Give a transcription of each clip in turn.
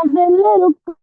दिल रुक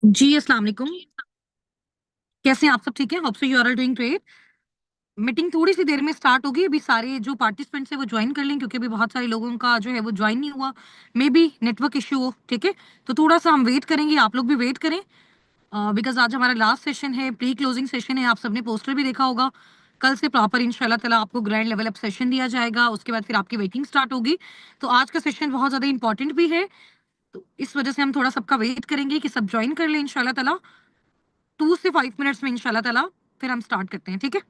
जी, अस्सलाम वालेकुम। कैसे हैं आप? सब ठीक है? Hope so you are all doing great. Meeting थोड़ी सी देर में स्टार्ट होगी। अभी सारे जो पार्टिसिपेंट्स हैं वो ज्वाइन कर लें, क्योंकि अभी बहुत सारे लोगों का जो है वो ज्वाइन नहीं हुआ। मे बी नेटवर्क इशू हो। ठीक है, तो थोड़ा सा हम वेट करेंगे, आप लोग भी वेट करें, बिकॉज आज हमारा लास्ट सेशन है, प्री क्लोजिंग सेशन है। आप सबने पोस्टर भी देखा होगा। कल से प्रॉपर इंशाल्लाह ताला आपको ग्रैंड लेवल अप सेशन दिया जाएगा, उसके बाद फिर आपकी वेटिंग स्टार्ट होगी। तो आज का सेशन बहुत ज्यादा इंपॉर्टेंट भी है, तो इस वजह से हम थोड़ा सबका वेट करेंगे कि सब ज्वाइन कर लें इंशाल्लाह ताला। 2 से 5 मिनट्स में इंशाल्लाह ताला फिर हम स्टार्ट करते हैं। ठीक है।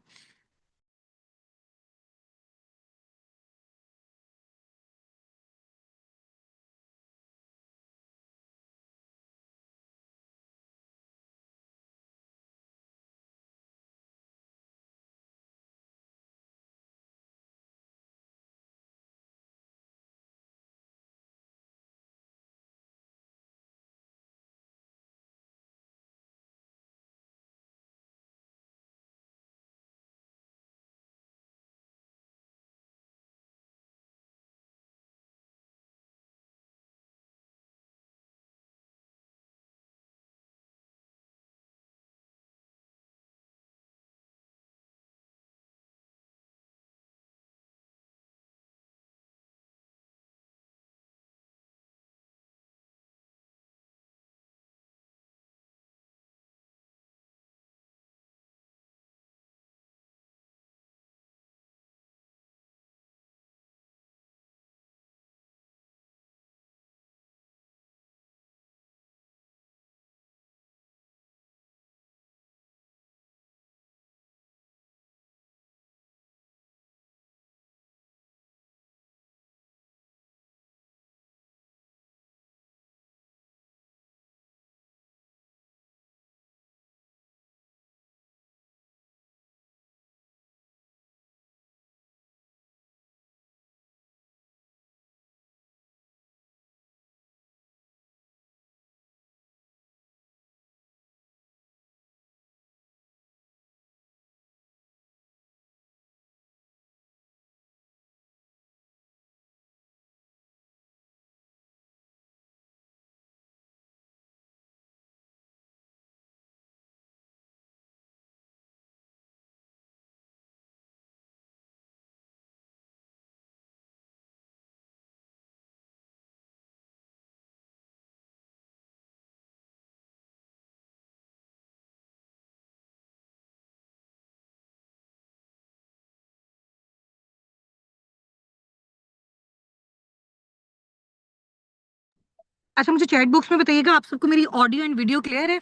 अच्छा, मुझे चैट बॉक्स में बताइएगा आप सबको मेरी ऑडियो एंड वीडियो क्लियर है?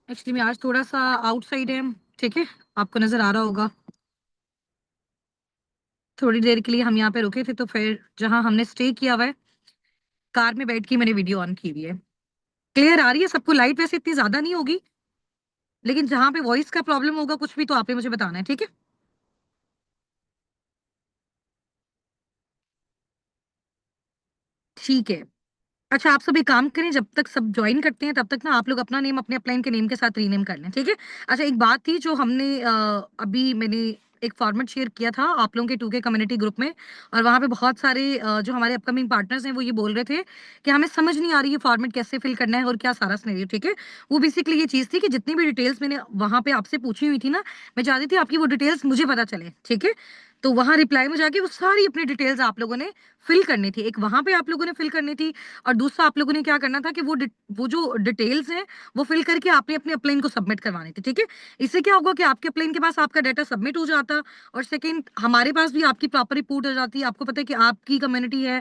एक्चुअली मैं आज थोड़ा सा आउटसाइड है। ठीक है, आपको नजर आ रहा होगा। थोड़ी देर के लिए हम यहाँ पे रुके थे, तो फिर जहाँ हमने स्टे किया हुआ है, कार में बैठ के मैंने वीडियो ऑन की हुई है। क्लियर आ रही है सबको? लाइट वैसे इतनी ज्यादा नहीं होगी, लेकिन जहाँ पे वॉइस का प्रॉब्लम होगा कुछ भी, तो आपने मुझे बताना है। ठीक है। ठीक है। अच्छा, आप सब एक काम करें, जब तक सब ज्वाइन करते हैं तब तक ना आप लोग अपना नेम अपने अपलाइन के नेम के साथ रीनेम कर लें। ठीक है। अच्छा, एक बात थी जो हमने अभी मैंने एक फॉर्मेट शेयर किया था आप लोगों के 2K कम्युनिटी ग्रुप में, और वहाँ पे बहुत सारे जो हमारे अपकमिंग पार्टनर्स हैं वो ये बोल रहे थे कि हमें समझ नहीं आ रही है फॉर्मेट कैसे फिल करना है और क्या सारा सिनेरियो। ठीक है। वो बेसिकली ये चीज़ थी कि जितनी भी डिटेल्स मैंने वहाँ पे आपसे पूछी हुई थी ना, मैं चाहती थी आपकी वो डिटेल्स मुझे पता चले। ठीक है। तो वहाँ रिप्लाई में जाके वो सारी अपनी डिटेल्स आप लोगों ने फिल करनी थी। एक वहाँ पे आप लोगों ने फिल करनी थी, और दूसरा आप लोगों ने क्या करना था कि वो जो डिटेल्स हैं वो फिल करके आपने अपने अपलाइन को सबमिट करवानी थी। ठीक है। इससे क्या होगा कि आपके अपलाइन के पास आपका डाटा सबमिट हो जाता, और सेकंड हमारे पास भी आपकी प्रॉपर रिपोर्ट हो जाती है। आपको पता है कि आपकी कम्युनिटी है,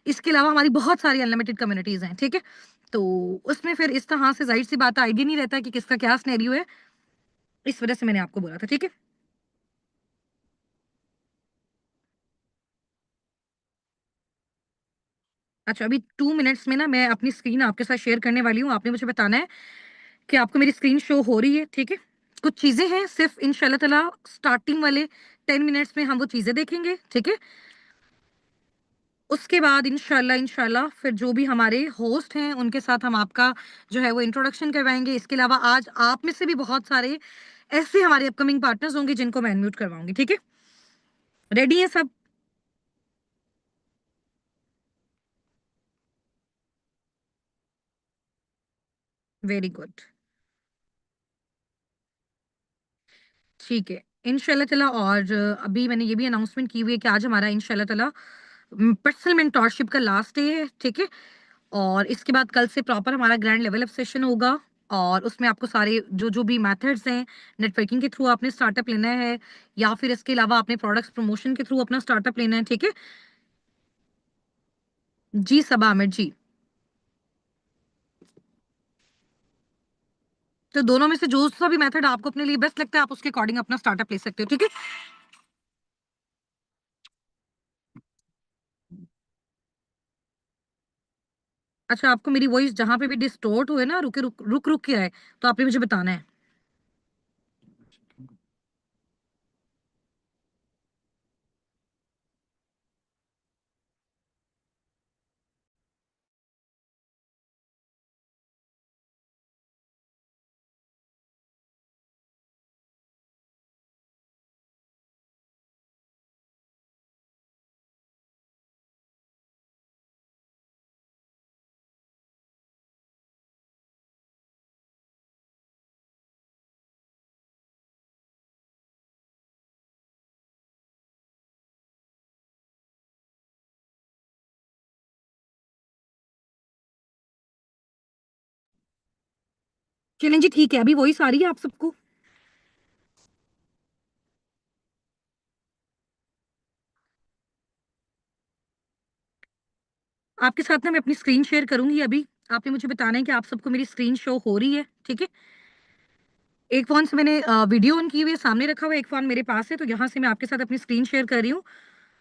इसके अलावा हमारी बहुत सारी अनलिमिटेड कम्युनिटीज हैं। ठीक है। तो उसमें फिर इस तरह से जाहिर सी बात है, आइडिया नहीं रहता कि किसका क्या सिनेरियो है। इस वजह से मैंने आपको बोला था। ठीक है। अच्छा, अभी 2 मिनट्स में ना मैं अपनी स्क्रीन आपके साथ शेयर करने वाली हूँ। आपने मुझे बताना है कि आपको मेरी स्क्रीन शो हो रही है। ठीक है। कुछ चीजें हैं, सिर्फ इंशाल्लाह ताला स्टार्टिंग वाले 10 मिनट्स में हम वो चीजें देखेंगे। ठीक है। उसके बाद इंशाल्लाह इंशाल्लाह फिर जो भी हमारे होस्ट हैं उनके साथ हम आपका जो है वो इंट्रोडक्शन करवाएंगे। इसके अलावा आज आप में से भी बहुत सारे ऐसे हमारे अपकमिंग पार्टनर्स होंगे जिनको मैं अनम्यूट करवाऊंगी। ठीक है। रेडी है सब? Very good. ठीक है, इंशाल्लाह ताला। और अभी मैंने ये भी अनाउंसमेंट की हुई है कि आज हमारा इंशाल्लाह ताला पर्सनल मेंटोरशिप का लास्ट डे है, ठीक है। और इसके बाद कल से प्रॉपर हमारा ग्रैंड लेवल अप सेशन होगा, और उसमें आपको सारे जो जो भी मेथड्स हैं, नेटवर्किंग के थ्रू आपने स्टार्टअप लेना है, या फिर इसके अलावा आपने प्रोडक्ट्स प्रमोशन के थ्रू अपना स्टार्टअप लेना है, ठीक है। जी सबा आमिर जी। तो दोनों में से जो सा भी मेथड आपको अपने लिए बेस्ट लगता है, आप उसके अकॉर्डिंग अपना स्टार्टअप ले सकते हो, ठीक है। अच्छा, आपको मेरी वॉइस जहां पे भी डिस्टोर्ट हुए ना, रुके रुक रुक रुक के आए, तो आपने मुझे बताना है। चलें जी, ठीक है, अभी वॉइस आ रही है आप सबको? आपके साथ ना मैं अपनी स्क्रीन शेयर करूंगी अभी। आपने मुझे बताना है कि आप सबको मेरी स्क्रीन शो हो रही है, ठीक है। एक फोन से मैंने वीडियो ऑन की हुई है, सामने रखा हुआ है, एक फोन मेरे पास है, तो यहाँ से मैं आपके साथ अपनी स्क्रीन शेयर कर रही हूँ।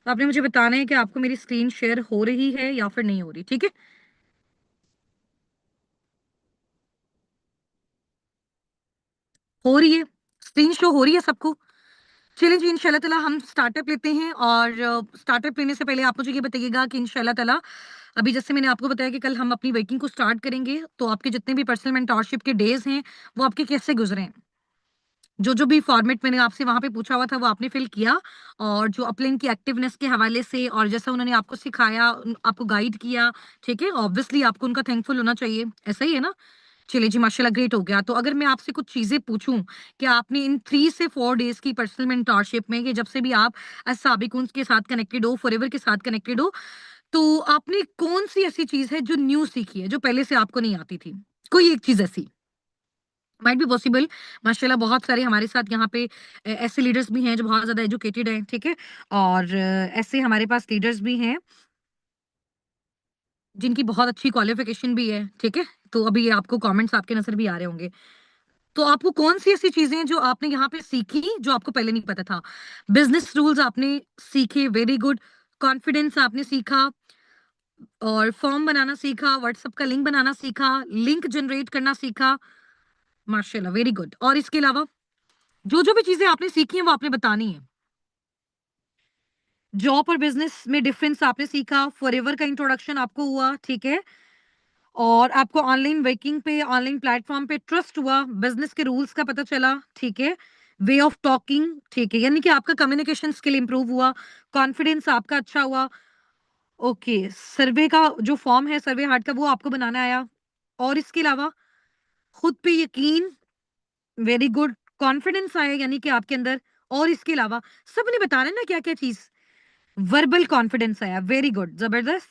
तो आपने मुझे बताना है कि आपको मेरी स्क्रीन शेयर हो रही है या फिर नहीं हो रही, ठीक है। हो रही है, स्क्रीन शो हो रही है सबको? चलिए जी, इंशाल्लाह ताला हम स्टार्टअप लेते हैं। और स्टार्टअप लेने से पहले आप मुझे ये बताइएगा कि इंशाल्लाह ताला अभी जैसे मैंने आपको बताया कि कल हम अपनी वर्किंग को स्टार्ट करेंगे, तो आपके जितने भी पर्सनल मेंटोरशिप के डेज हैं, वो आपके कैसे गुजरे हैं? जो जो भी फॉर्मेट मैंने आपसे वहां पे पूछा हुआ था, वो आपने फिल किया? और जो अपलिंक की एक्टिवनेस के हवाले से और जैसा उन्होंने आपको सिखाया, आपको गाइड किया, ठीक है, ऑब्वियसली आपको उनका थैंकफुल होना चाहिए, ऐसा ही है ना? चलिए जी, माशाल्लाह, ग्रेट हो गया। तो अगर मैं आपसे कुछ चीजें पूछूं कि आपने इन 3 से 4 डेज की पर्सनल मेंटोरशिप में, कि जब से भी आप साबिकुन के साथ कनेक्टेड हो, फॉरएवर के साथ कनेक्टेड हो, तो आपने कौन सी ऐसी चीज है जो न्यू सीखी है, जो पहले से आपको नहीं आती थी? कोई एक चीज ऐसी माइट बी पॉसिबल। माशाल्लाह, बहुत सारे हमारे साथ यहाँ पे ऐसे लीडर्स भी हैं जो बहुत ज्यादा एजुकेटेड हैं, ठीक है। और ऐसे हमारे पास लीडर्स भी हैं जिनकी बहुत अच्छी क्वालिफिकेशन भी है, ठीक है। तो अभी ये आपको कमेंट्स आपके नजर भी आ रहे होंगे। तो आपको कौन सी ऐसी चीजें हैं जो आपने यहाँ पे सीखी, जो आपको पहले नहीं पता था? बिजनेस रूल्स आपने सीखे, वेरी गुड। कॉन्फिडेंस आपने सीखा, और फॉर्म बनाना सीखा, व्हाट्सएप का लिंक बनाना सीखा, लिंक जनरेट करना सीखा। माशाल्लाह, वेरी गुड। और इसके अलावा जो जो भी चीजें आपने सीखी हैं, वो आपने बतानी है। जॉब और बिजनेस में डिफरेंस आपने सीखा, फॉरएवर का इंट्रोडक्शन आपको हुआ, ठीक है। और आपको ऑनलाइन वर्किंग पे, ऑनलाइन प्लेटफॉर्म पे ट्रस्ट हुआ, बिजनेस के रूल्स का पता चला, ठीक है। वे ऑफ टॉकिंग, ठीक है, यानी कि आपका कम्युनिकेशन स्किल इंप्रूव हुआ, कॉन्फिडेंस आपका अच्छा हुआ। ओके, सर्वे का जो फॉर्म है, सर्वे हार्ट का, वो आपको बनाना आया। और इसके अलावा खुद पे यकीन, वेरी गुड। कॉन्फिडेंस आया यानी कि आपके अंदर। और इसके अलावा सबने बताना है ना क्या क्या चीज। वर्बल कॉन्फिडेंस आया, वेरी गुड, जबरदस्त।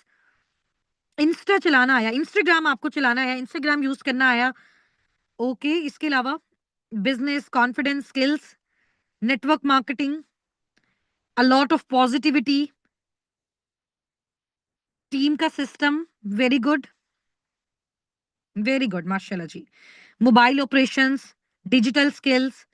इंस्टा चलाना आया, इंस्टाग्राम आपको चलाना आया, इंस्टाग्राम यूज करना आया। ओके, इसके अलावा business confidence skills, network marketing, a lot of positivity, team का system, very good, very good, माशाल्लाह जी। Mobile operations, digital skills,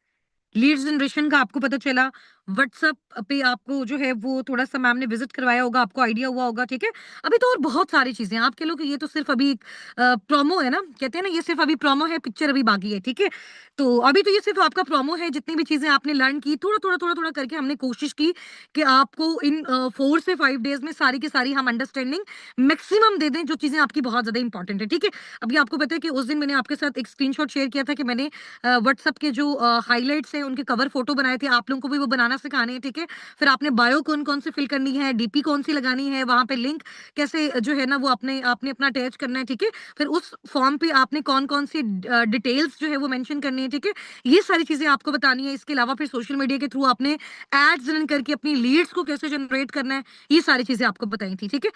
lead generation का आपको पता चला। व्हाट्सएप पे आपको जो है वो थोड़ा सा मैम ने विजिट करवाया होगा, आपको आइडिया हुआ होगा, ठीक है। अभी तो और बहुत सारी चीजें आप कह लो कि ये तो सिर्फ अभी प्रोमो है ना, कहते हैं ना, ये सिर्फ अभी प्रोमो है, पिक्चर अभी बाकी है, ठीक है। तो अभी तो ये सिर्फ आपका प्रोमो है। जितनी भी चीजें आपने लर्न की, थोड़ा थोड़ा थोड़ा थोड़ा करके हमने कोशिश की कि आपको इन 4 से 5 डेज में सारी की सारी हम अंडरस्टैंडिंग मैक्सिमम दे दें, जो चीजें आपकी बहुत ज्यादा इंपॉर्टेंट है, ठीक है। अभी आपको पता है कि उस दिन मैंने आपके साथ एक स्क्रीनशॉट शेयर किया था कि मैंने व्हाट्सएप के जो हाइलाइट्स हैं, उनके कवर फोटो बनाए थे, आप लोगों को भी वो बनाना बनाना सिखाने हैं, ठीक है? फिर आपने बायो कौन-कौन सी फिल करनी है, डीपी कौन-सी लगानी है, वहाँ पे लिंक कैसे जो है ना वो आपने अपना अटैच करना है, ठीक है? फिर उस फॉर्म पे आपने कौन-कौन सी डिटेल्स जो है वो मेंशन करनी है, ठीक है? ये सारी चीज़ें आपको बतानी है। इसके अलावा फिर सोशल मीडिया के थ्रू आपने एड्स रन करके अपनी लीड्स को कैसे जनरेट करना है, ये सारी चीज़ें आपको बताई थी, ठीक है?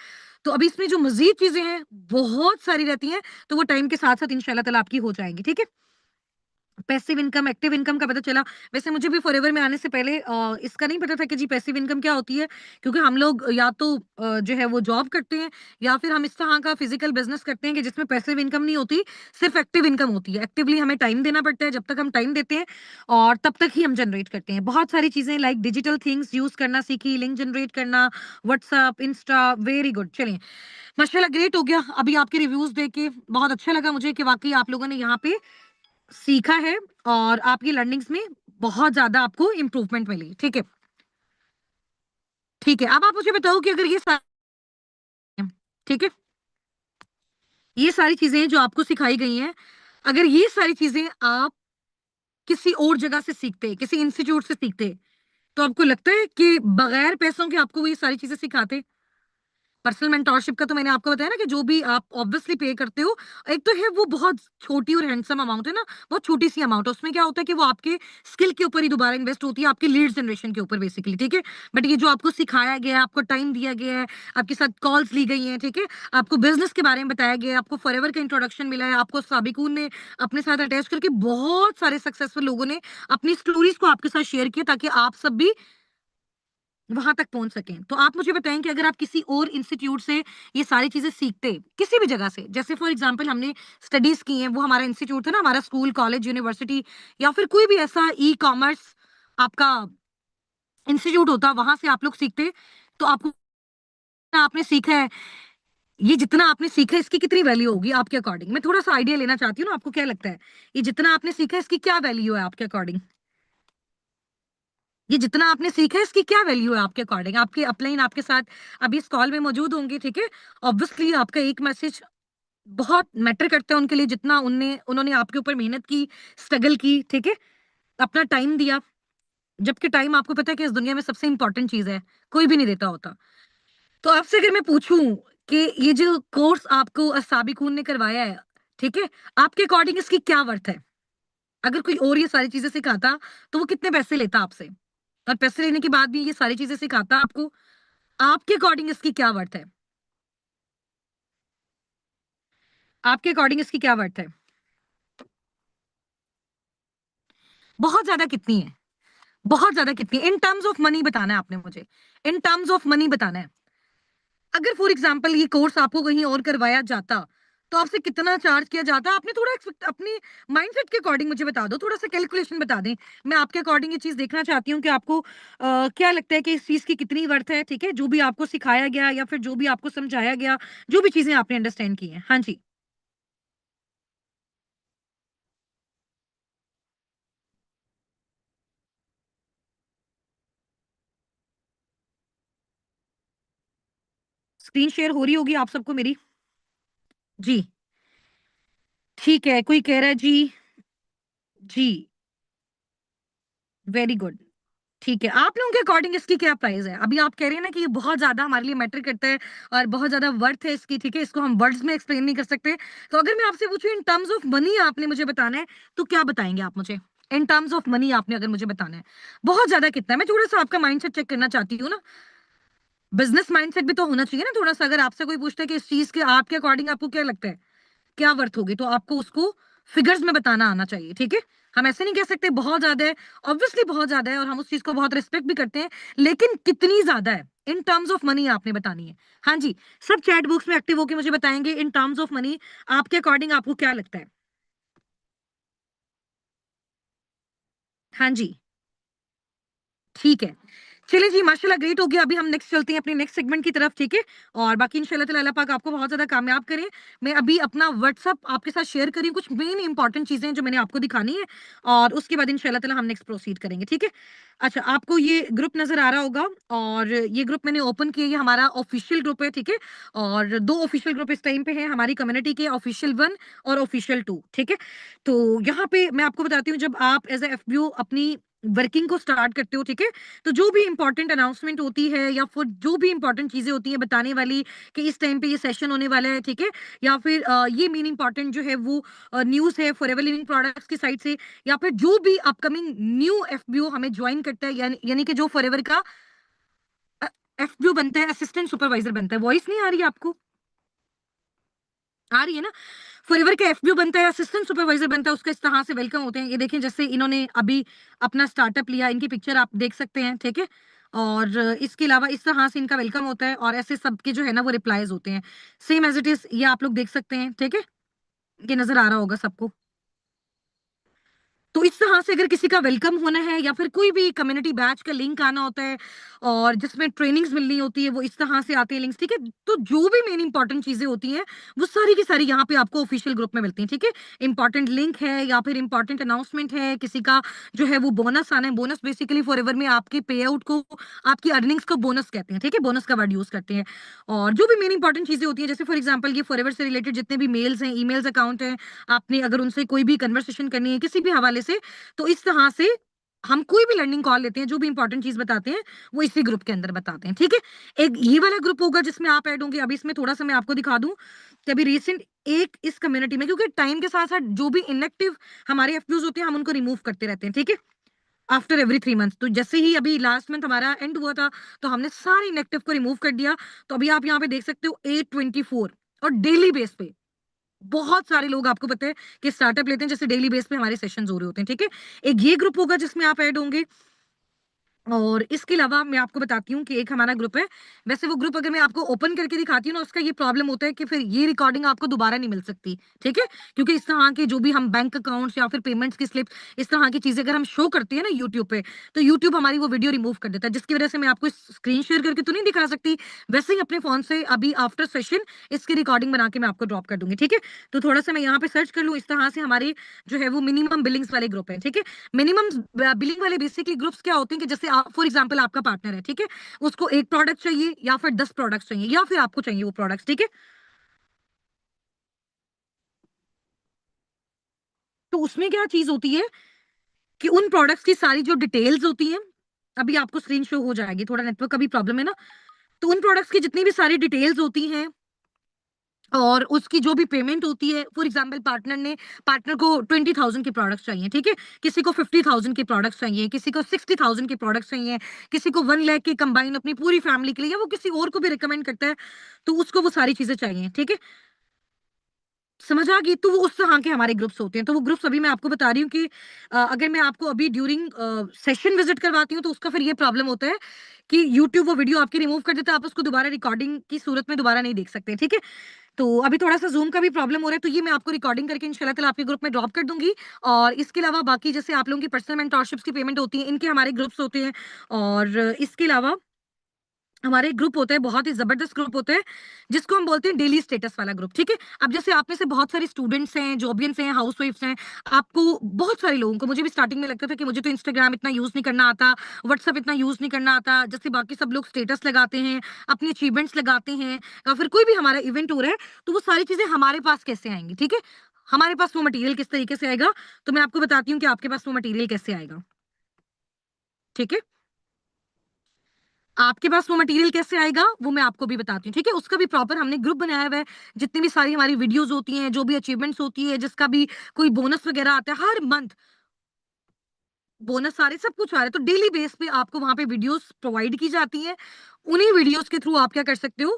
तो अभी इसमें जो मज़ीद चीज़ें हैं, बहुत सारी रहती हैं, तो वो टाइम के साथ-साथ इंशाल्लाह ताला आपकी हो जाएँगी, ठीक है? पैसिव इनकम, एक्टिव इनकम का पता चला। वैसे मुझे भी फॉरएवर में आने से पहले इसका नहीं पता था कि जी पैसिव इनकम क्या होती है, क्योंकि हम लोग या तो जो है वो जॉब करते हैं या फिर हम इस तरह का फिजिकल बिजनेस करते हैं कि जिसमें पैसिव इनकम नहीं होती, सिर्फ एक्टिव इनकम होती है। एक्टिवली हमें टाइम देना पड़ता है, जब तक हम टाइम देते हैं और तब तक ही हम जनरेट करते हैं। बहुत सारी चीजें लाइक डिजिटल थिंग्स यूज करना सीखी, लिंक जनरेट करना, व्हाट्सएप, इंस्टा, वेरी गुड। चलिए, माशाल्लाह ग्रेट हो गया। अभी आपके रिव्यूज देख के बहुत अच्छा लगा मुझे कि वाकई आप लोगों ने यहाँ पे सीखा है और आपकी लर्निंग्स में बहुत ज़्यादा आपको इम्प्रूवमेंट मिली, ठीक है? ठीक है, अब आप मुझे बताओ कि अगर ये ठीक है? ये सारी चीज़ें जो आपको सिखाई गई हैं, अगर ये सारी चीज़ें आप किसी और जगह से सीखते, किसी इंस्टीट्यूट से सीखते, तो आपको लगता है कि बगैर पैसों के आपको वो ये सारी चीज़ें सिखाते? पर्सनल मेंटोरशिप का तो मैंने आपको बताया ना कि जो भी आप ऑब्वियसली पे करते हो, एक तो है वो बहुत छोटी और हैंडसम अमाउंट है ना, बहुत छोटी सी अमाउंट है। उसमें क्या होता है कि वो आपके स्किल के ऊपर ही दोबारा इन्वेस्ट होती है, आपकी लीड जनरेशन के ऊपर बेसिकली, ठीक है? बट ये जो आपको सिखाया गया है, आपको टाइम दिया गया है, आपके साथ कॉल्स ली गई हैं, ठीक है? आपको बिजनेस के बारे में बताया गया है, आपको फॉरएवर का इंट्रोडक्शन मिला है, आपको साबिकून ने अपने साथ अटैच करके बहुत सारे सक्सेसफुल लोगों ने अपनी स्टोरीज को आपके साथ शेयर किया ताकि आप सब भी वहाँ तक पहुँच सकें। तो आप मुझे बताएँ कि अगर आप किसी और इंस्टीट्यूट से ये सारी चीज़ें सीखते, किसी भी जगह से, जैसे फॉर एग्ज़ाम्पल हमने स्टडीज़ की हैं, वो हमारा इंस्टीट्यूट था ना, हमारा स्कूल, कॉलेज, यूनिवर्सिटी या फिर कोई भी ऐसा ई-कॉमर्स आपका इंस्टीट्यूट होता, वहाँ से आप लोग सीखते, तो आपको आपने सीखा है, ये जितना आपने सीखा है, इसकी कितनी वैल्यू होगी आपके अकॉर्डिंग? मैं थोड़ा-सा आइडिया लेना चाहती हूँ ना, आपको क्या लगता है? ये जितना आपने सीखा है, इसकी क्या वैल्यू है आपके अकॉर्डिंग? ये जितना आपने सीखा है इसकी क्या वैल्यू है आपके अकॉर्डिंग? आपके अपलाइन आपके साथ अभी इस कॉल में मौजूद होंगे, ठीक है? ऑब्वियसली आपका एक मैसेज बहुत मैटर करता है उनके लिए, जितना उन्होंने आपके ऊपर मेहनत की, स्ट्रगल की, ठीक है? अपना टाइम दिया, जबकि टाइम आपको पता है कि इस दुनिया में सबसे इंपॉर्टेंट चीज़ है, कोई भी नहीं देता होता। तो आपसे अगर मैं पूछूँ कि ये जो कोर्स आपको साबिकून ने करवाया है, ठीक है? आपके अकॉर्डिंग इसकी क्या वर्थ है? अगर कोई और ये सारी चीज़ें सिखाता, तो वो कितने पैसे लेता आपसे? और पैसे लेने के बाद भी ये सारी चीज़ें सिखाता आपको, आपके अकॉर्डिंग इसकी क्या वर्थ है? आपके अकॉर्डिंग इसकी क्या वर्थ है? बहुत ज़्यादा कितनी है? बहुत ज़्यादा कितनी है? इन टर्म्स ऑफ मनी बताना है आपने मुझे। इन टर्म्स ऑफ मनी बताना है। अगर फॉर एग्ज़ाम्पल ये कोर्स आपको कहीं और करवाया जाता, तो आपसे कितना चार्ज किया जाता? आपने थोड़ा एक्सपेक्ट अपनी माइंडसेट के अकॉर्डिंग मुझे बता दो, थोड़ा-सा कैलकुलेशन बता दें। मैं आपके अकॉर्डिंग ये चीज़ देखना चाहती हूँ कि आपको क्या लगता है कि इस चीज़ की कितनी वर्थ है, ठीक है? जो भी आपको सिखाया गया या फिर जो भी आपको समझाया गया, जो भी चीज़ें आपने अंडरस्टैंड की हैं। हाँ जी। स्क्रीन शेयर हो रही होगी आप सबको मेरी? जी, ठीक है। कोई कह रहा है जी, जी, वेरी गुड। ठीक है, आप लोगों के अकॉर्डिंग इसकी क्या प्राइस है? अभी आप कह रहे हैं ना कि ये बहुत ज़्यादा हमारे लिए मैटर करता है और बहुत ज़्यादा वर्थ है इसकी, ठीक है? इसको हम वर्ड्स में एक्सप्लेन नहीं कर सकते। तो अगर मैं आपसे पूछूँ इन टर्म्स ऑफ मनी आपने मुझे बताना है, तो क्या बताएँगे आप मुझे? इन टर्म्स ऑफ मनी आपने अगर मुझे बताना है, बहुत ज़्यादा कितना है? मैं थोड़ा-सा आपका माइंडसेट चेक करना चाहती हूँ ना। बिज़नेस माइंडसेट भी तो होना चाहिए ना थोड़ा-सा। अगर आपसे कोई पूछता है कि इस चीज़ के आपके अकॉर्डिंग आपको क्या लगता है? क्या वर्थ होगी? तो आपको उसको फिगर्स में बताना आना चाहिए, ठीक है? हम ऐसे नहीं कह सकते बहुत ज़्यादा है, ऑब्वियसली बहुत ज़्यादा है और हम उस चीज़ को बहुत रिस्पेक्ट भी करते हैं, लेकिन कितनी ज़्यादा है? इन टर्म्स ऑफ मनी आपने बतानी है। हाँ जी, सब चैट बॉक्स में एक्टिव होके मुझे बताएँगे इन टर्म्स ऑफ मनी आपके अकॉर्डिंग आपको क्या लगता है? हाँ जी। ठीक है। चलिए जी, माशाल्लाह ग्रेट हो गया। अभी हम नेक्स्ट चलते हैं अपने नेक्स्ट सेगमेंट की तरफ, ठीक है? और बाकी इंशाल्लाह ताला अल्लाह पाक आपको बहुत ज़्यादा कामयाब करे। मैं अभी अपना व्हाट्सएप आपके साथ शेयर कर रही हूँ, कुछ मेन इंपॉर्टेंट चीज़ें जो मैंने आपको दिखानी है और उसके बाद इंशाल्लाह ताला हम नेक्स्ट प्रोसीड करेंगे, ठीक है? अच्छा, आपको ये ग्रुप नज़र आ रहा होगा और ये ग्रुप मैंने ओपन किया, ये हमारा ऑफ़िशियल ग्रुप है, ठीक है? और 2 ऑफ़िशियल ग्रुप इस टाइम पे हैं हमारी कम्युनिटी के, ऑफ़िशियल 1 और ऑफ़िशियल 2, ठीक है? तो यहाँ पे मैं आपको बताती हूँ, जब आप एज़ अ एफबीओ अपनी वर्किंग को स्टार्ट करते हो, ठीक है। तो जो भी इंपॉर्टेंट अनाउंसमेंट होती है या फिर जो भी इंपॉर्टेंट चीजें होती है बताने वाली कि इस टाइम पे ये सेशन होने वाला है, ठीक है, या फिर ये मेन इंपॉर्टेंट जो है वो न्यूज है फॉरएवर लिविंग प्रोडक्ट्स की साइड से, या फिर जो भी अपकमिंग न्यू एफबीओ हमें ज्वाइन करता है, यानी कि जो फॉरएवर का एफबीओ बनता है, असिस्टेंट सुपरवाइजर बनता है। वॉइस नहीं आ रही है आपको? आ रही है ना? फॉरएवर का एफबीओ बनता है, असिस्टेंट सुपरवाइजर बनता है, उसका इस तरह से वेलकम होते हैं। ये देखें, जैसे इन्होंने अभी अपना स्टार्टअप लिया, इनकी पिक्चर आप देख सकते हैं, ठीक है। और इसके अलावा इस तरह से इनका वेलकम होता है और ऐसे सबके जो है ना वो रिप्लाईज होते हैं, सेम एज इट इज। ये आप लोग देख सकते हैं, ठीक है, ये नजर आ रहा होगा सबको। तो इस तरह से अगर किसी का वेलकम होना है या फिर कोई भी कम्युनिटी बैच का लिंक आना होता है और जिसमें ट्रेनिंग्स मिलनी होती है, वो इस तरह से आते हैं लिंक्स, ठीक है। तो जो भी मेन इंपॉर्टेंट चीजें होती हैं वो सारी की सारी यहाँ पे आपको ऑफिशियल ग्रुप में मिलती हैं, ठीक है। इंपॉर्टेंट लिंक है या फिर इंपॉर्टेंट अनाउंसमेंट है, किसी का जो है वो बोनस आना है। बोनस बेसिकली फॉरएवर में आपके पे आउट को, आपकी अर्निंग्स को बोनस कहते हैं, ठीक है, बोनस का वर्ड यूज करते हैं। और जो भी मेन इंपॉर्टेंट चीजें होती हैं, जैसे फॉर एग्जाम्पल ये फॉरएवर से रिलेटेड जितने भी मेल्स हैं, ईमेल्स अकाउंट है, आपने अगर उनसे कोई भी कन्वर्सेशन करनी है किसी भी हवाले से, तो इस तरह से हम कोई भी लर्निंग कॉल लेते हैं, जो भी इंपॉर्टेंट चीज बताते हैं वो इसी ग्रुप के अंदर बताते हैं, ठीक है। एक ये वाला ग्रुप होगा जिसमें आप ऐड होंगे। अभी इसमें थोड़ा सा मैं आपको दिखा दूं कि अभी रिसेंट एक इस कम्युनिटी में, क्योंकि टाइम के साथ साथ जो भी इनएक्टिव हमारे एफपीओज होते हैं हम उनको रिमूव करते रहते हैं, ठीक है, आफ्टर एवरी 3 मंथ्स। तो जैसे ही अभी लास्ट मंथ हमारा एंड हुआ था तो हमने सारे इनएक्टिव को रिमूव कर दिया। तो अभी आप यहाँ पे देख सकते हो 824, और डेली बेस पे बहुत सारे लोग आपको पता है कि स्टार्टअप लेते हैं, जैसे डेली बेस पे हमारे सेशंस हो रहे होते हैं, ठीक है। एक ये ग्रुप होगा जिसमें आप ऐड होंगे। और इसके अलावा मैं आपको बताती हूँ कि एक हमारा ग्रुप है। वैसे वो ग्रुप अगर मैं आपको ओपन करके दिखाती हूँ ना, उसका ये प्रॉब्लम होता है कि फिर ये रिकॉर्डिंग आपको दोबारा नहीं मिल सकती, ठीक है। क्योंकि इस तरह के जो भी हम बैंक अकाउंट्स या फिर पेमेंट्स की स्लिप, इस तरह की चीजें अगर हम शो करते हैं ना यूट्यूब पे, तो यूट्यूब हमारी वो वीडियो रिमूव कर देता है, जिसकी वजह से मैं आपको स्क्रीन शेयर करके तो नहीं दिखा सकती। वैसे ही अपने फोन से अभी आफ्टर सेशन इसकी रिकॉर्डिंग बना के मैं आपको ड्रॉप कर दूंगी, ठीक है। तो थोड़ा सा मैं यहाँ पे सर्च कर लूँ, इस तरह से हमारे जो है वो मिनिमम बिलिंग्स वाले ग्रुप है, ठीक है। मिनिमम बिलिंग वाले बेसिकली ग्रुप्स क्या होते हैं कि जैसे फॉर एग्जांपल आपका पार्टनर है, ठीक है, उसको एक प्रोडक्ट चाहिए या फिर 10 प्रोडक्ट्स चाहिए या फिर आपको चाहिए वो प्रोडक्ट्स, ठीक है। तो उसमें क्या चीज होती है कि उन प्रोडक्ट्स की सारी जो डिटेल्स होती हैं, अभी आपको स्क्रीन शो हो जाएगी, थोड़ा नेटवर्क का भी प्रॉब्लम है ना। तो उन प्रोडक्ट्स की जितनी भी सारी डिटेल्स होती हैं और उसकी जो भी पेमेंट होती है, फॉर एग्जांपल पार्टनर को 20,000 के प्रोडक्ट्स चाहिए, ठीक है, किसी को 50,000 के प्रोडक्ट्स चाहिए, किसी को 60,000 के प्रोडक्ट्स चाहिए, किसी को 1 लाख के कंबाइन अपनी पूरी फैमिली के लिए, या वो किसी और को भी रिकमेंड करता है तो उसको वो सारी चीजें चाहिए, ठीक है। समझ आ गई? तो वो उस तरह के हमारे ग्रुप्स होते हैं। तो वो ग्रुप्स अभी मैं आपको बता रही हूँ कि अगर मैं आपको अभी ड्यूरिंग सेशन विजिट करवाती हूँ तो उसका फिर ये प्रॉब्लम होता है कि यूट्यूब वो वीडियो आपकी रिमूव कर देता है, आप उसको दोबारा रिकॉर्डिंग की सूरत में दोबारा नहीं देख सकते, ठीक है। तो अभी थोड़ा-सा ज़ूम का भी प्रॉब्लम हो रहा है, तो ये मैं आपको रिकॉर्डिंग करके इंशाल्लाह ताला आपके ग्रुप में ड्रॉप कर दूँगी। और इसके अलावा बाकी जैसे आप लोगों की पर्सनल मेंटरशिप्स की पेमेंट होती है, इनके हमारे ग्रुप्स होते हैं। और इसके अलावा हमारे एक ग्रुप होता है, बहुत ही ज़बरदस्त ग्रुप होता है, जिसको हम बोलते हैं डेली स्टेटस वाला ग्रुप, ठीक है? अब जैसे आप में से बहुत सारे स्टूडेंट्स हैं, जॉबियंस हैं, हाउसवाइफ्स हैं, आपको बहुत सारे लोगों को, मुझे भी स्टार्टिंग में लगता था कि मुझे तो इंस्टाग्राम इतना यूज़ नहीं करना आता, व्हाट्सएप इतना यूज़ नहीं करना आता, जैसे बाकी सब लोग स्टेटस लगाते हैं, अपनी अचीवमेंट्स लगाते हैं, या फिर कोई भी हमारा इवेंट हो रहा है, तो वो सारी चीज़ें हमारे पास कैसे आएँगी, ठीक है? हमारे पास वो मटेरियल किस तरीके से आएगा, तो मैं आपको बताती हूँ कि आपके पास वो मटेरियल कैसे आएगा, ठीक है? आपके पास वो मटेरियल कैसे आएगा वो मैं आपको भी बताती हूँ, ठीक है। उसका भी प्रॉपर हमने ग्रुप बनाया हुआ है। जितनी भी सारी हमारी वीडियोस होती हैं, जो भी अचीवमेंट्स होती है, जिसका भी कोई बोनस वगैरह आता है, हर मंथ बोनस सारे सब कुछ आ रहा है, तो डेली बेस पे आपको वहां पे वीडियोस प्रोवाइड की जाती हैं। उन्हीं वीडियोस के थ्रू आप क्या कर सकते हो,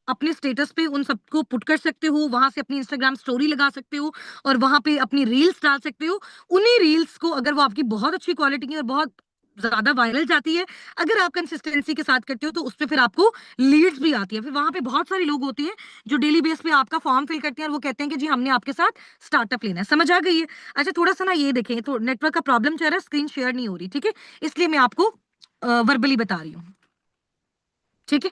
अपने स्टेटस पे उन सबको पुट कर सकते हो, वहां से अपनी इंस्टाग्राम स्टोरी लगा सकते हो और वहां पे अपनी रील्स डाल सकते हो। उन्हीं रील्स को अगर वो आपकी बहुत अच्छी क्वालिटी की और बहुत ज्यादा वायरल जाती है, अगर आप कंसिस्टेंसी के साथ करते हो, तो उसपे फिर आपको लीड्स भी आती है। फिर वहां पे बहुत सारे लोग होते हैं जो डेली बेस पे आपका फॉर्म फिल करते हैं और वो कहते हैं कि जी हमने आपके साथ स्टार्टअप लेना है। समझ आ गई है? अच्छा, थोड़ा सा ना ये देखें, तो नेटवर्क का प्रॉब्लम चल रहा है, स्क्रीन शेयर नहीं हो रही, ठीक है, इसलिए मैं आपको वर्बली बता रही हूँ, ठीक है।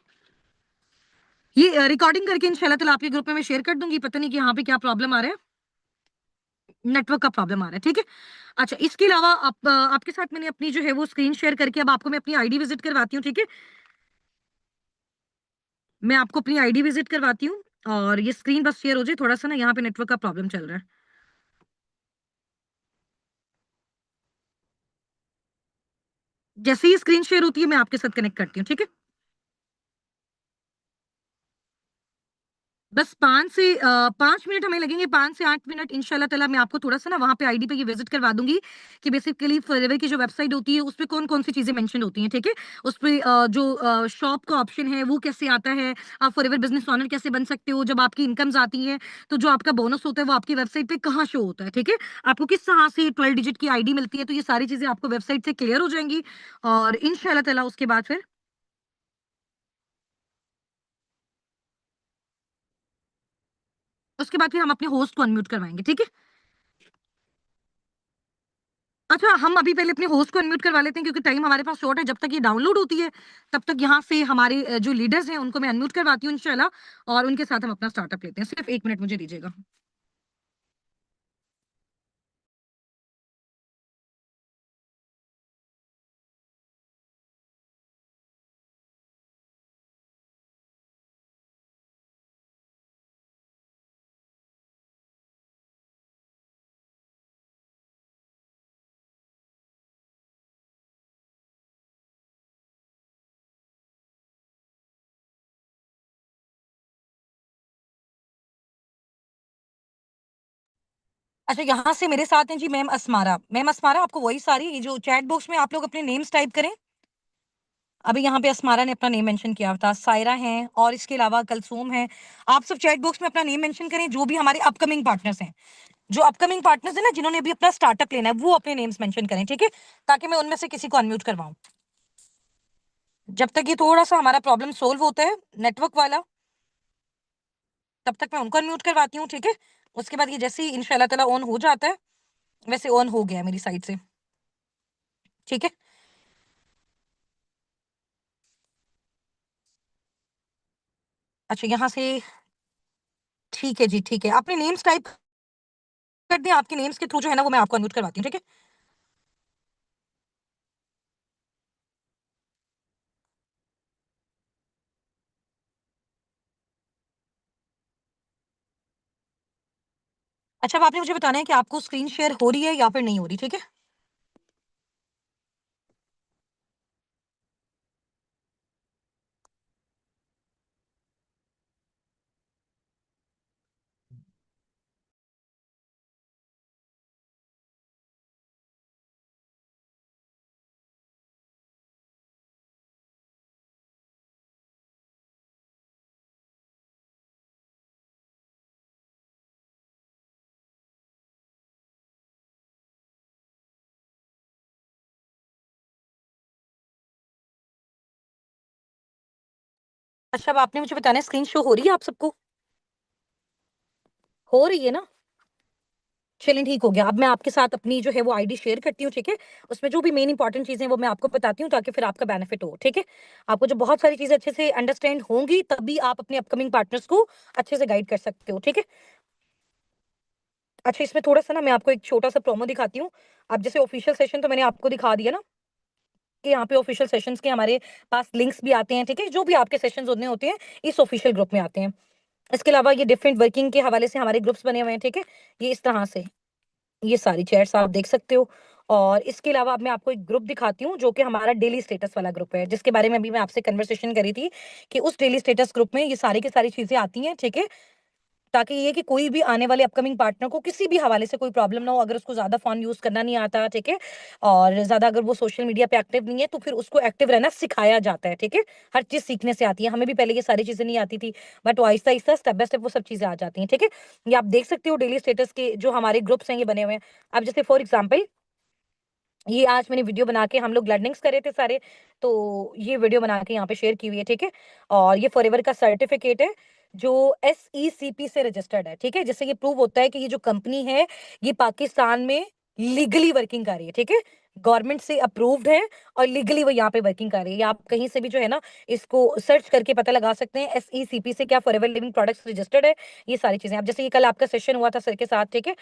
ये रिकॉर्डिंग करके इंशाल्लाह ताला आपके ग्रुप में मैं शेयर कर दूंगी। पता नहीं कि यहाँ पे क्या प्रॉब्लम आ रहा है, नेटवर्क का प्रॉब्लम आ रहा है, ठीक है। अच्छा, इसके अलावा आपके साथ मैंने अपनी जो है वो स्क्रीन शेयर करके अब आपको मैं अपनी आईडी विजिट करवाती हूँ, ठीक है। मैं आपको अपनी आईडी विजिट करवाती हूँ और ये स्क्रीन बस शेयर हो जाए, थोड़ा सा ना यहाँ पे नेटवर्क का प्रॉब्लम चल रहा है। जैसे ही स्क्रीन शेयर होती है मैं आपके साथ कनेक्ट करती हूँ, ठीक है? बस 5 मिनट हमें लगेंगे, 5 से 8 मिनट। इंशाल्लाह ताला मैं आपको थोड़ा सा ना वहाँ पे आईडी पे ये विजिट करवा दूंगी कि बेसिकली फॉरएवर की जो वेबसाइट होती है उस पे कौन कौन सी चीजें मेंशन होती हैं, ठीक है? उस पे जो शॉप का ऑप्शन है वो कैसे आता है, आप फॉरएवर बिजनेस ऑनर कैसे बन सकते हो, जब आपकी इनकम्स आती हैं तो जो आपका बोनस होता है वो आपकी वेबसाइट पे कहाँ शो होता है, ठीक है? आपको किस तरह से 12 डिजिट की आईडी मिलती है, तो ये सारी चीजें आपको वेबसाइट से क्लियर हो जाएंगी। और इंशाल्लाह ताला उसके बाद फिर हम अपने होस्ट को अनम्यूट करवाएंगे, ठीक है? अच्छा, हम अभी पहले अपने होस्ट को अनम्यूट करवा लेते हैं क्योंकि टाइम हमारे पास शॉर्ट है। जब तक ये डाउनलोड होती है तब तक यहाँ से हमारे जो लीडर्स हैं उनको मैं अनम्यूट करवाती हूँ इंशाल्लाह, और उनके साथ हम अपना स्टार्टअप लेते हैं। सिर्फ 1 मिनट मुझे दीजिएगा। अच्छा, यहाँ से मेरे साथ हैं जी मैम असमारा। मैम असमारा, आपको वॉइस आ रही है? ये जो चैट बॉक्स में आप लोग अपने नेम्स टाइप करें। अभी यहाँ पे असमारा ने अपना नेम मेंशन किया था, सायरा हैं, और इसके अलावा कलसूम है। आप सब चैट बॉक्स में अपना नेम मेंशन करें, जो भी हमारे अपकमिंग पार्टनर्स हैं। जो अपकमिंग पार्टनर्स हैं ना, जिन्होंने अभी अपना स्टार्टअप लेना है, वो अपने नेम्स मेंशन करें, ठीक है? ताकि मैं उनमें से किसी को अनम्यूट करवाऊं। जब तक ये थोड़ा सा हमारा प्रॉब्लम सोल्व होता है नेटवर्क वाला, तब तक मैं उनको अनम्यूट करवाती हूँ, ठीक है? उसके बाद ये जैसे ही इंशाल्लाह ताला ऑन हो जाता है, वैसे ऑन हो गया मेरी साइड से, ठीक है? अच्छा, यहाँ से ठीक है जी, ठीक है। अपने नेम्स टाइप कर दें, आपके नेम्स के थ्रू जो है ना वो मैं आपको अनम्यूट करवाती हूँ, ठीक है? अच्छा, अब आपने मुझे बताना है कि आपको स्क्रीन शेयर हो रही है या फिर नहीं हो रही, ठीक है? अच्छा, अब आपने मुझे बताना है स्क्रीन शो हो रही है आप सबको? हो रही है ना? चलिए, ठीक हो गया। अब मैं आपके साथ अपनी जो है वो आईडी शेयर करती हूँ, ठीक है? उसमें जो भी मेन इंपॉर्टेंट चीज़ें हैं वो मैं आपको बताती हूँ ताकि फिर आपका बेनिफिट हो, ठीक है? आपको जब बहुत सारी चीज़ें अच्छे से अंडरस्टैंड होंगी तभी आप अपने अपकमिंग पार्टनर्स को अच्छे से गाइड कर सकते हो, ठीक है? अच्छा, इसमें थोड़ा-सा ना मैं आपको एक छोटा-सा प्रोमो दिखाती हूँ। अब जैसे ऑफिशियल सेशन तो मैंने आपको दिखा दिया ना कि यहाँ पे ऑफिशियल सेशंस के हमारे पास लिंक्स भी आते हैं, ठीक है? जो भी आपके सेशंस होने होते हैं, इस ऑफिशियल ग्रुप में आते हैं। इसके अलावा ये डिफरेंट वर्किंग के हवाले से हमारे ग्रुप्स बने हुए हैं, ठीक है? ये इस तरह से। ये सारी चैट्स आप देख सकते हो। और इसके अलावा अब मैं आपको एक ग्रुप दिखाती हूँ जो कि हमारा डेली स्टेटस वाला ग्रुप है, जिसके बारे में अभी मैं आपसे कन्वर्सेशन करी थी कि उस डेली स्टेटस ग्रुप में ये सारी की सारी चीजें आती हैं, ठीक है? ताकि ये कि कोई भी आने वाले अपकमिंग पार्टनर को किसी भी हवाले से कोई प्रॉब्लम ना हो, अगर उसको ज़्यादा फ़ोन यूज़ करना नहीं आता, ठीक है? और ज़्यादा अगर वो सोशल मीडिया पे एक्टिव नहीं है, तो फिर उसको एक्टिव रहना सिखाया जाता है, ठीक है? हर चीज़ सीखने से आती है। हमें भी पहले ये सारी चीज़ें नहीं आती थी, बट वो आहिस्ता-आहिस्ता, स्टेप बाय स्टेप वो सब चीज़ें आ जाती हैं, ठीक है? ये आप देख सकते हो डेली स्टेटस के जो हमारे ग्रुप्स हैं, ये बने हुए हैं। अब जैसे फॉर एग्ज़ाम्पल ये आज मैंने वीडियो बना के हम लोग लर्निंग्स कर रहे थे सारे, तो ये वीडियो बना के यहाँ पे शेयर की हुई है, ठीक है? और ये फॉरएवर का सर्टिफिकेट है, जो एसईसीपी से रजिस्टर्ड है, ठीक है? जिससे ये प्रूव होता है कि ये जो कंपनी है, ये पाकिस्तान में लीगली वर्किंग कर रही है, ठीक है? गवर्नमेंट से अप्रूव्ड है और लीगली वो यहाँ पे वर्किंग कर रही है। या आप कहीं से भी जो है ना, इसको सर्च करके पता लगा सकते हैं, एसईसीपी से क्या फॉरएवर लिविंग प्रोडक्ट्स रजिस्टर्ड है, ये सारी चीज़ें। अब जैसे ये कल आपका सेशन हुआ था सर के साथ, ठीक है?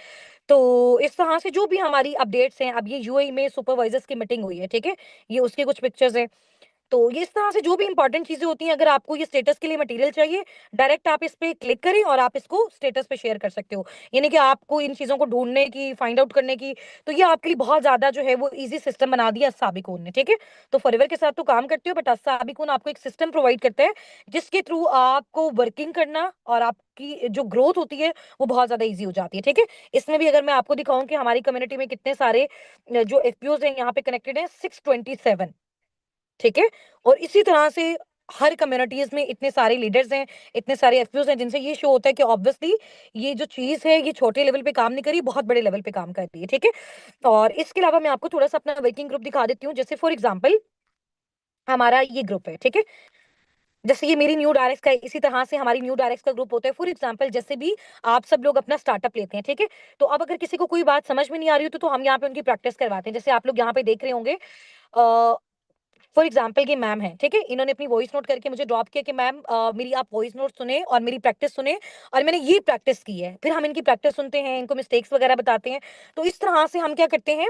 तो इस तरह से जो भी हमारी अपडेट्स हैं, अब ये यूएई में सुपरवाइजर्स की मीटिंग हुई है, ठीक है? ये उसके कुछ पिक्चर्स हैं। तो ये इस तरह से जो भी इंपॉर्टेंट चीजें होती हैं, अगर आपको ये स्टेटस के लिए मटेरियल चाहिए, डायरेक्ट आप इस पे क्लिक करें और आप इसको स्टेटस पे शेयर कर सकते हो। यानी कि आपको इन चीजों को ढूंढने की, फाइंड आउट करने की, तो ये आपके लिए बहुत ज्यादा जो है वो इजी सिस्टम बना दिया साबिकून ने, ठीक है। तो फॉरएवर के साथ तो काम करते हो, बट साबिकून आपको एक सिस्टम प्रोवाइड करता है जिसके थ्रू आपको वर्किंग करना और आपकी जो ग्रोथ होती है वो बहुत ज्यादा ईजी हो जाती है, ठीक है। इसमें भी अगर मैं आपको दिखाऊं कि हमारी कम्युनिटी में कितने सारे जो एफपीओज हैं यहाँ पे कनेक्टेड है, 627, ठीक है। और इसी तरह से हर कम्युनिटीज में इतने सारे लीडर्स हैं, इतने सारे एफपीओज हैं, जिनसे ये शो होता है कि ऑब्वियसली ये जो चीज है ये छोटे लेवल पे काम नहीं करी, बहुत बड़े लेवल पे काम कर रही है, ठीक है। और इसके अलावा मैं आपको थोड़ा सा अपना वर्किंग ग्रुप दिखा देती हूँ। जैसे फॉर एग्जाम्पल हमारा ये ग्रुप है, ठीक है। जैसे ये मेरी न्यू डायरेक्ट का है, इसी तरह से हमारी न्यू डायरेक्ट का ग्रुप होता है। फॉर एग्जांपल जैसे भी आप सब लोग अपना स्टार्टअप लेते हैं, ठीक है। तो अब अगर किसी को कोई बात समझ में नहीं आ रही हो तो हम यहाँ पे उनकी प्रैक्टिस करवाते हैं। जैसे आप लोग यहाँ पे देख रहे होंगे, फॉर एग्जाम्पल ये मैम है, ठीक है। इन्होंने अपनी वॉइस नोट करके मुझे ड्रॉप किया कि मैम मेरी आप वॉइस नोट सुने और मेरी प्रैक्टिस सुने, और मैंने ये प्रैक्टिस की है। फिर हम इनकी प्रैक्टिस सुनते हैं, इनको मिस्टेक्स वगैरह बताते हैं। तो इस तरह से हम क्या करते हैं,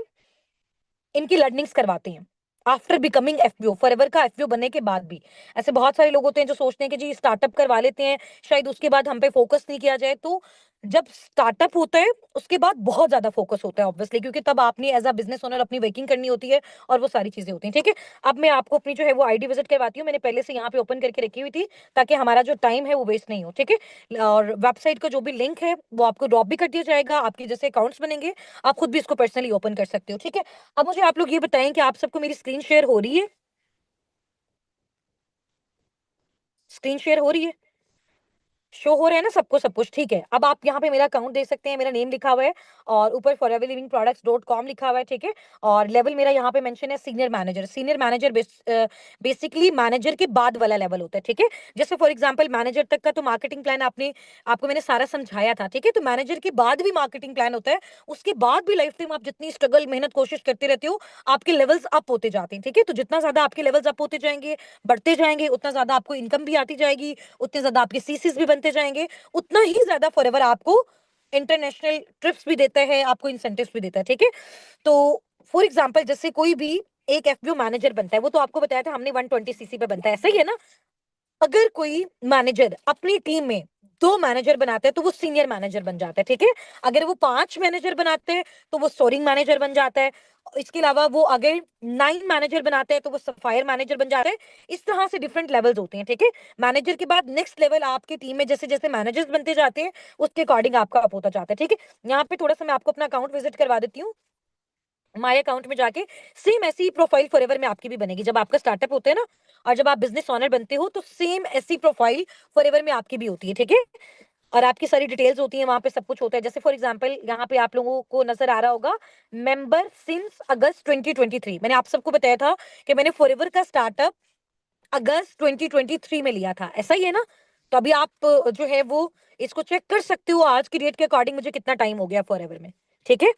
इनकी लर्निंग्स करवाते हैं आफ्टर बिकमिंग एफपीओ, फॉरएवर का एफपीओ बनने के बाद भी। ऐसे बहुत सारे लोग होते हैं जो सोचते हैं कि जी स्टार्टअप करवा लेते हैं, शायद उसके बाद हम पे फोकस नहीं किया जाए। तो जब स्टार्टअप होता है उसके बाद बहुत ज्यादा फोकस होता है ऑब्वियसली, क्योंकि तब आपने एज अ बिजनेस ओनर अपनी वर्किंग करनी होती है और वो सारी चीजें होती हैं, ठीक है। अब मैं आपको अपनी जो है वो आईडी विजिट करवाती हूँ। मैंने पहले से यहाँ पे ओपन करके रखी हुई थी ताकि हमारा जो टाइम है वो वेस्ट नहीं हो, ठीक है। और वेबसाइट का जो भी लिंक है वो आपको ड्रॉप भी कर दिया जाएगा। आपके जैसे अकाउंट्स बनेंगे आप खुद भी इसको पर्सनली ओपन कर सकते हो, ठीक है। अब मुझे आप लोग ये बताएं कि आप सबको मेरी स्क्रीन शेयर हो रही है? स्क्रीन शेयर हो रही है? शो हो रहा है ना सबको सब कुछ? ठीक है। अब आप यहाँ पे मेरा अकाउंट देख सकते हैं, मेरा नेम लिखा हुआ है और ऊपर foreverlivingproducts.com लिखा हुआ है, ठीक है। और लेवल मेरा यहाँ पे मेंशन है senior manager. Senior manager basically manager के बाद वाला लेवल होता है, ठीक है। जैसे फॉर एग्जांपल मैनेजर तक का तो मार्केटिंग प्लान आपने आपको मैंने सारा समझाया था, ठीक है। तो मैनेजर के बाद भी मार्केटिंग प्लान होता है, उसके बाद भी लाइफ टाइम आप जितनी स्ट्रगल मेहनत कोशिश करते रहते हो आपके लेवल्स अप होते जाते हैं, ठीक है। तो जितना ज्यादा आपके लेवल्स अप होते जाएंगे, बढ़ते जाएंगे, उतना ज्यादा आपको इनकम भी आती जाएगी, उतने ज्यादा आपके सीसीस भी बनते जाएंगे, उतना ही ज्यादा फॉरएवर आपको इंटरनेशनल ट्रिप्स भी देता है, आपको इंसेंटिव्स भी देता है, ठीक है। तो फॉर एग्जांपल जैसे कोई भी एक एफबीओ मैनेजर बनता है, वो तो आपको बताया था हमने 120 सीसी पे बनता है, ऐसा ही है ना। अगर कोई मैनेजर अपनी टीम में 2 मैनेजर बनाते हैं तो वो सीनियर मैनेजर बन जाता है, ठीक है। अगर वो 5 मैनेजर बनाते हैं तो वो सोरिंग मैनेजर बन जाता है। इसके अलावा वो अगर 9 मैनेजर बनाते हैं तो वो सफायर मैनेजर बन जाता है। इस तरह से डिफरेंट लेवल्स होते हैं, ठीक है। मैनेजर के बाद नेक्स्ट लेवल आपकी टीम में जैसे जैसे मैनेजर्स बनते जाते हैं उसके अकॉर्डिंग आपका अप होता जाता है, ठीक है। यहाँ पे थोड़ा सा मैं आपको अपना अकाउंट विजिट करवा देती हूँ। माय अकाउंट में जाके सेम ऐसी प्रोफाइल फॉरएवर में आपकी भी बनेगी। जब आपका स्टार्टअप होता है ना और जब आप बिजनेस ओनर बनते हो तो सेम ऐसी प्रोफाइल फॉरएवर में आपकी भी होती है, ठीक है। और आपकी सारी डिटेल्स होती है, वहां पे सब कुछ होता है। जैसे फॉर एग्जांपल यहाँ पे आप लोगों को नजर आ रहा होगा मेंबर सिंस अगस्त 2023। मैंने आप सबको बताया था कि मैंने फॉरएवर का स्टार्टअप अगस्त 2023 में लिया था, ऐसा ही है ना। तो अभी आप जो है वो इसको चेक कर सकते हो आज की डेट के अकॉर्डिंग मुझे कितना टाइम हो गया फॉरएवर में, ठीक है।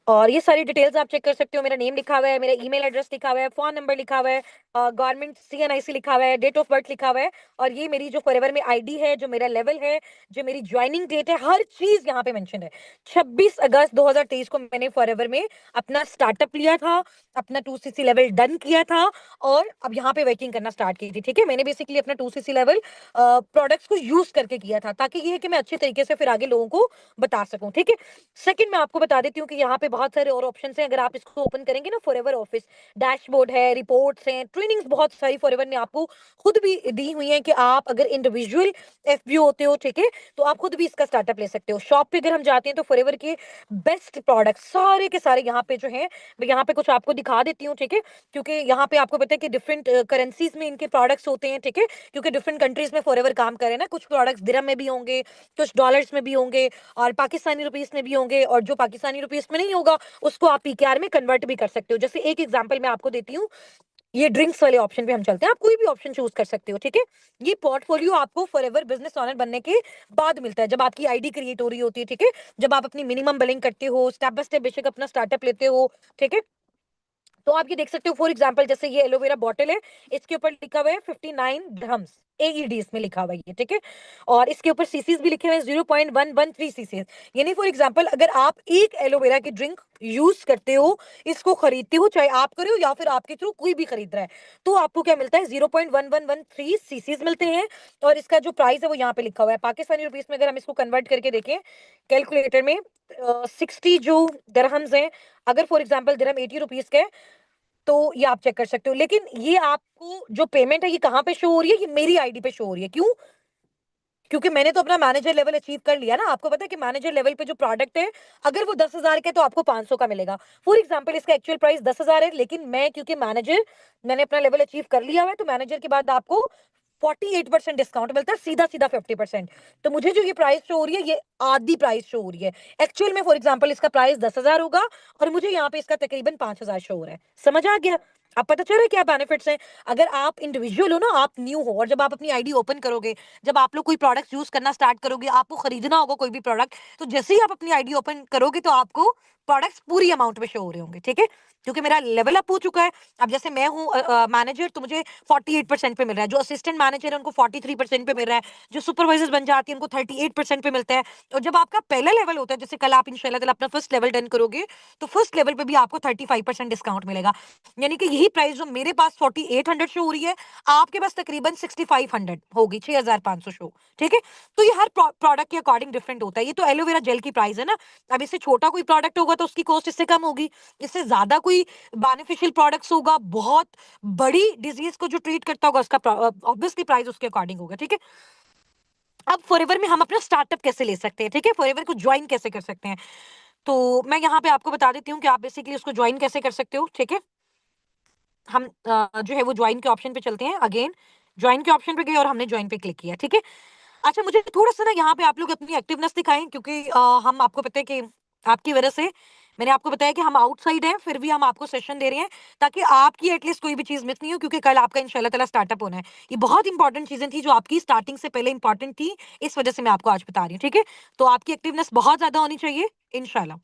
और ये सारी डिटेल्स आप चेक कर सकते हो। मेरा नेम लिखा हुआ है, मेरा ईमेल एड्रेस लिखा हुआ है, फोन नंबर लिखा हुआ है, गवर्नमेंट सीएनआईसी लिखा हुआ है, डेट ऑफ बर्थ लिखा हुआ है, और ये मेरी जो फॉरएवर में आईडी है, जो मेरा लेवल है, जो मेरी ज्वाइनिंग डेट है, हर चीज यहाँ पे मेंशन है। 26 अगस्त 2023 को मैंने फॉरएवर में अपना स्टार्टअप लिया था, अपना 2सीसी लेवल डन किया था और अब यहाँ पे वर्किंग करना स्टार्ट की थी, ठीक है। मैंने बेसिकली अपना 2सीसी लेवल प्रोडक्ट्स को यूज करके किया था ताकि ये है कि मैं अच्छे तरीके से फिर आगे लोगों को बता सकूं, ठीक है। सेकंड मैं आपको बता देती हूँ कि यहाँ पे बहुत सारे और ऑप्शंस हैं। अगर आप इसको ओपन करेंगे ना, फॉरएवर ऑफिस डैशबोर्ड है, रिपोर्ट्स हैं, ट्रेनिंग्स बहुत सारी फॉरएवर ने आपको खुद भी दी हुई है कि आप अगर इंडिविजुअल एफबीओ होते हो, ठीक है, तो आप खुद भी इसका स्टार्टअप ले सकते हो। शॉप पे अगर हम जाते हैं तो फॉरएवर के बेस्ट प्रोडक्ट सारे के सारे यहाँ पे जो है, मैं यहाँ पे कुछ आपको दिखा देती हूँ, ठीक है। क्योंकि यहाँ पे आपको पता है कि डिफरेंट करेंसीज में इनके प्रोडक्ट्स होते हैं, ठीक है। क्योंकि डिफरेंट कंट्रीज में फॉरएवर काम करे ना, कुछ प्रोडक्ट्स दिरहम में भी होंगे, कुछ डॉलर्स में भी होंगे और पाकिस्तानी रुपीस में भी होंगे, और जो पाकिस्तानी रुपीस में नहीं होगा उसको आप पीकेआर में कन्वर्ट भी कर सकते हो। जैसे एक एग्जांपल मैं आपको देती हूँ, ये ड्रिंक्स वाले ऑप्शन पे हम चलते हैं, आप कोई भी ऑप्शन चूज कर सकते हो, ठीक है। ये पोर्टफोलियो आपको फॉरएवर बिजनेस ओनर बनने के बाद मिलता है, जब आपकी आईडी क्रिएट हो रही होती है, ठीक है। जब आप अपनी मिनिमम बिलिंग करते हो, स्टेप बाय स्टेप बेशक अपना स्टार्टअप लेते हो, ठीक है। तो आप ये देख सकते हो फॉर एग्जांपल जैसे ये एलोवेरा बॉटल है, इसके ऊपर लिखा हुआ है 59 dirhams, AED इसमें लिखा हुआ है, ठीक है। और इसके ऊपर सीसीज भी लिखे हुए हैं 0.113 सीसीज। यानी फॉर एग्जांपल अगर आप एक एलोवेरा की ड्रिंक यूज करते हो, इसको खरीदते हो, चाहे आप करे हो या फिर आपके थ्रू कोई भी खरीद रहा है, तो आपको क्या मिलता है, 0.1113 सीसीज मिलते हैं। और इसका जो प्राइस है वो यहाँ पे लिखा हुआ है पाकिस्तानी रुपीस में। अगर हम इसको कन्वर्ट करके देखें कैलकुलेटर में, 60 जो दरहम्स हैं, अगर फॉर एग्जांपल दिरहम 80 रुपीस का है, तो ये आप चेक कर सकते हो। लेकिन ये आपको जो पेमेंट है ये कहाँ पे शो हो रही है, ये मेरी आईडी पे शो हो रही है। क्यों? क्योंकि मैंने तो अपना मैनेजर लेवल अचीव कर लिया ना। आपको पता है कि मैनेजर लेवल पे जो प्रोडक्ट है, अगर वो 10,000 का है तो आपको 500 का मिलेगा। फॉर एग्जांपल इसका एक्चुअल प्राइस 10,000 है, लेकिन मैं क्योंकि मैनेजर, मैंने अपना लेवल अचीव कर लिया है, तो मैनेजर के बाद आपको 48% डिस्काउंट मिलता है, सीधा सीधा 50%। तो मुझे जो ये प्राइस शो हो रही है, ये आधी प्राइस शो हो रही है। एक्चुअल में फॉर एग्जांपल इसका प्राइस 10,000 होगा और मुझे यहाँ पे इसका तकरीबन 5,000 शो हो रहा है। समझ आ गया? अब पता चल रहा है क्या बेनिफिट्स हैं। अगर आप इंडिविजुअल हो ना, आप न्यू हो, और जब आप अपनी आईडी ओपन करोगे, जब आप लोग कोई प्रोडक्ट यूज करना स्टार्ट करोगे, आपको खरीदना होगा कोई भी प्रोडक्ट, तो जैसे ही आप अपनी आईडी ओपन करोगे तो आपको प्रोडक्ट्स पूरी अमाउंट में शो हो रहे होंगे, ठीक है। क्योंकि मेरा लेवल अप हो चुका है। अब जैसे मैं हूँ मैनेजर, तो मुझे 48% पे मिल रहा है। जो असिस्टेंट मैनेजर है उनको 43% पे मिल रहा है। जो सुपरवाइजर्स बन जाती है उनको 38% पे मिलता है। और जब आपका पहला लेवल होता है, जैसे कल आप इंशाल्लाह ताला अपना फर्स्ट लेवल डन करोगे, तो फर्स्ट लेवल पे भी आपको 35% डिस्काउंट मिलेगा। यानी कि यही प्राइस जो मेरे पास 4800 शो हो रही है, आपके पास तकरीबन 6500 होगी, 6500 शो, ठीक है। तो ये हर प्रोडक्ट के अकॉर्डिंग डिफरेंट होता है। ये तो एलोवेरा जेल की प्राइस है ना। अब इससे छोटा कोई प्रोडक्ट होगा तो उसकी कॉस्ट इससे कम होगी। इससे ज्यादा कोई बेनिफिशियल प्रोडक्ट्स होगा, बहुत बड़ी डिजीज को जो ट्रीट करता होगा, उसका ऑब्वियसली प्राइस उसके अकॉर्डिंग होगा, ठीक है। अब फॉरएवर में हम अपना स्टार्टअप कैसे ले सकते हैं, ठीक है, फॉरएवर को ज्वाइन कैसे कर सकते हैं, तो मैं यहाँ पे आपको बता देती हूँ कि आप बेसिकली उसको ज्वाइन कैसे कर सकते हो, ठीक है। हम जो है वो ज्वाइन के ऑप्शन पे चलते हैं। अगेन ज्वाइन के ऑप्शन पे गए और हमने ज्वाइन पे क्लिक किया, ठीक है। अच्छा, मुझे थोड़ा सा ना यहाँ पे आप लोग अपनी एक्टिवनेस दिखाएं, क्योंकि हम, आपको पता है कि आपकी वजह से, मैंने आपको बताया कि हम आउटसाइड हैं, फिर भी हम आपको सेशन दे रहे हैं ताकि आपकी एटलीस्ट कोई भी चीज मिस नहीं हो, क्योंकि कल आपका इंशाल्लाह ताला स्टार्टअप होना है। ये बहुत इंपॉर्टेंट चीजें थी जो आपकी स्टार्टिंग से पहले इंपॉर्टेंट थी, इस वजह से मैं आपको आज बता रही हूँ, ठीक है। तो आपकी एक्टिवनेस बहुत ज्यादा होनी चाहिए इंशाल्लाह।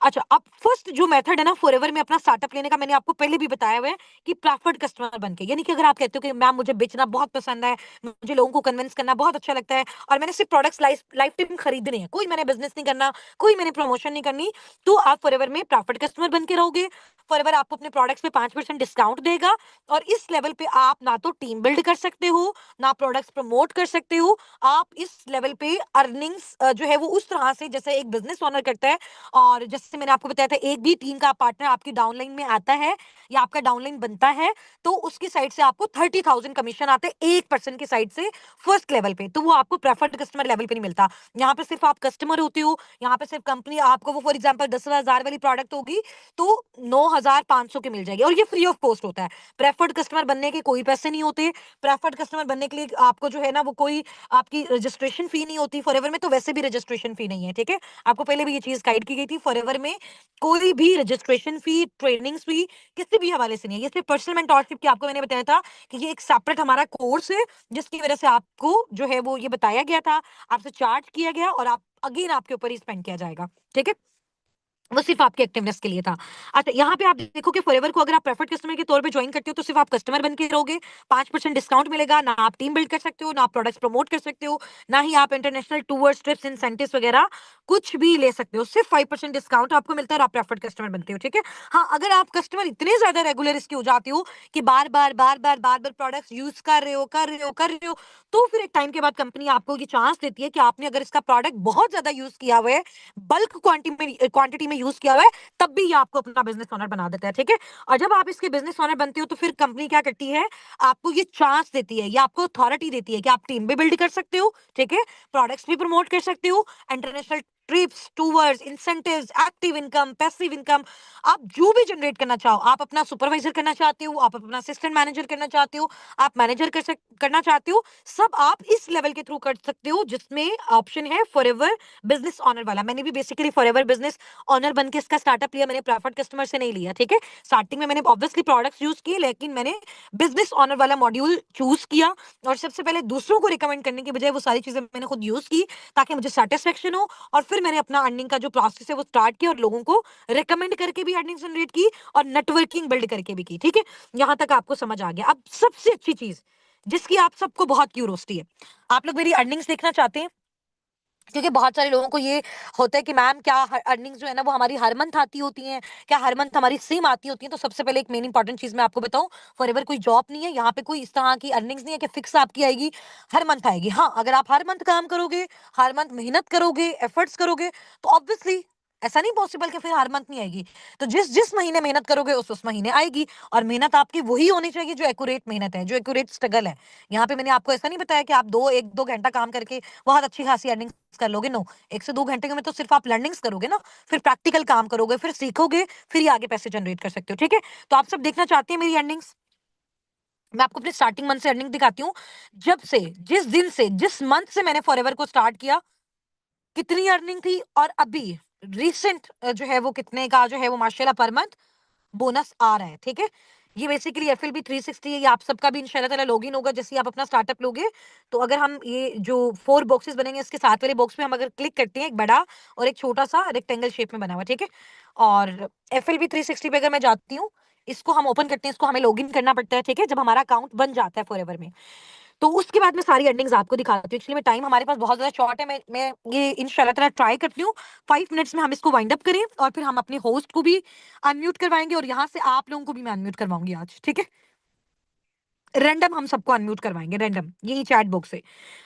अच्छा, अब फर्स्ट जो मेथड है ना फॉरएवर में अपना स्टार्टअप लेने का, मैंने आपको पहले भी बताया हुआ है कि प्रेफर्ड कस्टमर बनके, यानी कि अगर आप कहते हो कि मैम मुझे बेचना बहुत पसंद है, मुझे लोगों को कन्विंस करना बहुत अच्छा लगता है, और मैंने सिर्फ प्रोडक्ट्स लाइफ टाइम खरीदने हैं, कोई मैंने बिजनेस नहीं करना, कोई मैंने प्रमोशन नहीं करनी, तो आप फॉरएवर में प्रेफर्ड कस्टमर बन के रहोगे। फॉरएवर आपको अपने प्रोडक्ट्स पे 5% डिस्काउंट देगा, और इस लेवल पे आप ना तो टीम बिल्ड कर सकते हो, ना प्रोडक्ट्स प्रमोट कर सकते हो। आप इस लेवल पे अर्निंग्स जो है वो उस तरह से जैसे एक बिजनेस ओनर करता है, और जैसे मैंने आपको बताया था, एक भी टीम का पार्टनर आपकी डाउनलाइन में आता है या आपका डाउनलाइन बनता है, तो उसकी साइड से आपको 30,000 कमीशन आते हैं एक पर्सन की साइड से फर्स्ट लेवल पे। तो वो आपको प्रेफर्ड कस्टमर लेवल पे नहीं मिलता। यहाँ पे सिर्फ आप कस्टमर होते हो, यहाँ पे सिर्फ कंपनी आपको वो फॉर एग्जाम्पल 10,000 वाली प्रोडक्ट होगी तो 9,500 की मिल जाएगी, और ये फ्री ऑफ कॉस्ट होता है। प्रेफर्ड कस्टमर बनने के कोई पैसे नहीं होते। प्रेफर्ड कस्टमर बनने के लिए आपको जो है ना वो कोई आपकी रजिस्ट्रेशन फी नहीं होती। फॉरएवर में तो वैसे भी रजिस्ट्रेशन फी नहीं है, ठीक है। आपको पहले भी ये चीज गाइड की गई थी, फॉरएवर में कोई भी रजिस्ट्रेशन फी, ट्रेनिंग फी किसी भी हवाले से नहीं है। ये सिर्फ पर्सनल मेंटरशिप की, आपको मैंने बताया था कि ये एक सेपरेट हमारा कोर्स है, जिसकी वजह से आपको जो है वो ये बताया गया था, आपसे चार्ज किया गया, और आप अगेन आपके ऊपर ही स्पेंड किया जाएगा, ठीक है। वो सिर्फ आपके एक्टिवनेस के लिए था। अच्छा, यहाँ पे आप देखो कि फॉरएवर को अगर आप प्रेफर्ड कस्टमर के तौर पे ज्वाइन करते हो तो सिर्फ आप कस्टमर बन के रहोगे, 5% डिस्काउंट मिलेगा, ना आप टीम बिल्ड कर सकते हो, ना आप प्रोडक्ट्स प्रमोट कर सकते हो, ना ही आप इंटरनेशनल टूर्स, ट्रिप्स, इंसेंटिव्स वगैरह कुछ भी ले सकते हो। सिर्फ 5% डिस्काउंट आपको मिलता है और आप प्रेफर्ड कस्टमर बनते हो, ठीक है। हाँ, अगर आप कस्टमर इतने ज्यादा रेगुलर इसके हो जाते हो कि बार बार बार बार बार बार प्रोडक्ट्स यूज कर रहे हो कर रहे हो कर रहे हो, तो फिर एक टाइम के बाद कंपनी आपको ये चांस देती है कि आपने अगर इसका प्रोडक्ट बहुत ज्यादा यूज किया हुआ है, बल्क क्वांटिटी में यूज किया हुआ है, तब भी ये आपको अपना बिजनेस ओनर बना देता है, ठीक है। और जब आप इसके बिजनेस ओनर बनते हो तो फिर कंपनी क्या करती है, आपको ये चांस देती है, ये आपको अथॉरिटी देती है कि आप टीम भी बिल्ड कर सकते हो, ठीक है, प्रोडक्ट्स भी प्रमोट कर सकते हो, international trips, tours, incentives, active income, passive income, आप जो भी जनरेट करना चाहो, आप अपना सुपरवाइजर करना चाहते हो, आप अपना असिस्टेंट मैनेजर करना चाहते हो, आप मैनेजर करना चाहते हो, सब आप इस लेवल के थ्रू कर सकते हो, जिसमें ऑप्शन है फॉरएवर बिजनेस ऑनर वाला। मैंने भी बेसिकली फॉरएवर बिजनेस ऑनर बन के इसका स्टार्टअप लिया, मैंने प्रेफर्ड कस्टमर से नहीं लिया, ठीक है। स्टार्टिंग में मैंने ऑब्वियसली प्रोडक्ट्स यूज किए, लेकिन मैंने बिजनेस ऑनर वाला मॉड्यूल चूज किया, और सबसे पहले दूसरों को रिकमेंड करने की बजाय वो सारी चीजें मैंने खुद यूज की ताकि मुझे सेटिस्फेक्शन हो, और फिर मैंने अपना अर्निंग का जो प्रोसेस है वो स्टार्ट किया, और लोगों को रिकमेंड करके भी अर्निंग जनरेट की और नेटवर्किंग बिल्ड करके भी की, ठीक है। यहां तक आपको समझ आ गया। अब सबसे अच्छी चीज जिसकी आप सबको बहुत क्यूरोसिटी है। आप लोग मेरी अर्निंग्स देखना चाहते हैं, क्योंकि बहुत सारे लोगों को ये होता है कि मैम क्या अर्निंग्स जो है ना वो हमारी हर मंथ आती होती हैं, क्या हर मंथ हमारी सेम आती होती हैं? तो सबसे पहले एक मेन इंपॉर्टेंट चीज मैं आपको बताऊं, फॉरएवर कोई जॉब नहीं है, यहाँ पे कोई इस तरह की अर्निंग्स नहीं है कि फिक्स आपकी आएगी, हर मंथ आएगी। हाँ, अगर आप हर मंथ काम करोगे, हर मंथ मेहनत करोगे, एफर्ट्स करोगे, तो ऑब्वियसली ऐसा नहीं पॉसिबल कि फिर हर मंथ नहीं आएगी। तो जिस जिस महीने मेहनत करोगे उस महीने आएगी। और मेहनत आपकी वही होनी चाहिए जो एक्यूरेट मेहनत है, जो एक्यूरेट स्ट्रगल है। यहाँ पे मैंने आपको ऐसा नहीं बताया कि आप एक दो घंटा काम करके बहुत अच्छी खासी अर्निंग्स कर लोगे। नो, 1 से 2 घंटे में तो सिर्फ आप लर्निंग्स करोगे ना, फिर प्रैक्टिकल काम करोगे, फिर सीखोगे, फिर ही आगे पैसे जनरेट कर सकते हो। ठीक है, तो आप सब देखना चाहते हैं मेरी अर्निंग्स? मैं आपको अपने स्टार्टिंग मंथ से अर्निंग दिखाती हूँ। जब से, जिस दिन से, जिस मंथ से मैंने फॉरएवर को स्टार्ट किया, कितनी अर्निंग थी, और अभी रिसेंट जो है वो कितने का जो है वो माशाल्लाह पर मंथ बोनस आ रहा है। ठीक है, ये बेसिकली FLB 360 है, ये आप सबका भी इंशाल्लाह ताला लॉगिन होगा जैसे ही आप अपना स्टार्टअप लोगे। तो अगर हम ये जो 4 बॉक्सेस बनेंगे, इसके साथ वाले बॉक्स में हम अगर क्लिक करते हैं, एक बड़ा और एक छोटा सा रेक्टेंगल शेप में बना हुआ, ठीक है। और FLB 360 पे अगर मैं जाती हूँ, इसको हम ओपन करते हैं, इसको हमें लॉगिन करना पड़ता है, ठीक है, जब हमारा अकाउंट बन जाता है फॉरएवर में। तो उसके बाद मैं सारी अर्निंग्स आपको दिखाती हूँ। एक्चुअली में टाइम हमारे पास बहुत ज्यादा शॉर्ट है, मैं ये इंशाल्लाह ताला ट्राई करती हूँ 5 मिनट्स में हम इसको वाइंड अप करें, और फिर हम अपने होस्ट को भी अनम्यूट करवाएंगे, और यहाँ से आप लोगों को भी मैं अनम्यूट करवाऊंगी आज। ठीक है, रैंडम हम सबको अनम्यूट करवाएंगे, रैंडम, यही चैट बॉक्स से।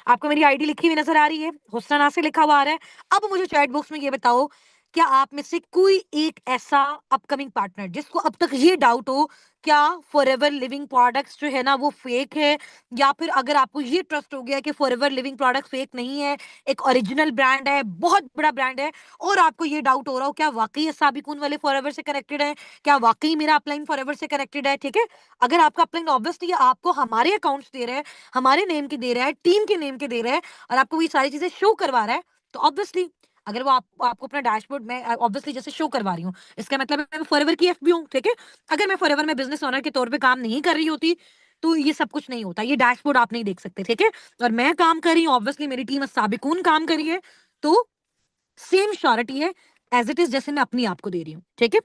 आपको मेरी आईडी लिखी हुई नजर आ रही है, हुस्ना नासिर लिखा हुआ आ रहा है। अब मुझे चैट बॉक्स में ये बताओ, क्या आप में से कोई एक ऐसा अपकमिंग पार्टनर जिसको अब तक ये डाउट हो, क्या फॉरएवर लिविंग प्रोडक्ट्स जो है ना वो फेक है? या फिर अगर आपको ये ट्रस्ट हो गया कि फॉरएवर लिविंग प्रोडक्ट फेक नहीं है, एक ओरिजिनल ब्रांड है, बहुत बड़ा ब्रांड है, और आपको ये डाउट हो रहा हो क्या वाकई ये साबिकुन वाले फॉरएवर से कनेक्टेड है, क्या वाकई मेरा अपलाइन फॉरएवर से कनेक्टेड है? ठीक है, अगर आपका अपलाइन ऑब्वियसली आपको हमारे अकाउंट्स दे रहा है, हमारे नेम के दे रहा है, टीम के नेम के दे रहा है, और आपको ये सारी चीजें शो करवा रहा है, तो ऑब्वियसली अगर वो आपको अपना डैशबोर्ड में ऑब्वियसली जैसे शो करवा रही हूँ, इसका मतलब है मैं फॉरएवर की एफबी हूँ। ठीक है, अगर मैं फॉरएवर में बिजनेस ओनर के तौर पे काम नहीं कर रही होती, तो ये सब कुछ नहीं होता, ये डैशबोर्ड आप नहीं देख सकते। ठीक है, और मैं काम कर रही हूँ, ऑब्वियसली मेरी टीम साबिकून काम करी है, तो सेम श्योरिटी है एज इट इज जैसे मैं अपनी आपको दे रही हूँ। ठीक है,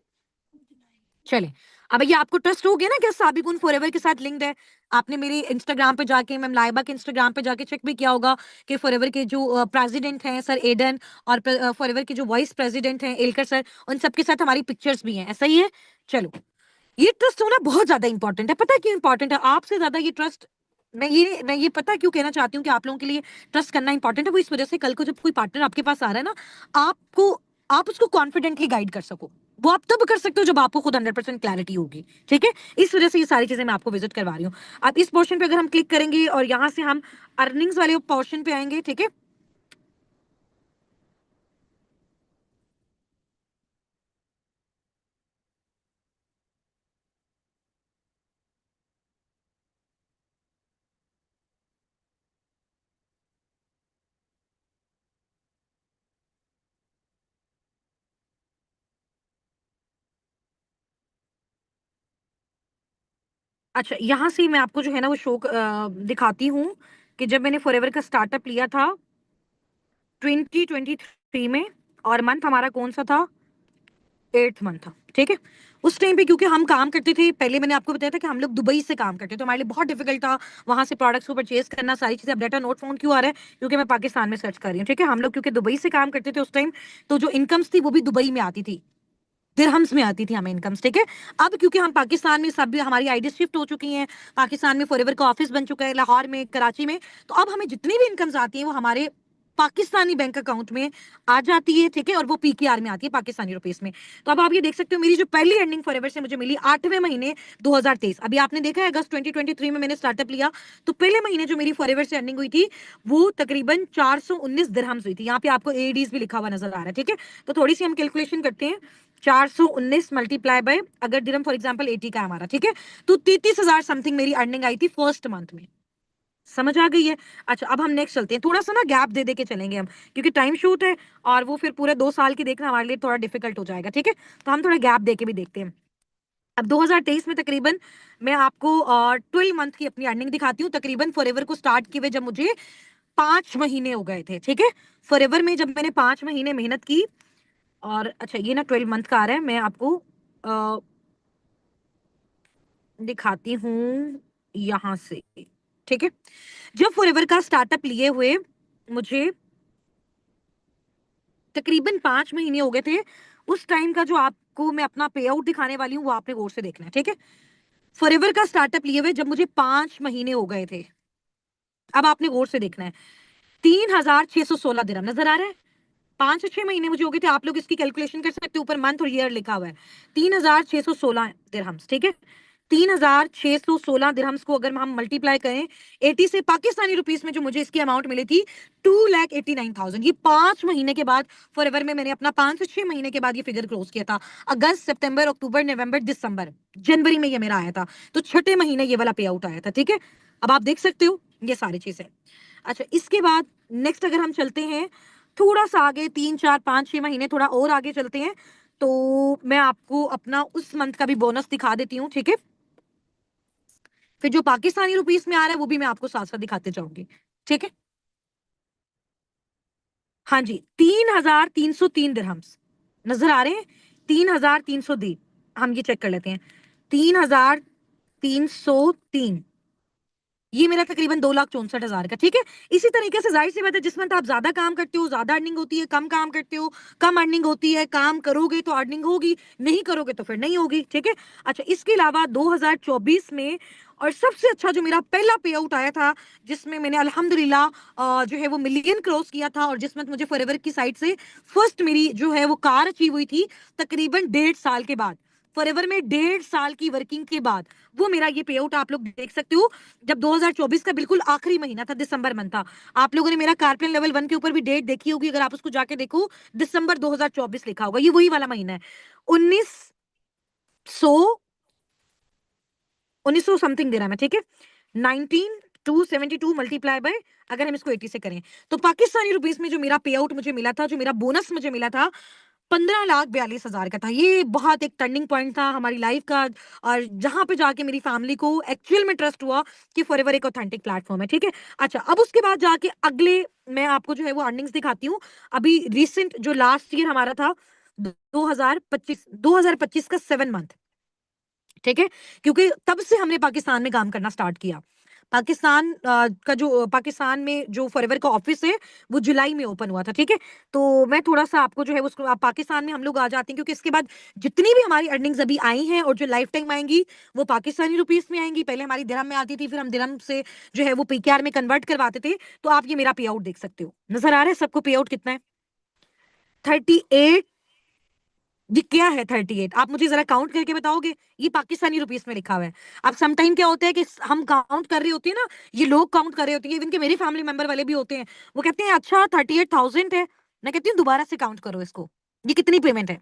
चले, अब ये आपको ट्रस्ट हो गया ना कि साबिकुन फॉरएवर के साथ लिंक्ड है। आपने मेरी इंस्टाग्राम पे जाके, मैम लाइबा के इंस्टाग्राम पे जाके चेक भी किया होगा कि फॉरएवर के जो प्रेसिडेंट हैं सर एडन, और फॉरएवर के जो वाइस प्रेसिडेंट हैं एलकर सर, उन सबके साथ हमारी पिक्चर्स भी हैं, ऐसा ही है। चलो, ये ट्रस्ट होना बहुत ज्यादा इंपॉर्टेंट है। पता है क्यों इंपॉर्टेंट है? आपसे ज्यादा ये ट्रस्ट, मैं ये पता क्यों कहना चाहती हूँ कि आप लोगों के लिए ट्रस्ट करना इंपॉर्टेंट है, वो इस वजह से कल को जब कोई पार्टनर आपके पास आ रहा है ना, आपको, आप उसको कॉन्फिडेंटली गाइड कर सको। वो आप तब कर सकते हो जब आपको खुद 100% क्लैरिटी होगी। ठीक है, इस वजह से ये सारी चीजें मैं आपको विजिट करवा रही हूँ। अब इस पोर्शन पे अगर हम क्लिक करेंगे और यहाँ से हम अर्निंग्स वाले पोर्शन पे आएंगे, ठीक है, अच्छा यहाँ से मैं आपको जो है ना वो शो दिखाती हूँ कि जब मैंने फॉरएवर का स्टार्टअप लिया था 2023 में, और मंथ हमारा कौन सा था, 8th मंथ था। ठीक है, उस टाइम पे क्योंकि हम काम करते थे, पहले मैंने आपको बताया था कि हम लोग दुबई से काम करते थे, तो हमारे लिए बहुत डिफिकल्ट था वहां से प्रोडक्ट्स को परचेज करना, सारी चीजें। अब डाटा नोट फोन क्यों आ रहा है? क्योंकि मैं पाकिस्तान में सर्च कर रही हूँ। ठीक है, हम लोग क्योंकि दुबई से काम करते थे उस टाइम, तो जो इनकम्स थी वो भी दुबई में आती थी, दिरहम्स में आती थी हमें इनकम्स। ठीक है, अब क्योंकि हम पाकिस्तान में, सब हमारी आईडी शिफ्ट हो चुकी हैं, पाकिस्तान में फॉरएवर का ऑफिस बन चुका है, लाहौर में, कराची में, तो अब हमें जितनी भी इनकम्स आती हैं वो हमारे पाकिस्तानी बैंक अकाउंट में आ जाती है। ठीक है, और वो PKR में आती है, पाकिस्तानी रुपीस में। तो अब आप ये देख सकते हो, मेरी जो पहली अर्निंग फॉरएवर से मुझे मिली 8वें महीने 2023, अभी आपने देखा है अगस्त 2023 में मैंने स्टार्टअप लिया, तो पहले महीने जो मेरी फॉरएवर से अर्निंग हुई थी वो तकरीबन 419 दिरहम्स हुई थी। यहाँ पे आपको AEDs भी लिखा हुआ नजर आ रहा है। ठीक है, तो थोड़ी सी हम कैलकुलेशन करते हैं, 419 मल्टीप्लाई बाय, अगर दिरहम फॉर एग्जांपल 80 का हमारा, ठीक है, तो 33,000 समथिंग मेरी अर्निंग आई थी फर्स्ट मंथ में। समझ आ गई है? अच्छा, अब हम नेक्स्ट चलते हैं, थोड़ा सा ना गैप दे दे के चलेंगे हम, क्योंकि टाइम शूट है, और वो फिर पूरे 2 साल की देखना हमारे लिए थोड़ा डिफिकल्ट हो जाएगा। ठीक है, तो हम थोड़ा गैप दे के भी देखते हैं। अब 2023 में तकरीबन मैं आपको 12 मंथ की अपनी अर्निंग दिखाती हूँ, तकरीबन फॉरएवर को स्टार्ट किए हुए जब मुझे 5 महीने हो गए थे। ठीक है, फॉरएवर में जब मैंने 5 महीने मेहनत की, और अच्छा ये ना 12 मंथ का आ रहा है, मैं आपको दिखाती हूँ यहाँ से। ठीक है। जब फॉरएवर का स्टार्टअप लिए हुए मुझे तकरीबन 5 महीने हो गए थे, उस टाइम का जो आपको मैं अपना पे आउट दिखाने वाली हूँ वो आपने गौर से देखना है, ठीक है। फॉरएवर का स्टार्टअप लिए हुए जब मुझे 5 महीने हो गए थे, अब आपने गौर से देखना है, 3,616 दिरहम नजर आ रहा है। 5 से 6 महीने मुझे हो गए थे, आप लोग इसकी कैलकुलेशन कर सकते हो, ऊपर मंथ और ईयर लिखा हुआ है। 3,616 दिरहम्स, ठीक है। 3,616 दिरहम्स को अगर हम मल्टीप्लाई करें 80 से, पाकिस्तानी रुपीस में जो मुझे इसकी अमाउंट मिली थी 2,89,000, ये 5 महीने के बाद फॉरएवर में मैंने अपना 5 से 6 महीने के बाद ये फिगर क्लोज किया था। अगस्त, सितंबर, अक्टूबर, नवंबर, दिसंबर, जनवरी में ये मेरा आया था, तो छठे महीने ये वाला पे आउट आया था, ठीक है। अब आप देख सकते हो ये सारी चीजें। अच्छा, इसके बाद नेक्स्ट अगर हम चलते हैं थोड़ा सा आगे, 3, 4, 5, 6 महीने थोड़ा और आगे चलते हैं, तो मैं आपको अपना उस मंथ का भी बोनस दिखा देती हूँ, ठीक है। फिर जो पाकिस्तानी रुपीस में आ रहा है वो भी मैं आपको साथ साथ दिखाते जाऊंगी, ठीक है। हाँ जी, 3,303 दिरहम्स नजर आ रहे हैं, 3,303, हम ये चेक कर लेते हैं, 3,303, ये मेरा तकरीबन 2,64,000 का, ठीक है। इसी तरीके से जाहिर सी बात है, जिस मंथ आप ज्यादा काम करते हो ज्यादा अर्निंग होती है, कम काम करते हो कम अर्निंग होती है, काम करोगे तो अर्निंग होगी, नहीं करोगे तो फिर नहीं होगी, ठीक है। अच्छा, इसके अलावा 2024 में और सबसे अच्छा जो मेरा पहला पे आउट आया था, जिसमें मैंने अल्हम्दुलिल्लाह जो है वो मिलियन क्रॉस किया था, और जिसमें मुझे फॉरएवर की साइड से फर्स्ट मेरी जो है वो कार अचीव हुई थी, तकरीबन 1.5 साल के बाद, फॉरएवर में 1.5 साल की वर्किंग के बाद, वो मेरा ये पे आउट आप लोग देख सकते हो। जब 2024 का बिल्कुल आखिरी महीना था, दिसंबर मंथ था, आप लोगों ने मेरा कारप्लेन लेवल 1 के ऊपर भी डेट देखी होगी, अगर आप उसको जाके देखो, दिसंबर 2024 लिखा होगा, ये वही वाला महीना है। 1900 1900 समथिंग दे रहा है, ठीक है। 19,272 मल्टीप्लाई बाय, अगर हम इसको 80 से करें, तो पाकिस्तानी रुपीस में जो मेरा पे आउट मुझे मिला था, जो मेरा बोनस मुझे मिला था, 15,42,000 का था। ये बहुत एक टर्निंग पॉइंट था हमारी लाइफ का, और जहां पे जाके मेरी फैमिली को एक्चुअल में ट्रस्ट हुआ कि फॉरएवर एक ऑथेंटिक प्लेटफॉर्म है, ठीक है। अच्छा, अब उसके बाद जाके अगले मैं आपको जो है वो अर्निंग्स दिखाती हूँ। अभी रिसेंट जो लास्ट ईयर हमारा था 2025 का 7 मंथ, ठीक है, क्योंकि तब से हमने पाकिस्तान में काम करना स्टार्ट किया। पाकिस्तान में जो फॉरएवर का ऑफिस है वो जुलाई में ओपन हुआ था, ठीक है। तो मैं थोड़ा सा आपको जो है उसको, पाकिस्तान में हम लोग आ जाते हैं, क्योंकि इसके बाद जितनी भी हमारी अर्निंग्स अभी आई हैं और जो लाइफ टाइम आएंगी वो पाकिस्तानी रुपीस में आएंगी। पहले हमारी दिरहम में आती थी, फिर हम दिरहम से जो है वो पीकेआर में कन्वर्ट करवाते थे। तो आप ये मेरा पे आउट देख सकते हो, नजर आ रहा है सबको पे आउट कितना है? 38। ये क्या है 38? आप मुझे जरा काउंट करके बताओगे? ये पाकिस्तानी रुपीस में लिखा हुआ है। अब सम टाइम क्या होता है कि हम काउंट कर रहे होते हैं ना, ये लोग काउंट कर रहे होते हैं, इवन के मेरे फैमिली मेंबर वाले भी होते हैं, वो कहते हैं अच्छा 38,000 है। मैं कहती हूँ दोबारा से काउंट करो इसको, ये कितनी पेमेंट है?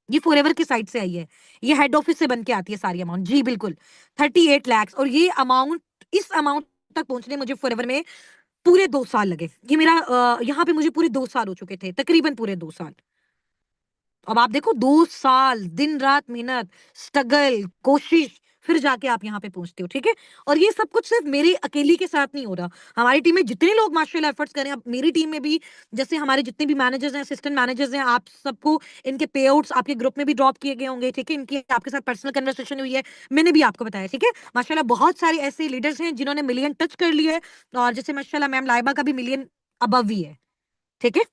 ये फॉरएवर की साइड से आई है, ये हेड ऑफिस से बन के आती है सारी अमाउंट, जी बिल्कुल 38 लाख। और ये अमाउंट, इस अमाउंट तक पहुंचने मुझे फॉरएवर में पूरे 2 साल लगे। ये मेरा यहाँ पे मुझे पूरे 2 साल हो चुके थे, तकरीबन पूरे 2 साल। अब आप देखो, 2 साल दिन रात मेहनत, स्ट्रगल, कोशिश, फिर जाके आप यहाँ पे पहुंचते हो, ठीक है। और ये सब कुछ सिर्फ मेरी अकेली के साथ नहीं हो रहा, हमारी टीम में जितने लोग माशाल्लाह एफर्ट्स करें, अब मेरी टीम में भी जैसे हमारे जितने भी मैनेजर्स हैं, असिस्टेंट मैनेजर्स हैं, आप सबको इनके पे आउट्स आपके ग्रुप में भी ड्रॉप किए गए होंगे, ठीक है। इनकी आपके साथ पर्सनल कन्वर्सेशन हुई है, मैंने भी आपको बताया, ठीक है। माशाल्लाह बहुत सारे ऐसे लीडर्स हैं जिन्होंने मिलियन टच कर लिए है, और जैसे माशाल्लाह मैम लाइबा का भी मिलियन अबव ही है, ठीक है।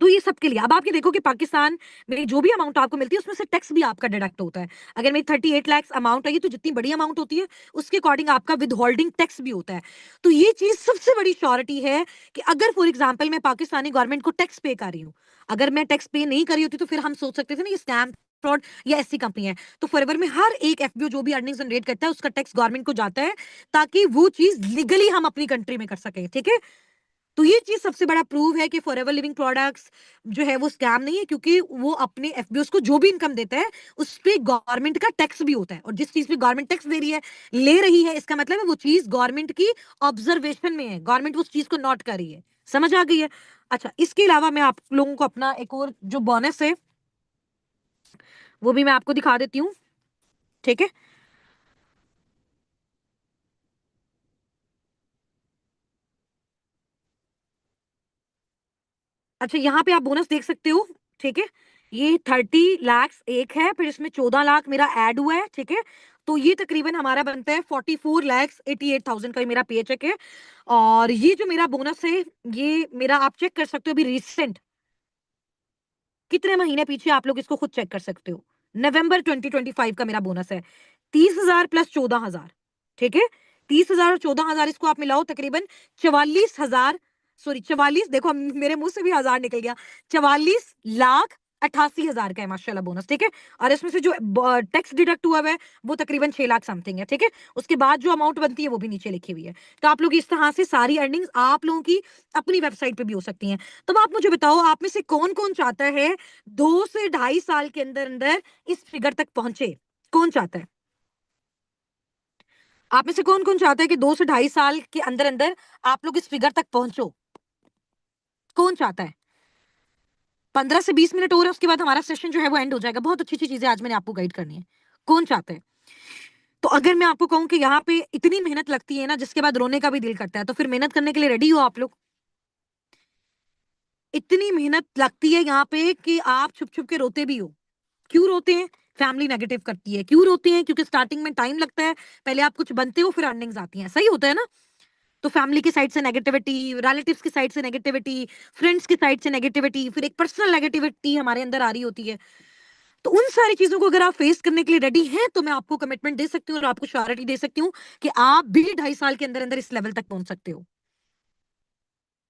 तो ये सबके लिए अब आप ये देखो कि पाकिस्तान में जो भी अमाउंट आपको मिलती है उसमें से टैक्स भी आपका डिडक्ट होता है। अगर मेरी 38 लाख अमाउंट है, तो जितनी बड़ी अमाउंट होती है उसके अकॉर्डिंग आपका विद होल्डिंग टैक्स भी होता है। तो ये चीज सबसे बड़ी श्योरिटी है कि अगर फॉर एग्जाम्पल मैं पाकिस्तानी गवर्नमेंट को टैक्स पे कर रही हूँ, अगर मैं टैक्स पे नहीं कर रही होती तो फिर हम सोच सकते थे ना ये स्कैम, फ्रॉड या ऐसी कंपनी है। तो फॉरएवर में हर एक एफपीओ जो भी अर्निंग जनरेट करता है उसका टैक्स गवर्नमेंट को जाता है, ताकि वो चीज लीगली हम अपनी कंट्री में कर सके, ठीक है। तो ये चीज सबसे बड़ा प्रूव है कि फॉरएवर लिविंग प्रोडक्ट्स जो है वो स्कैम नहीं है, क्योंकि वो अपने एफबीओस को जो भी इनकम देता है उस पे गवर्नमेंट का टैक्स भी होता है, और जिस चीज पे गवर्नमेंट टैक्स दे रही है, ले रही है, इसका मतलब है वो चीज गवर्नमेंट की ऑब्जर्वेशन में है, गवर्नमेंट उस चीज को नोट कर रही है। समझ आ गई है? अच्छा, इसके अलावा मैं आप लोगों को अपना एक और जो बोनस है वो भी मैं आपको दिखा देती हूँ, ठीक है। अच्छा, यहाँ पे आप बोनस देख सकते हो, ठीक है। ये 30 लाख एक है, फिर इसमें 14 लाख मेरा ऐड हुआ है, ठीक है। तो ये तकरीबन हमारा बनता है 44,88,000 का, ये मेरा पे चेक है। और ये जो मेरा बोनस है, ये मेरा आप चेक कर सकते हो अभी रिसेंट, कितने महीने पीछे, आप लोग इसको खुद चेक कर सकते हो। नवंबर 2025 का मेरा बोनस है 30,000 प्लस 14,000। ठीक है, 30,000 और 14,000 इसको आप मिलाओ, तकरीबन 44,000, सॉरी 44, देखो मेरे मुंह से भी हजार निकल गया, 44,88,000 का है माशाल्लाह बोनस। ठीक है, और इसमें से जो टैक्स डिडक्ट हुआ है वो तकरीबन 6 लाख समथिंग है। ठीक है, उसके बाद जो अमाउंट बनती है वो भी नीचे लिखी हुई है। तो आप लोग इस तरह से सारी अर्निंग्स आप लोगों की अपनी वेबसाइट पे भी हो सकती हैं। तो आप मुझे बताओ, आप में से कौन कौन चाहता है 2 से 2.5 साल के अंदर अंदर इस फिगर तक पहुंचे? कौन चाहता है? आप में से कौन कौन चाहता है कि 2 से 2.5 साल के अंदर अंदर आप लोग इस फिगर तक पहुंचो? कौन चाहता है? 15 से 20 मिनट और है, उसके बाद हमारा सेशन जो है वो एंड हो जाएगा। बहुत अच्छी अच्छी चीजें आज मैंने आपको गाइड करनी है। कौन चाहता है? तो अगर मैं आपको कहूं कि यहाँ पे इतनी मेहनत लगती है ना, जिसके बाद रोने का भी दिल करता है, तो फिर मेहनत करने के लिए रेडी हो आप लोग? इतनी मेहनत लगती है यहाँ पे कि आप छुप छुप के रोते भी हो। क्यों रोते हैं? फैमिली नेगेटिव करती है। क्यों रोते हैं? क्योंकि स्टार्टिंग में टाइम लगता है, पहले आप कुछ बनते हो फिर अर्निंग्स आती हैं, सही होता है ना? तो फैमिली की साइड से नेगेटिविटी, रिलेटिव्स की साइड से नेगेटिविटी, फ्रेंड्स की साइड से नेगेटिविटी, फिर एक पर्सनल नेगेटिविटी हमारे अंदर आ रही होती है। तो उन सारी चीजों को अगर आप फेस करने के लिए रेडी हैं, तो मैं आपको कमिटमेंट दे सकती हूँ और आपको श्योरिटी दे सकती हूँ कि आप भी 2.5 साल के अंदर अंदर इस लेवल तक पहुंच सकते हो।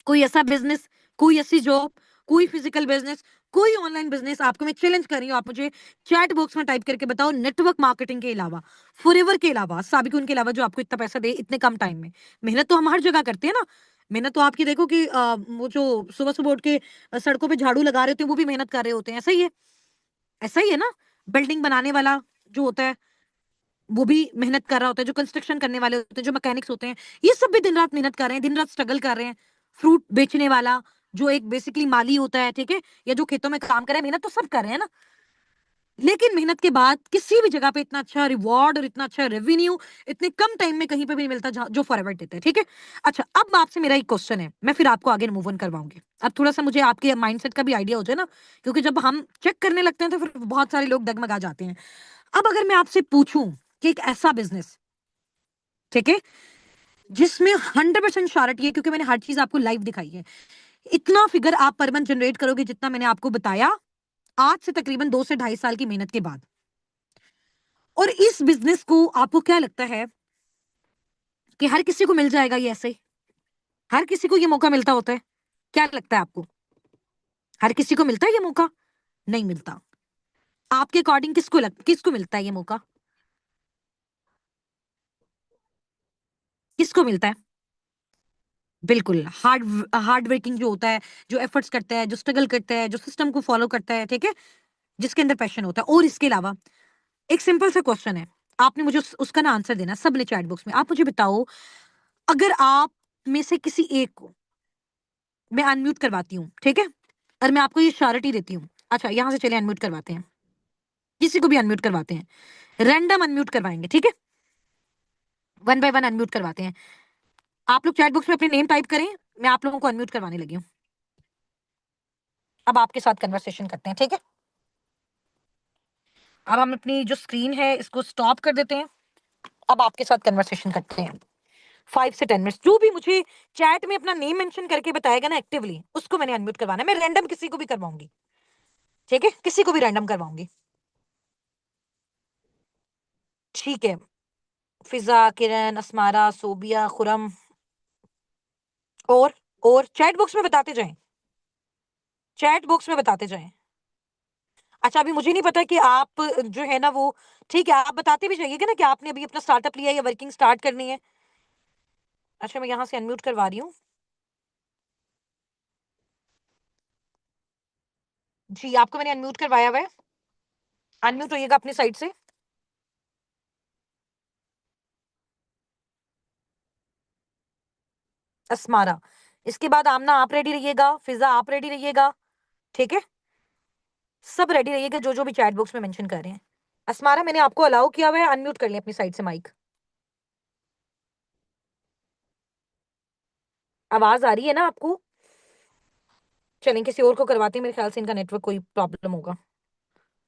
कोई ऐसा बिजनेस, कोई ऐसी जॉब, कोई फिजिकल बिजनेस, कोई ऑनलाइन बिजनेस, आपको मैं चैलेंज कर रही हूँ, आप मुझे चैट बॉक्स में टाइप करके बताओ, नेटवर्क मार्केटिंग के अलावा, फॉरएवर के अलावा, साबिकुन के अलावा, जो आपको इतना पैसा दे इतने कम टाइम में। मेहनत तो हम हर जगह करते हैं ना। मेहनत तो आपकी देखो कि वो जो सुबह सुबह उठ के सड़कों पे झाड़ू लगा रहे होते हैं, वो भी मेहनत कर रहे होते हैं, ऐसा ही है। ऐसा ही है ना। बिल्डिंग बनाने वाला जो होता है, वो भी मेहनत कर रहा होता है। जो कंस्ट्रक्शन करने वाले होते हैं, जो मैकेनिक्स होते हैं, ये सब भी दिन रात मेहनत कर रहे हैं, दिन रात स्ट्रगल कर रहे हैं। फ्रूट बेचने वाला जो एक बेसिकली माली होता है, ठीक है, या जो खेतों में काम कर रहा है, मेहनत तो सब कर रहे हैं ना। लेकिन मेहनत के बाद किसी भी जगह पे इतना अच्छा रिवॉर्ड और इतना अच्छा रेवेन्यू इतने कम टाइम में कहीं पे भी नहीं मिलता जो फॉरवर्ड देता है। ठीक है, अच्छा, अब आपसे मेरा एक क्वेश्चन है, मैं फिर आपको आगे मूव ऑन करवाऊंगी। अब थोड़ा सा मुझे आपके माइंडसेट का भी आइडिया हो जाए ना, क्योंकि जब हम चेक करने लगते हैं तो फिर बहुत सारे लोग डगमगा जाते हैं। अब अगर मैं आपसे पूछूं कि एक ऐसा बिजनेस, ठीक है, जिसमें 100% श्योरिटी है, क्योंकि मैंने हर चीज आपको लाइव दिखाई है, इतना फिगर आप पर मंथ जनरेट करोगे जितना मैंने आपको बताया, आज से तकरीबन 2 से 2.5 साल की मेहनत के बाद। और इस बिजनेस को आपको क्या लगता है कि हर किसी को मिल जाएगा ये ऐसे? हर किसी को ये मौका मिलता होता है? क्या लगता है आपको? हर किसी को मिलता है ये मौका? नहीं मिलता। आपके अकॉर्डिंग किसको मिलता है ये मौका? किसको मिलता है? बिल्कुल हार्ड हार्ड वर्किंग जो होता है, जो एफर्ट्स करता है, जो स्ट्रगल करता है, जो सिस्टम को फॉलो करता है, ठीक है, जिसके अंदर पैशन होता है। और इसके अलावा एक सिंपल सा क्वेश्चन है, आपने मुझे उसका ना आंसर देना, सबने चैट बॉक्स में। आप मुझे बताओ, अगर आप में से किसी एक को मैं अनम्यूट करवाती हूँ, ठीक है, और मैं आपको ये श्योरिटी देती हूँ, अच्छा यहां से चले अनम्यूट करवाते हैं, किसी को भी अनम्यूट करवाते हैं, रैंडम अनम्यूट करवाएंगे, ठीक है, वन बाय वन अनम्यूट करवाते हैं। आप लोग चैट बॉक्स में अपने नेम टाइप करें, मैं आप लोगों को अनम्यूट करवाने लगी हूँ। अब आपके साथ कन्वर्सेशन करते हैं, ठीक है। अब हम अपनी जो स्क्रीन है इसको स्टॉप कर देते हैं। अब आपके साथ कन्वर्सेशन करते हैं 5 से 10 मिनट। जो भी मुझे चैट में अपना नेम मेंशन करके बताएगा ना एक्टिवली, उसको मैंने अनम्यूट करवाना है। मैं रैंडम किसी को भी करवाऊंगी, ठीक है, किसी को भी रैंडम करवाऊंगी। ठीक है, फिजा, किरण, असमारा, सोबिया, खुरम, और चैट बॉक्स में बताते जाएं, चैट बॉक्स में बताते जाएं। अच्छा, अभी मुझे नहीं पता कि आप जो है ना वो, ठीक है, आप बताते भी जाइएगा ना कि आपने अभी अपना स्टार्टअप लिया है या वर्किंग स्टार्ट करनी है। अच्छा, मैं यहाँ से अनम्यूट करवा रही हूँ। जी, आपको मैंने अनम्यूट करवाया हुआ है, अनम्यूट होइएगा अपनी साइड से। अस्मारा, इसके बाद आमना आप रेडी रहिएगा, फिजा आप रेडी रहिएगा, ठीक है, सब रेडी रहिएगा जो जो भी चैट बॉक्स में मेंशन कर रहे हैं। अस्मारा, मैंने आपको अलाउ किया हुआ है, अनम्यूट कर लिया अपनी साइड से माइक। आवाज आ रही है ना आपको? चलें किसी और को करवाते हैं, मेरे ख्याल से इनका नेटवर्क कोई प्रॉब्लम होगा।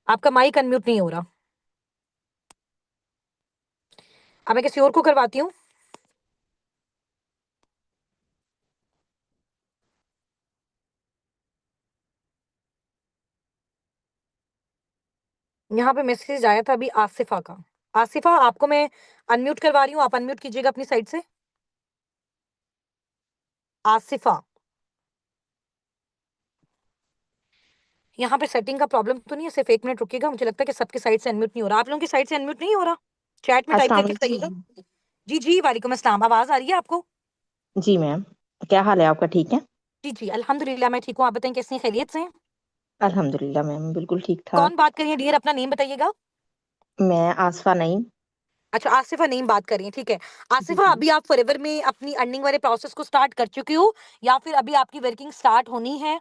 आपका माइक अनम्यूट नहीं हो रहा। अब मैं किसी और को करवाती हूँ। यहाँ पे मैसेज आया था अभी आसिफा का। आसिफा, आपको मैं अनम्यूट करवा रही हूँ, आप अनम्यूट कीजिएगा अपनी साइड से। आसिफा, यहाँ पे सेटिंग का प्रॉब्लम तो नहीं है, सिर्फ 1 मिनट रुकिएगा, मुझे लगता है कि सबकी साइड से अनम्यूट नहीं हो रहा। आप लोगों की साइड से अनम्यूट नहीं हो रहा? चैट में टाइप अस्सलाम करके वालेकुम। बताइएगा। जी जी, वालेकुम अस्सलाम। आवाज आ रही है आपको? जी मैम, क्या हाल है आपका? ठीक है? जी जी, अल्हम्दुलिल्लाह मैं ठीक हूँ। आप बताएं कैसी हैं, खैरियत से हैं? अल्हम्दुलिल्लाह मैम, बिल्कुल ठीक कौन ठाक। बात कर रही है डियर, अपना नेम बताइएगा। मैं आसफा नईम। अच्छा, आसिफा नेम बात कर रही है, ठीक है। जी आसिफा, जी। अभी आप फॉरएवर में अपनी अर्निंग वाले प्रोसेस को स्टार्ट कर चुकी हो या फिर अभी आपकी वर्किंग स्टार्ट होनी है?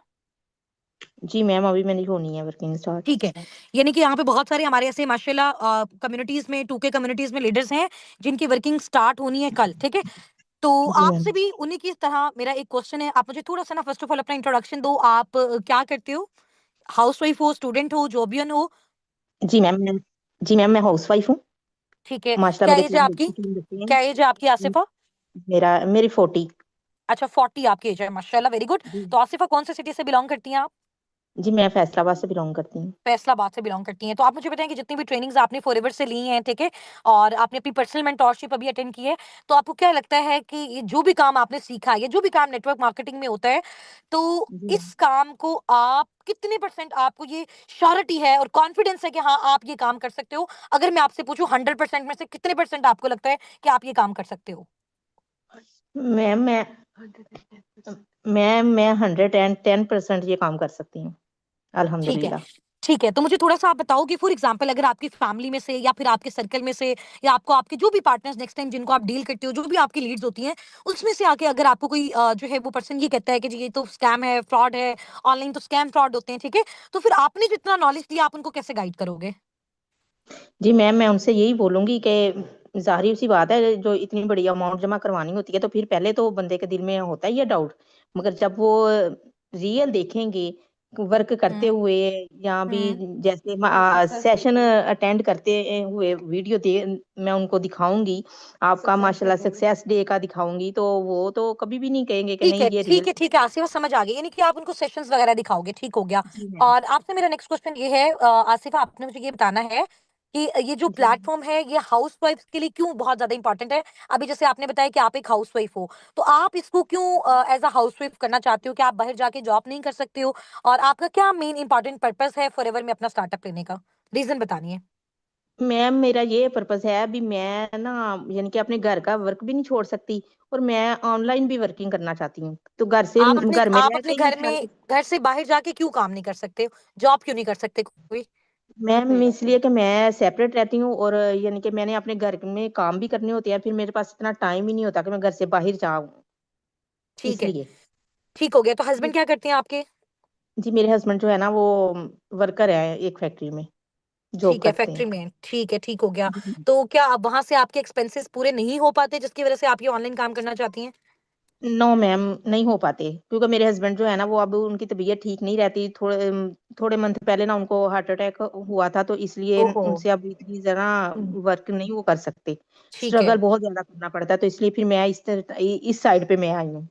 जी मैम, अभी मेरी होनी है वर्किंग स्टार्ट। ठीक है। यानी कि यहाँ पे बहुत सारे हमारे ऐसे माशाल्लाह कम्युनिटीज में, 2K कम्युनिटीज में लीडर्स हैं जिनकी वर्किंग स्टार्ट होनी है कल, ठीक है। तो जी मैम। आपसे भी उन्हीं की तरह मेरा एक क्वेश्चन है, आप मुझे थोड़ा सा ना फर्स्ट ऑफ ऑल अपना इंट्रोडक्शन दो। आप क्या करते हो? हाउस वाइफ हो, स्टूडेंट हो, जॉबियन हो? जी मैम जी मैम, मैं हाउस वाइफ हूँ। ठीक है। माशाल्लाह क्या मेरे एज है आपकी? 3 बच्चे हैं। क्या एज है आपकी आसिफा? मेरी 40। अच्छा, 40 आपकी एज है, माशाल्लाह, वेरी गुड। जी। तो आसिफा, कौन से सिटी से बिलोंग करती हैं आप? जी मैं फैसलाबाद से बिलोंग करती हूँ। फैसलाबाद से बिलोंग करती हैं। तो आप मुझे बताएं कि जितनी भी ट्रेनिंग्स आपने फॉरएवर से ली हैं, ठीक है, और आपने अपनी पर्सनल मेंटोरशिप अभी अटेंड की है, तो आपको क्या लगता है कि ये जो भी काम आपने सीखा है, ये जो भी काम नेटवर्क मार्केटिंग में होता है, तो जी इस काम को आप कितने परसेंट, आपको ये श्योरिटी है और कॉन्फिडेंस है कि हाँ आप ये काम कर सकते हो? अगर मैं आपसे पूछूं 100% में से कितने परसेंट आपको लगता है कि आप ये काम कर सकते हो? मैम, मैं 110% ये काम कर सकती हूँ, ठीक है। अल्हम्दुलिल्लाह। ठीक है, तो मुझे थोड़ा-सा आप बताओ कि फॉर एग्ज़ाम्पल अगर आपकी फैमिली में से या फिर आपके सर्कल में से या आपको आपके जो भी पार्टनर्स नेक्स्ट टाइम जिनको आप डील करते हो, जो भी आपकी लीड्स होती हैं, उसमें से आके अगर आपको कोई जो है वो पर्सन ये कहता है कि जी ये तो स्कैम है, फ्रॉड है, ऑनलाइन तो स्कैम फ्रॉड होते हैं, ठीक है? तो फिर आपने जितना नॉलेज दिया आप उनको कैसे गाइड करोगे? जी मैम, मैं उनसे यही बोलूँगी कि ज़ाहिर-सी बात है, जो इतनी बड़ी अमाउंट जमा करवानी होती है, तो फिर पहले तो बंदे के दिल में होता ही है डाउट। मगर जब वो रियल देखेंगे, वर्क करते हुँ, हुए, या भी हुँ। जैसे सेशन अटेंड करते हुए वीडियो दे मैं उनको दिखाऊँगी, आपका माशाल्लाह सक्सेस डे का दिखाऊँगी, तो वो तो कभी भी नहीं कहेंगे कि ठीक है, नहीं ये ठीक रियल। है, ठीक है, आसिफ़ा समझ आ गई, यानी कि आप उनको सेशंस वगैरह दिखाओगे, ठीक हो गया। जी मैम। और आपसे मेरा नेक्स्ट क्वेश्चन ये है आसिफ़ा, आपने मुझे ये बताना है कि ये जो जी। प्लेटफ़ॉर्म है, ये हाउसवाइफ्स के लिए क्यों बहुत ज़्यादा इम्पोर्टेंट है? अभी जैसे आपने बताया कि आप एक हाउसवाइफ हो, तो आप इसको क्यों एज़ अ हाउसवाइफ करना चाहते हो? क्या आप बाहर जाके जॉब नहीं कर सकते हो? और आपका क्या मेन इम्पोर्टेंट पर्पज़ है फॉरएवर में अपना स्टार्टअप लेने का? रीज़न बतानी है। मैम, मेरा ये पर्पस है, अभी मैं ना यानी कि अपने घर का वर्क भी नहीं छोड़ सकती, और मैं ऑनलाइन भी वर्किंग करना चाहती हूँ। तो घर में आप रह अपने के ही घर में, सारी। घर से बाहर जाके क्यों काम नहीं कर सकते? जॉब क्यों नहीं कर सकते कोई? मैम, इसलिए कि मैं सेपरेट रहती हूँ, और यानी कि मैंने अपने घर में काम भी करने होते हैं, फिर मेरे पास इतना टाइम ही नहीं होता कि मैं घर से बाहर जाऊँ, ठीक है, इसलिए। ठीक हो गया। तो जी। हस्बैंड क्या करते हैं आपके? जी, मेरे हस्बैंड जो है ना, वो वर्कर है, एक फैक्ट्री में जॉब ठीक है, करते हैं। फैक्ट्री में। ठीक है, ठीक हो गया। जी। तो क्या अब वहाँ से आपके एक्सपेंसेस पूरे नहीं हो पाते जिसकी वज़ह से आप ये ऑनलाइन काम करना चाहती हैं? नो मैम, नहीं हो पाते, क्योंकि मेरे हस्बैंड जो है ना, वो अब उनकी तबीयत ठीक नहीं रहती। थोड़े मंथ पहले ना उनको हार्ट अटैक हुआ था, तो इसलिए ओहो! उनसे अब इतनी ज़रा हुँ, वर्क नहीं वो कर सकते। ठीक है। स्ट्रगल बहुत ज़्यादा करना पड़ता है, तो इसलिए फिर मैं इस साइड पे मैं आई हूँ।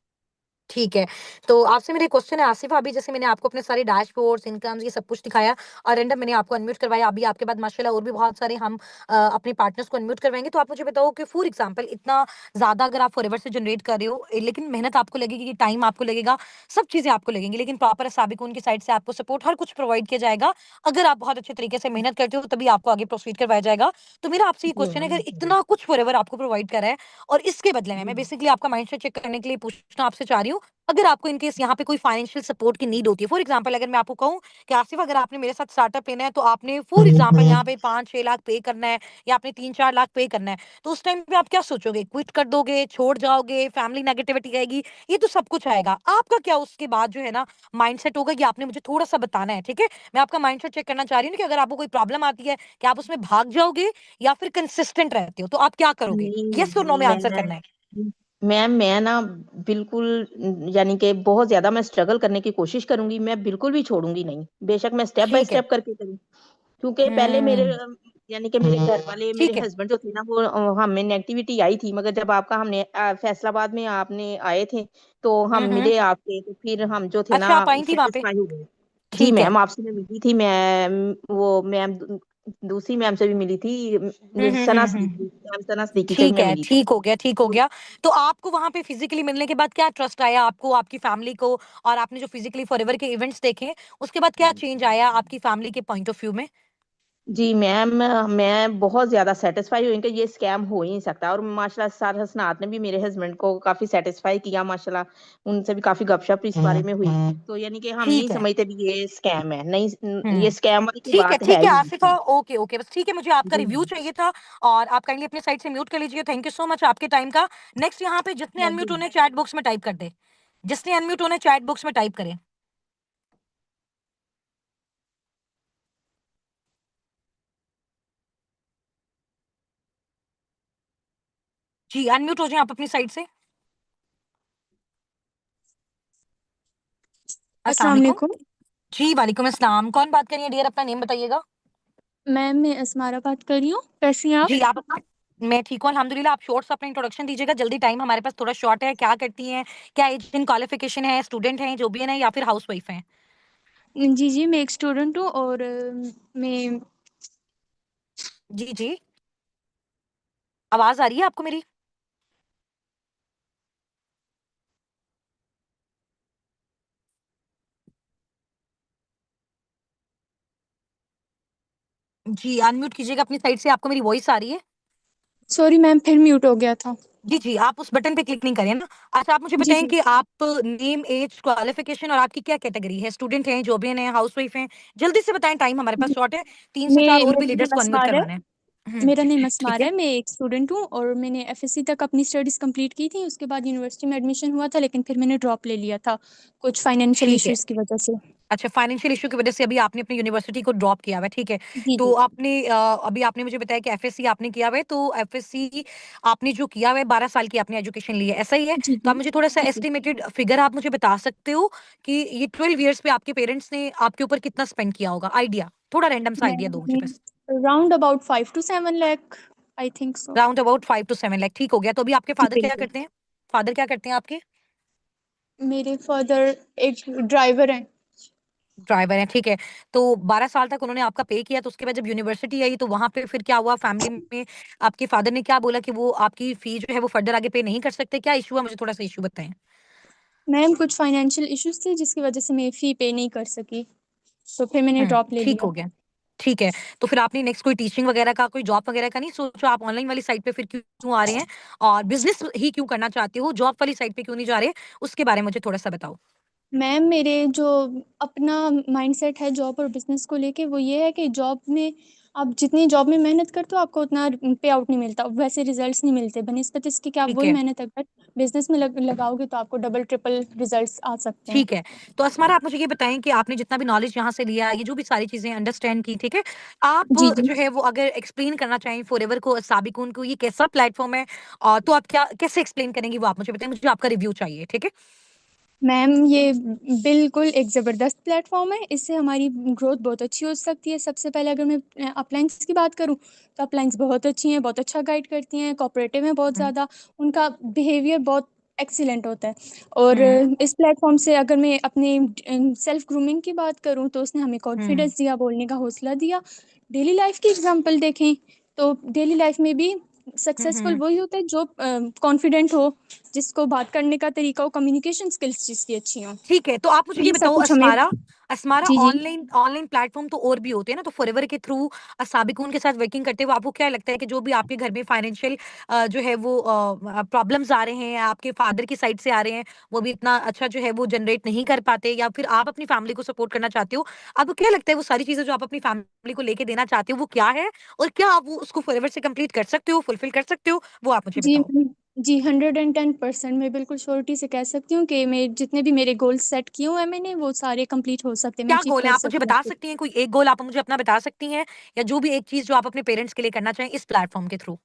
ठीक है। तो आपसे मेरा एक क्वेश्चन है आसिफ़ा, अभी जैसे मैंने आपको अपने सारे डैशबोर्ड्स, इनकम्स ये सब कुछ दिखाया और रैंडम मैंने आपको अनम्यूट करवाया। अभी आपके बाद माशाल्लाह और भी बहुत सारे हम अपने पार्टनर्स को अनम्यूट करवाएँगे। तो आप मुझे बताओ कि फॉर एग्ज़ाम्पल इतना ज़्यादा अगर आप फॉरएवर से जनरेट कर रहे हो, लेकिन मेहनत आपको लगेगी, टाइम आपको लगेगा, सब चीज़ें आपको लगेंगी, लेकिन प्रॉपर साबिक़ उनकी साइड से आपको सपोर्ट हर कुछ प्रोवाइड किया जाएगा। अगर आप बहुत अच्छे तरीके से मेहनत करते हो, तभी आपको आगे प्रोसीड करवाया जाएगा। तो मेरा आपसे ये जी क्वेश्चन है, मैम, अगर इतना कुछ फॉरएवर आपको प्रोवाइड करा है और इसके बदले में जी। मैं बेसिकली आपका माइंडसेट चेक करने के लिए पूछना आपसे चाह रही हूँ, अगर आपको इन केस यहाँ पे कोई फाइनेंशियल सपोर्ट की नीड होती है, फॉर एग्जांपल अगर मैं आपको कहूँ कि आसिफ अगर आपने मेरे साथ स्टार्टअप लेना है तो आपने फॉर एग्जांपल यहाँ पे 5-6 लाख पे करना है या आपने 3-4 लाख पे करना है, तो उस टाइम पे आप क्या सोचोगे? क्विट कर दोगे, छोड़ जाओगे, फैमिली नेगेटिविटी आएगी, ये तो सब कुछ आएगा। आपका क्या उसके बाद जो है ना माइंडसेट होगा, ये आपने मुझे थोड़ा सा बताना है, ठीक है? मैं आपका माइंडसेट चेक करना चाह रही हूँ कि अगर आपको कोई प्रॉब्लम आती है, कि आप उसमें भाग जाओगे या फिर कंसिस्टेंट रहते हो, तो आप क्या करोगे? नहीं येस और नो में आंसर मैं करना है। मैम, मैं ना बिल्कुल यानी कि बहुत ज़्यादा मैं स्ट्रगल करने की कोशिश करूँगी, मैं बिल्कुल भी छोड़ूँगी नहीं। बेशक मैं स्टेप बाय ठीक है। स्टेप करके करूँ, क्योंकि पहले मेरे हुँ। यानी कि मेरे घर वाले, मेरे ठीक है। हस्बैंड जो थे ना, वो हमें नेगेटिविटी आई थी, मगर जब आपका हमने फैसलाबाद में आपने आए थे, तो हम हम्म। मिले आपसे, तो फिर हम जो थे ना अच्छा, आप आई थी वहां पे? सेटिस्फाई हो गए। जी ठीक है। मैम, आपसे मैं मिली थी, मैम वो मैम दूसरी मैम से भी मिली थी, सना हम्म। सिद्दीकी, मैम सना सिद्दीकी से भी ठीक मैं है, मिली थी। ठीक हो गया, ठीक हो गया। तो आपको वहां पे फिजिकली मिलने के बाद क्या ट्रस्ट आया आपको, आपकी फैमिली को, और आपने जो फिजिकली फॉरएवर के इवेंट्स देखे, उसके बाद क्या चेंज आया आपकी फैमिली के पॉइंट ऑफ व्यू में? जी मैम, मैं बहुत ज्यादा सेटिस्फाई हुई कि ये स्कैम हो ही नहीं सकता, और माशाल्लाह सर हसनात ने भी मेरे हस्बैंड को काफी सेटिस्फाई किया माशाल्लाह, उनसे भी काफी गपशप इस बारे में हुई। तो यानी कि हम नहीं ठीक है। समझते भी ये स्कैम है, नहीं, ये हुँ। स्कैम वाली कोई ठीक है, बात है ठीक है ही आसिफ़ा, नहीं। ओके, ओके, बस ठीक है, मुझे आपका जी रिव्यू मैम। चाहिए था और आप काइंडली अपनी साइड से म्यूट कर लीजिए। थैंक यू सो मच आपके टाइम का। नेक्स्ट यहाँ पे जितने थैंक अनम्यूट यू। होने हैं चैट बॉक्स में टाइप कर दें। जिसने अनम्यूट होना है चैट बॉक्स में टाइप करें। जी, अनम्यूट हो जाएँ आप अपनी साइड से। अस्सलाम अस्सलाम वालेकुम। वालेकुम। जी, वालेकुम अस्सलाम। कौन बात कर रही है डियर, अपना नेम बताइएगा? मैम मैं असमारा बात कर रही हूँ। कैसी हैं आप? जी, आप मैं ठीक हूँ अल्हम्दुलिल्लाह। आप शॉर्ट से अपना इंट्रोडक्शन दीजिएगा, जल्दी टाइम हमारे पास थोड़ा शॉर्ट है। क्या करती हैं? क्या एज एंड क्वालिफ़िकेशन है? स्टूडेंट हैं, जो भी है ना, या फिर हाउसवाइफ हैं? जी, जी, मैं एक स्टूडेंट हूँ और मैं जी, जी। आवाज़ आ रही है आपको मेरी? जी, अनम्यूट कीजिएगा अपनी साइड से, आपको मेरी वॉइस आ रही है? सॉरी मैम, फिर म्यूट हो गया था। जी, जी, आप उस बटन पे क्लिक नहीं करें ना। अच्छा, आप मुझे जी, बताएँ जी। कि आप नेम, ऐज, क्वालिफ़िकेशन और आपकी क्या कैटेगरी है? स्टूडेंट हैं, जॉबियन हैं, हाउसवाइफ हैं? जल्दी से बताएँ, टाइम हमारे पास जी, शॉर्ट है। 3 से 4 और भी मेरा लीडर्स नेम को अनम्यूट असमार है। करवाना है। हुँ, मेरा नेम ठीक असमार है। है, मैं एक स्टूडेंट हूँ और मैंने एफएससी तक अपनी स्टडीज़ कंप्लीट की थी। उसके बाद यूनिवर्सिटी में एडमिशन हुआ था, लेकिन फिर मैंने ड्रॉप ले लिया था, कुछ फाइनेंशियल ठीक है। इश्यूज़ की वजह से। अच्छा, फाइनेंशियल इश्यू की वजह से अभी आपने अपनी यूनिवर्सिटी को ड्रॉप किया हुआ है, ठीक है। जी, तो जी। आपने अभी आपने मुझे बताया कि एफएससी आपने किया हुआ है, तो एफएससी आपने जो किया हुआ है 12 साल की आपने एजुकेशन ली है, ऐसा ही है? जी, तो जी। आप मुझे थोड़ा-सा जी, जी। एस्टिमेटेड फिगर आप मुझे बता सकते हो कि ये 12 इयर्स पे आपके पेरेंट्स ने आपके ऊपर कितना स्पेंड किया होगा? आइडिया, थोड़ा रैंडम सा आइडिया दो मुझे मैम बस। Round about 5 to 7 lakh, I think so. Round about 5 to 7 lakh, ठीक हो गया। तो अभी आपके जी, फादर क्या बिल्कुल। करते हैं? फादर क्या करते हैं आपके? मेरे फादर एक ड्राइवर हैं। ड्राइवर हैं, ठीक है। तो 12 साल तक उन्होंने आपका पे किया, तो उसके बाद जब यूनिवर्सिटी आई, तो वहाँ पे फिर क्या हुआ फैमिली में? आपके फादर ने क्या बोला कि वो आपकी फी जो है वो फर्दर आगे पे नहीं कर सकते? क्या इश्यू हुआ? मुझे थोड़ा-सा इश्यू बताएँ। मैम कुछ फाइनेंशियल इश्यूज़ थे जिसकी वज़ह से मैं फ़ी पे नहीं कर सकी, तो फिर मैंने हुँ, ड्रॉप ले ठीक लिया। हो गया। ठीक है, तो फिर आपने नेक्स्ट कोई टीचिंग वगैरह का, कोई जॉब वगैरह का नहीं सोचा? आप ऑनलाइन वाली साइड पे फिर क्यों आ रहे हैं? और बिज़नेस ही क्यों करना चाहते हो? जॉब वाली साइड पे क्यों नहीं जा रहे? उसके बारे में मुझे थोड़ा-सा बताओ। मैम मेरे जो अपना माइंडसेट है जॉब और बिज़नेस को लेके, वो ये है कि जॉब में आप जितनी जॉब में मेहनत करते हो आपको उतना पे आउट नहीं मिलता, वैसे रिज़ल्ट्स नहीं मिलते। बनिस्बत इसके कि आप ठीक वही है। मेहनत अगर बिज़नेस में लगाओगे तो आपको डबल ट्रिपल रिज़ल्ट्स आ सकते हैं। ठीक है। तो अस्मारा आप मुझे ये बताएँ कि आपने जितना भी नॉलेज यहाँ से लिया, ये जो भी सारी चीज़ें अंडरस्टैंड की, ठीक है? आप जी, जी। जो है वो अगर एक्सप्लेन करना चाहें फॉरएवर को, साबिकून को, ये कैसा प्लेटफ़ॉर्म है? तो आप क्या कैसे एक्सप्लेन करेंगी वो आप मुझे बताएँ, मुझे आपका रिव्यू चाहिए, ठीक है? मैम ये बिल्कुल एक ज़बरदस्त प्लेटफ़ॉर्म है, इससे हमारी ग्रोथ बहुत अच्छी हो सकती है। सबसे पहले अगर मैं अपलाइंस की बात करूँ, तो अपलाइंस बहुत अच्छी हैं, बहुत अच्छा गाइड करती हैं, कोऑपरेटिव हैं बहुत हुँ, ज़्यादा, उनका बिहेवियर बहुत एक्सीलेंट होता है। और हुँ, इस प्लेटफ़ॉर्म से अगर मैं अपनी सेल्फ ग्रूमिंग की बात करूँ, तो उसने हमें हुँ, कॉन्फिडेंस दिया, बोलने का हौसला दिया। डेली लाइफ़ की एग्ज़ाम्पल देखें, तो डेली लाइफ़ में भी हुँ, सक्सेसफुल हुँ। वही होता है जो कॉन्फिडेंट हो, जिसको बात करने का तरीका हो, कम्युनिकेशन स्किल्स जिसकी अच्छी हों। ठीक है, तो आप मुझे तो ये ये सब बताओ कुछ हमें अस्मारा, अस्मारा जी, जी। ऑनलाइन ऑनलाइन प्लेटफ़ॉर्म तो और भी होते हैं ना, तो फॉरएवर के थ्रू साबिकून के साथ वर्किंग करते हुए आपको क्या लगता है कि जो भी आपके घर में फाइनेंशियल जो है वो प्रॉब्लम्स आ रहे हैं, आपके फादर की साइड से आ रहे हैं, वो भी इतना अच्छा जो है वो जनरेट नहीं कर पाते, या फिर आप अपनी फैमिली को सपोर्ट करना चाहते हो, आपको क्या लगता है वो सारी चीज़ें जो आप अपनी फैमिली को लेके देना चाहते हो, वो क्या है? और क्या आप वो उसको फॉरएवर से कंप्लीट कर सकते हो, फुलफिल कर सकते हो? वो आप मुझे जी, बताओ। जी, 110% मैं बिल्कुल श्योरिटी से कह सकती हूँ कि मैं जितने भी मेरे गोल्स सेट किए हुए हैं मैंने, वो सारे कंप्लीट हो सकते हैं, मैं क्या अचीव गोल है? कर आप मुझे सकती हूँ बता उसको। सकती हैं, कोई एक गोल आप मुझे अपना बता सकती हैं? या जो भी एक चीज़ जो आप अपने पेरेंट्स के लिए करना चाहें इस प्लेटफ़ॉर्म के थ्रू?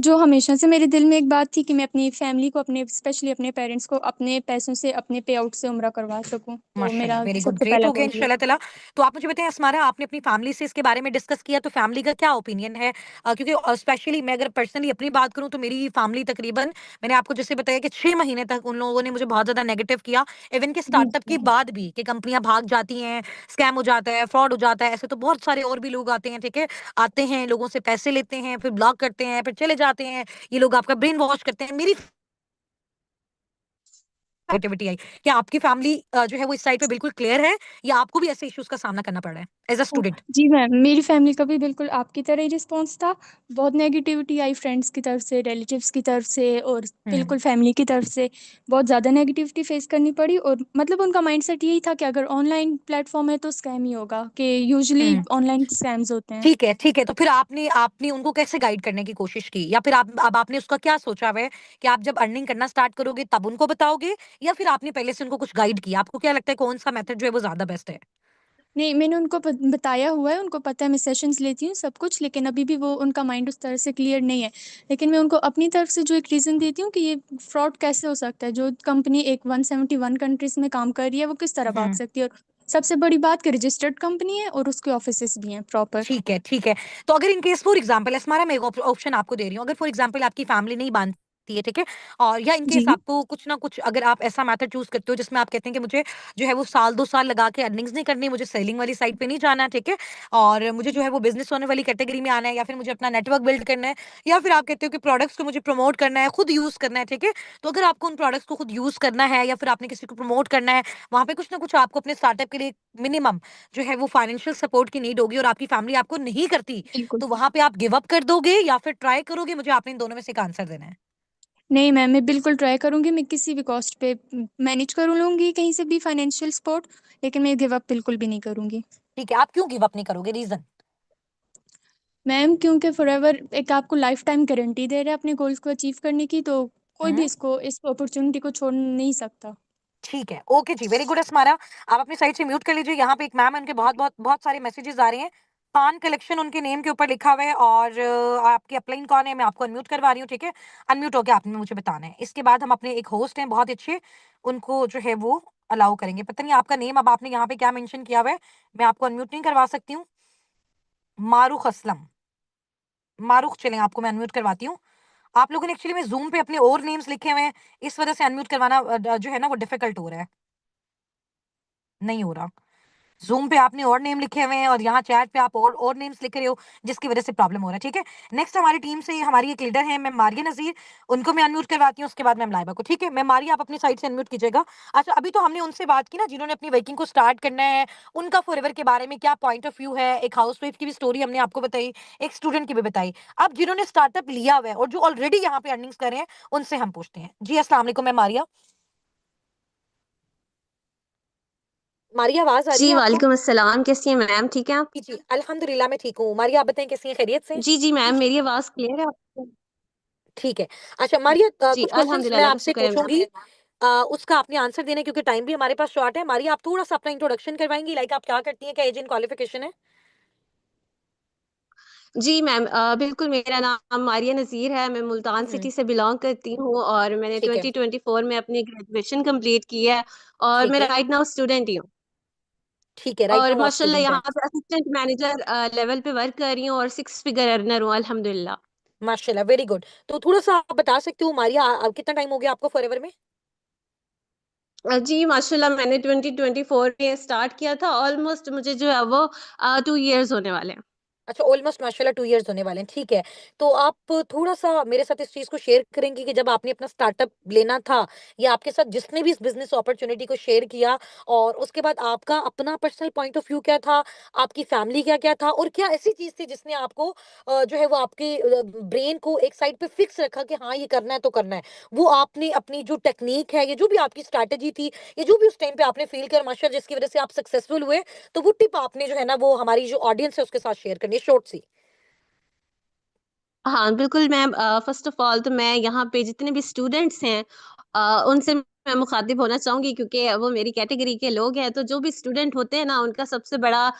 जो हमेशा से मेरे दिल में एक बात थी कि मैं अपनी फैमिली को, अपने स्पेशली अपने पेरेंट्स को अपने पैसों से, अपने पे आउट से उम्रा करवा सकूं, तो माशाल्लाह, मेरा वेरी गुड, सबसे ग्रेट पहला हो गया गोल ये इंशाल्लाह ताला। तो आप मुझे बताएं अस्मारा, आपने अपनी फैमिली से इसके बारे में डिस्कस किया, तो फैमिली का क्या ओपिनियन है? क्योंकि स्पेशली मैं अगर पर्सनली अपनी बात करूं तो मेरी फैमिली तकरीबन, मैंने आपको जैसे बताया कि 6 महीने तक उन लोगों ने मुझे बहुत ज्यादा नेगेटिव किया, इवन के जी स्टार्टअप के जी बाद भी, कि कंपनियां भाग जाती हैं, स्कैम हो जाता है, फ्रॉड हो जाता है, ऐसे तो बहुत सारे और भी लोग आते हैं, ठीक है, आते हैं, लोगों से पैसे लेते हैं, फिर ब्लॉक करते हैं, फिर चले जाते हैं, ये लोग आपका ब्रेन वॉश करते हैं। मेरी नेगेटिविटी आई, क्या आपकी फैमिली जो है वो इस साइड पे बिल्कुल क्लियर है, या आपको भी ऐसे इश्यूज का सामना करना पड़ रहा है एज अ स्टूडेंट? जी मैम, मेरी फैमिली का भी बिल्कुल आपकी तरह ही रिस्पॉन्स था। बहुत नेगेटिविटी आई फ्रेंड्स की तरफ से, रिलेटिव्स की तरफ से, और हम्म बिल्कुल फैमिली की तरफ से बहुत ज़्यादा नेगेटिविटी फेस करनी पड़ी। और मतलब उनका माइंडसेट यही था कि अगर ऑनलाइन प्लेटफॉर्म है तो स्कैम ही होगा, कि यूजुअली हम्म ऑनलाइन स्कैम्स होते हैं। ठीक है, ठीक है, तो फिर आपने आपने उनको कैसे गाइड करने की कोशिश की, या फिर आप अब आपने उसका क्या सोचा हुआ है कि आप जब अर्निंग करना स्टार्ट करोगे तब उनको बताओगे, या फिर आपने पहले से उनको कुछ गाइड किया? आपको क्या लगता है कौन सा मेथड जो है वो ज्यादा बेस्ट है? नहीं, मैंने उनको बताया हुआ है, उनको पता है, मैं सेशंस लेती हूँ सब कुछ, लेकिन अभी भी वो उनका माइंड उस तरह से क्लियर नहीं है। लेकिन मैं उनको अपनी तरफ से जो एक रीज़न देती हूँ कि ये फ्रॉड कैसे हो सकता है, जो कंपनी एक 171 कंट्रीज में काम कर रही है वो किस तरह भाग हम्म सकती है। और सबसे बड़ी बात कि रजिस्टर्ड कंपनी है और उसके ऑफिसेज भी हैं प्रॉपर। ठीक है, ठीक है। तो अगर इन केस फॉर एग्जांपल एस्मारा, मैं एक ऑप्शन आपको दे रही हूँ, अगर फॉर एग्जांपल आपकी फैमिली नहीं मानती है, ठीक है, और या इन जी केस आपको कुछ ना कुछ, अगर आप ऐसा मेथड चूज करते हो जिसमें आप कहते हैं कि मुझे जो है वो साल 2 साल लगा के अर्निंग्स नहीं करनी, मुझे सेलिंग वाली साइड पे नहीं जाना है, ठीक है, और मुझे जो है वो बिजनेस होने वाली कैटेगरी में आना है, या फिर मुझे अपना नेटवर्क बिल्ड करना है, या फिर आप कहते हो कि प्रोडक्ट्स को मुझे प्रमोट करना है, खुद यूज करना है, ठीक है, तो अगर आपको उन प्रोडक्ट्स को खुद यूज करना है, या फिर आपने किसी को प्रमोट करना है, वहां पे कुछ ना कुछ आपको अपने स्टार्टअप के लिए मिनिमम जो है वो फाइनेंशियल सपोर्ट की नीड होगी, और आपकी फैमिली आपको नहीं करती, बिल्कुल। तो वहां पे आप गिव अप कर दोगे या फिर ट्राई करोगे? मुझे आपने इन दोनों में से एक आंसर देना है। नहीं मैम, मैं बिल्कुल ट्राई करूंगी, मैं किसी भी कॉस्ट पे मैनेज कर लूंगी कहीं से भी फाइनेंशियल सपोर्ट, लेकिन मैं गिव अप बिल्कुल भी नहीं करूंगी। ठीक है, आप क्यों गिव अप नहीं करोगे? रीजन? मैम क्योंकि फॉरएवर एक आपको लाइफ टाइम गारंटी दे रहे हैं अपने गोल्स को अचीव करने की, तो कोई भी हम्म इसको, इस अपॉर्चुनिटी को छोड़ नहीं सकता। ठीक है, ओके जी, वेरी गुड अस्मारा। आप अपनी साइड से म्यूट कर लीजिए, यहाँ पे एक मैम है, उनके बहुत बहुत बहुत सारे मैसेजेस आ रहे हैं। पान कलेक्शन उनके नेम के ऊपर लिखा हुआ है, और आपके अपलाइन कौन है, मैं आपको अनम्यूट करवा रही हूँ, ठीक है, अनम्यूट होकर आपने मुझे बताना है। इसके बाद हम अपने एक होस्ट हैं बहुत अच्छे, उनको जो है वो अलाउ करेंगे। पता नहीं आपका नेम अब आपने यहाँ पे क्या मेंशन किया हुआ है, मैं आपको अनम्यूट नहीं करवा सकती हूँ। मारूख असलम, मारूख, चलें आपको मैं अनम्यूट करवाती हूँ। आप लोगों ने एक्चुअली में जूम पे अपने और नेम्स लिखे हुए हैं, इस वजह से अनम्यूट करवाना जो है ना वो डिफिकल्ट हो रहा है, नहीं हो रहा। जूम पे आपने और नेम लिखे हुए हैं, और यहाँ चैट पे आप और नेम्स लिख रहे हो, जिसकी वजह से प्रॉब्लम हो रहा है, ठीक है। नेक्स्ट हमारी टीम से हमारी एक लीडर है, मैम मारिया नजीर, उनको मैं अनम्यूट करवाती हूँ, उसके बाद मैम लाइबा को, ठीक है। मैम मारिया, आप अपनी साइड से अनम्यूट कीजिएगा। अच्छा, अभी तो हमने उनसे बात की ना जिन्होंने अपनी वर्किंग को स्टार्ट करना है, उनका फॉरएवर के बारे में क्या पॉइंट ऑफ व्यू है, एक हाउस वाइफ की भी स्टोरी हमने आपको बताई, एक स्टूडेंट की भी बताई। अब जिन्होंने स्टार्टअप लिया हुआ है और जो ऑलरेडी यहाँ पे अर्निंग्स कर रहे हैं, उनसे हम पूछते हैं। जी अस्सलाम वालेकुम मैम मारिया। मारिया, आवाज आ रही जी, है आपको? वालेकुम अस्सलाम। कैसी हैं मैम? ठीक हैं आप? जी जी, अल्हम्दुलिल्लाह मैं ठीक हूँ। मारिया, आप बताएं कैसी हैं, खैरियत से? जी, जी मैम, मेरी आवाज़ क्लियर है आपको? ठीक है। अच्छा मारिया, जी, कुछ क्वेश्चंस अल्हम्दुलिल्लाह, मैं अल्लाह का आपसे शुक्र है मैम। पूछूंगी, उसका आपने आंसर देना है, क्योंकि टाइम भी हमारे पास शॉर्ट है। मारिया, आप थोड़ा सा अपना इंट्रोडक्शन करवाएंगी, लाइक आप क्या करती हैं, क्या एज एंड क्वालिफिकेशन है? जी मैम, बिल्कुल, मेरा नाम मारिया नज़ीर है, मैं मुल्तान हम्म सिटी से बिलॉन्ग करती हूँ और मैंने ठीक है, 2024 में अपनी ग्रेजुएशन कंप्लीट की है और ठीक मैं है, राइट नाउ स्टूडेंट ही हूँ। ठीक है, राइट और नाउ आप माशाल्लाह स्टूडेंट हैं। यहाँ पे असिस्टेंट मैनेजर लेवल पे वर्क कर रही हूँ और 6 फिगर अर्नर हूँ, अल्हम्दुलिल्लाह। माशाल्लाह, वेरी गुड। तो थोड़ा सा आप बता सकते हो मारिया, कितना टाइम हो गया आपको फॉरएवर में? जी, माशाल्लाह मैंने 2024 में स्टार्ट किया था, ऑलमोस्ट मुझे जो है वो 2 इयर्स होने वाले हैं। अच्छा, ऑलमोस्ट माशाल्लाह 2 इयर्स होने वाले हैं, ठीक है। तो आप थोड़ा-सा मेरे साथ इस चीज़ को शेयर करेंगी कि जब आपने अपना स्टार्टअप लेना था, या आपके साथ जिसने भी इस बिज़नेस अपॉर्च्युनिटी को शेयर किया, और उसके बाद आपका अपना पर्सनल पॉइंट ऑफ व्यू क्या था? आपकी फैमिली क्या-क्या था? और क्या ऐसी चीज़ थी जिसने आपको जो है वो आपके ब्रेन को एक साइड पे फिक्स रखा कि हाँ, ये करना है तो करना है? वो आपने अपनी जो टेक्नीक है, या जो भी आपकी स्ट्रैटेजी थी, या जो भी उस टाइम पे आपने फ़ील किया माशाल्लाह जिसकी वज़ह से आप सक्सेसफुल हुए, तो वो टिप आपने जो है ना वो हमारी जो ऑडियंस है उसके साथ शेयर करनी है, शॉर्ट सी। हाँ, बिल्कुल मैम, फ़र्स्ट ऑफ़ ऑल तो मैं यहाँ पे जितने भी स्टूडेंट्स हैं उनसे मैं मुखातिब होना चाहूंगी, क्योंकि वो मेरी कैटेगरी के लोग हैं। तो जो भी स्टूडेंट होते हैं ना, उनका सबसे बड़ा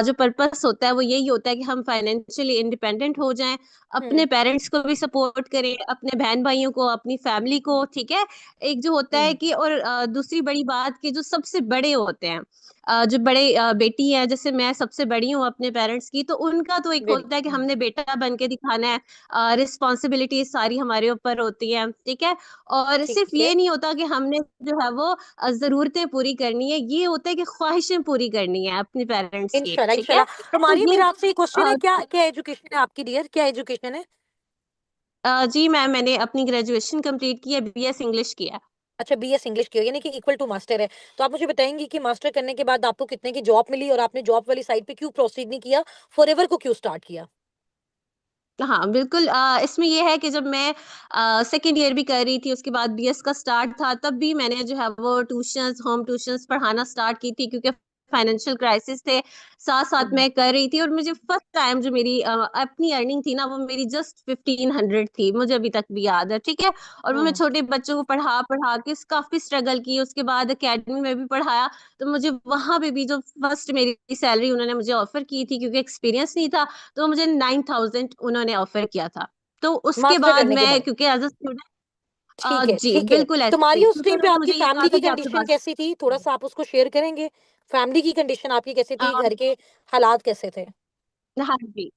जो पर्पस होता है वो यही होता है कि हम फाइनेंशियली इंडिपेंडेंट हो जाएं, अपने पेरेंट्स को भी सपोर्ट करें, अपने बहन भाइयों को, अपनी फैमिली को, ठीक है। एक जो होता है कि, और दूसरी बड़ी बात कि जो सबसे बड़े होते हैं, जो बड़े बेटी है, जैसे मैं सबसे बड़ी हूँ अपने पेरेंट्स की, तो उनका तो एक होता है कि हमने बेटा बन के दिखाना है, रिस्पॉन्सिबिलिटी सारी हमारे ऊपर होती है, ठीक है। और ठीक सिर्फ है, ये नहीं होता कि हमने जो है वो जरूरतें पूरी करनी है, ये होता है कि ख्वाहिशें पूरी करनी है अपने पेरेंट्स की, इंशाल्लाह ठीक है। इंशाल्लाह। तो तो मारिया, ये मेरा आपसे एक क्वेश्चन है, अ, क्या क्या एजुकेशन है आपकी डियर, क्या एजुकेशन है? जी मैम, मैंने अपनी ग्रेजुएशन कंप्लीट की है, बीएस इंग्लिश किया है। अच्छा, बीएस इंग्लिश की हो, यानी कि इक्वल टू मास्टर है। तो आप मुझे बताएंगी कि मास्टर करने के बाद आपको कितने की जॉब मिली और आपने जॉब वाली साइड पे क्यों प्रोसीड नहीं किया, फॉरएवर को क्यों स्टार्ट किया? हाँ, बिल्कुल। इसमें ये है कि जब मैं सेकंड ईयर भी कर रही थी, उसके बाद बीएस का स्टार्ट था, तब भी मैंने जो है वो ट्यूशंस, होम ट्यूशंस पढ़ाना स्टार्ट की थी, क्योंकि फाइनेंशियल क्राइसिस थे, साथ-साथ हम्म मैं कर रही थी। और मुझे फर्स्ट टाइम जो मेरी अपनी अर्निंग थी ना, वो मेरी जस्ट 1500 थी, मुझे अभी तक भी याद है, ठीक है। और वो मैं हम्म छोटे बच्चों को पढ़ा-पढ़ा के काफ़ी स्ट्रगल की, उसके बाद अकेडमी में भी पढ़ाया। तो मुझे वहाँ पे भी जो फर्स्ट मेरी सैलरी उन्होंने मुझे ऑफर की थी, क्योंकि एक्सपीरियंस नहीं था, तो मुझे 9000 उन्होंने ऑफर किया था। तो उसके मास्टर बाद करने के मैं, बाद। क्योंकि एज अ स्टूडेंट, ठीक है, जी ठीक है। बिल्कुल तो ऐसे ही, मारिया, उस क्योंकि टाइम पे उन्होंने आपकी मुझे ये कहा फैमिली था की कि आपके कंडीशन पास कैसी थी, थोड़ा सा आप उसको शेयर करेंगे? फैमिली की कंडीशन आपकी कैसी थी, अ, घर के हालात कैसे थे? हाँ जी।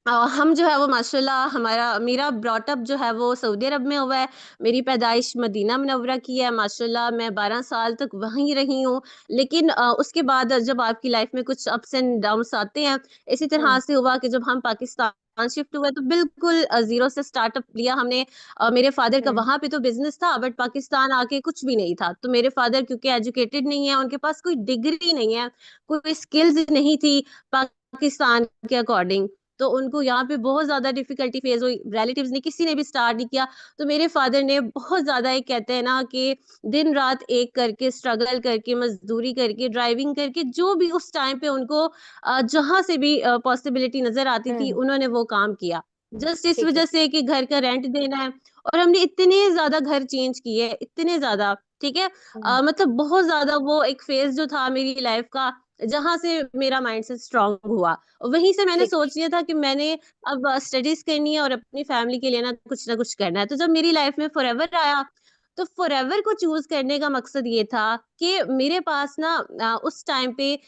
हम जो है वो माशाल्लाह, हमारा मेरा ब्रॉटअप जो है वो सऊदी अरब में हुआ है। मेरी पैदाइश मदीना मुनव्वरा की है, माशाल्लाह मैं 12 साल तक वहीं रही हूँ। लेकिन उसके बाद जब आपकी लाइफ में कुछ अप्स एंड डाउन्स आते हैं, इसी तरह हम्म से हुआ कि जब हम पाकिस्तान शिफ्ट हुए, तो बिल्कुल जीरो से स्टार्टअप लिया हमने। मेरे फादर का हम्म वहां पे तो बिजनेस था, बट पाकिस्तान आके कुछ भी नहीं था। तो मेरे फादर क्योंकि एजुकेटेड नहीं है, उनके पास कोई डिग्री नहीं है, कोई स्किल्स नहीं थी पाकिस्तान के अकॉर्डिंग, तो उनको यहाँ पे बहुत ज्यादा डिफिकल्टी फेस हुई। रिलेटिव्स ने, किसी ने भी स्टार्ट नहीं किया। तो मेरे फादर ने बहुत ज्यादा, एक कहते हैं ना कि दिन रात एक करके, स्ट्रगल करके, मजदूरी करके, ड्राइविंग करके, जो भी उस टाइम पे उनको जहां से भी पॉसिबिलिटी नजर आती थी, हम्म उन्होंने वो काम किया। जस्ट इस ठीक है। वजह से कि घर का रेंट देना है। और हमने इतने ज्यादा घर चेंज किए, इतने ज्यादा, ठीक है। हम्म मतलब बहुत ज्यादा वो एक फेज जो था मेरी लाइफ का, जहां से मेरा माइंड से स्ट्रांग हुआ, वहीं से मैंने ठीक है। सोच लिया था कि मैंने अब स्टडीज करनी है और अपनी फैमिली के लिए ना कुछ करना है। तो जब मेरी लाइफ में फॉरएवर आया, तो फॉरएवर को चूज करने का मकसद ये था कि मेरे पास ना उस टाइम पे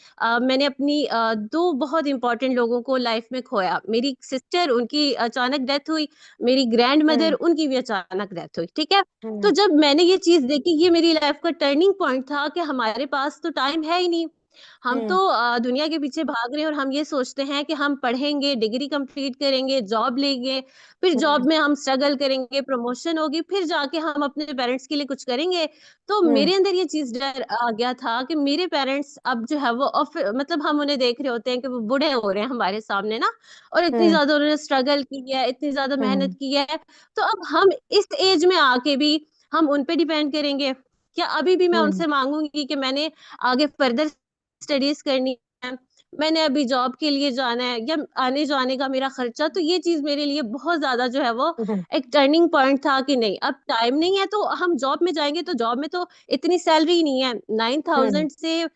मैंने अपनी दो बहुत इंपॉर्टेंट लोगों को लाइफ में खोया। मेरी सिस्टर, उनकी अचानक डेथ हुई। मेरी ग्रैंड मदर, हम्म उनकी भी अचानक डेथ हुई, ठीक है। तो हम्म जब मैंने ये चीज देखी, ये मेरी लाइफ का टर्निंग पॉइंट था कि हमारे पास तो टाइम है ही नहीं। हम तो हम्म दुनिया के पीछे भाग रहे हैं, और हम ये सोचते हैं कि हम पढ़ेंगे, डिग्री कंप्लीट करेंगे, जॉब लेंगे, फिर हम्म जॉब में हम स्ट्रगल करेंगे, प्रमोशन होगी, फिर जाके हम अपने पेरेंट्स के लिए कुछ करेंगे। तो हम्म मेरे अंदर ये चीज डर आ गया था कि मेरे पेरेंट्स अब जो है वो मतलब हम उन्हें देख रहे होते हैं कि वो बूढ़े हो रहे हैं हमारे सामने ना, और इतनी हम्म ज्यादा उन्होंने स्ट्रगल की है, इतनी ज्यादा मेहनत हम्म की है। तो अब हम इस एज में आके भी हम उन पे डिपेंड करेंगे क्या? अभी भी मैं हम्म उनसे मांगूंगी कि मैंने आगे फर्दर स्टडीज करनी है, मैंने अभी जॉब के लिए जाना है, या आने जाने का मेरा खर्चा। तो ये चीज मेरे लिए बहुत ज्यादा जो है वो हम्म एक टर्निंग पॉइंट था कि नहीं, अब टाइम नहीं है। तो हम जॉब में जाएंगे, तो जॉब में तो इतनी सैलरी नहीं है, नाइन हम्म थाउजेंड से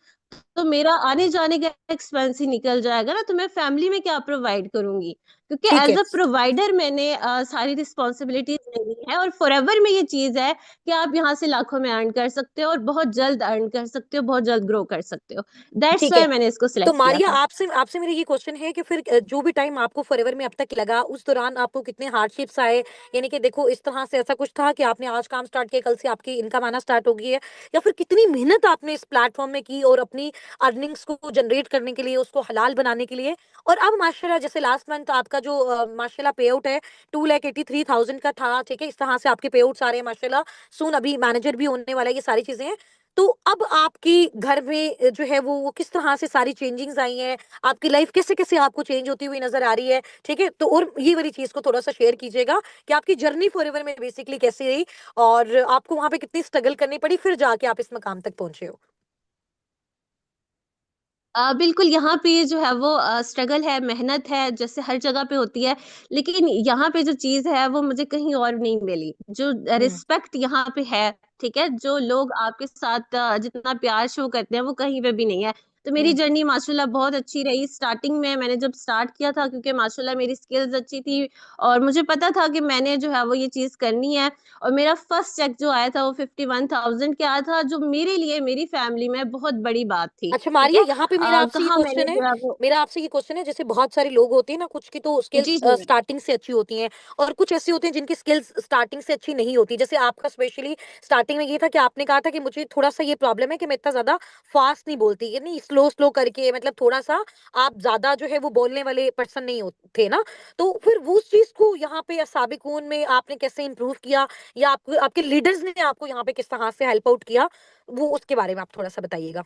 तो मेरा आने जाने का एक्सपेंस ही निकल जाएगा ना। तो मैं फैमिली में क्या प्रोवाइड करूंगी? क्योंकि ठीक एज है। अ प्रोवाइडर मैंने सारी रिस्पॉन्सिबिलिटीज लेनी है। और फॉरएवर में ये चीज है कि आप यहाँ से लाखों में अर्न कर सकते हो, और बहुत जल्द अर्न कर सकते हो, बहुत जल्द ग्रो कर सकते हो। दैट्स ठीक है। वाई मैंने इसको तो सिलेक्ट किया मारिया, था। आपसे आपसे मेरा ये क्वेश्चन है कि फिर जो भी टाइम आपको फॉरएवर में अब तक लगा, उस दौरान आपको कितने हार्डशिप्स आए? यानी कि देखो, इस तरह से ऐसा कुछ था कि आपने आज काम स्टार्ट किया, कल से आपकी इनकम आना स्टार्ट हो गई है, या फिर कितनी मेहनत आपने इस प्लेटफॉर्म में की और अपनी अर्निंग्स को जनरेट करने के लिए, उसको हलाल बनाने के लिए? और अब माशाल्लाह, जैसे लास्ट मंथ आपका जो माशाल्लाह पे आउट है 2,83,000 का था, ठीक है, इस तरह से आपके पे आउट्स आ रहे हैं माशाल्लाह। सून अभी मैनेजर भी होने वाला है, ये सारी चीजें हैं। तो अब आपकी घर में जो है वो किस तरह से सारी चेंजिंग्स आई हैं, आपकी लाइफ कैसे कैसे आपको चेंज होती हुई नजर आ रही है, ठीक है? तो और ये वाली चीज को थोड़ा सा शेयर कीजिएगा कि आपकी जर्नी फॉरएवर में बेसिकली कैसी रही, और आपको वहां पे कितनी स्ट्रगल करनी पड़ी, फिर जाके आप इस मकाम तक पहुंचे हो। बिल्कुल, यहाँ पे जो है वो स्ट्रगल है, मेहनत है, जैसे हर जगह पे होती है, लेकिन यहाँ पे जो चीज़ है वो मुझे कहीं और नहीं मिली। जो रिस्पेक्ट यहाँ पे है, ठीक है? जो लोग आपके साथ जितना प्यार शो करते हैं, वो कहीं पे भी नहीं है। तो मेरी जर्नी माशाल्लाह बहुत अच्छी रही। स्टार्टिंग में मैंने जब स्टार्ट किया था, क्योंकि माशाल्लाह मेरी स्किल्स अच्छी थी और मुझे पता था कि मैंने जो है वो ये चीज़ करनी है, और मेरा फर्स्ट चेक जो आया था वो 51,000 के आया था, जो मेरे लिए, मेरी फैमिली में बहुत बड़ी बात थी, अच्छा ठीक मारिया, है? यहाँ पे मेरा आपसे ये कहाँ मैंने क्वेश्चन है, जो है वो जैसे बहुत सारे लोग होते हैं ना, कुछ की तो स्किल्स जी, जी। स्टार्टिंग से अच्छी होती हैं और कुछ ऐसे होते हैं जिनकी स्किल्स स्टार्टिंग से अच्छी नहीं होती। जैसे आपका स्पेशली स्टार्टिंग में ये था कि आपने कहा था कि मुझे थोड़ा-सा ये प्रॉब्लम है कि मैं इतना ज़्यादा फास्ट नहीं बोलती, यानी स्लो-स्लो करके, मतलब थोड़ा-सा आप ज़्यादा जो है वो बोलने वाले पर्सन नहीं हो थे ना? तो फिर वो उस चीज़ को यहाँ पे साबिकून में आपने कैसे इम्प्रूव किया, या आपको आपके लीडर्स ने आपको यहाँ पे किस तरह से हेल्प आउट किया? वो उसके बारे में आप थोड़ा-सा बताइएगा।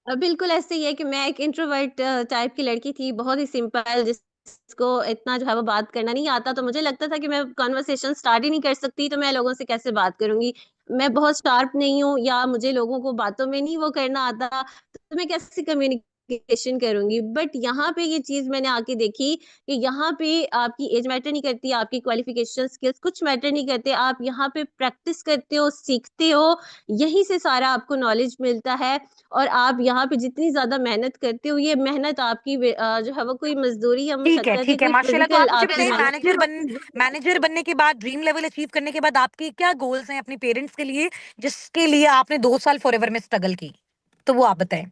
बिल्कुल ऐसे ही है कि मैं एक इंट्रोवर्ट टाइप की लड़की थी, बहुत ही सिंपल, जिसको इतना जो है वो बात करना नहीं आता, तो मुझे लगता था कि मैं कन्वर्सेशन स्टार्ट ही नहीं कर सकती, तो मैं लोगों से कैसे बात करूँगी? मैं बहुत शार्प नहीं हूँ, या मुझे लोगों को बातों में नहीं वो करना आता, तो मैं कैसे कम्युनिकेशन करूँगी? बट यहाँ पे ये चीज़ मैंने आके देखी कि यहाँ पे आपकी एज मैटर नहीं करती, आपकी क्वालिफ़िकेशन, स्किल्स कुछ मैटर नहीं करते, आप यहाँ पे प्रैक्टिस करते हो, सीखते हो, यहीं से सारा आपको नॉलेज मिलता है। और आप यहाँ पे जितनी ज़्यादा मेहनत करते हो, ये मेहनत आपकी जो है वो कोई मज़दूरी या ठीक है, मशक्कत या ठीक है, कोई माशाल्लाह। तो फ़िज़िकल आप मुझे आपकी बताइए, मेहनत नहीं होती। मैनेजर बनने के बाद, ड्रीम लेवल अचीव करने के बाद आपके क्या गोल्स हैं अपने पेरेंट्स के लिए, जिसके लिए आपने 2 साल फॉरएवर में स्ट्रगल की? तो वो आप बताएँ।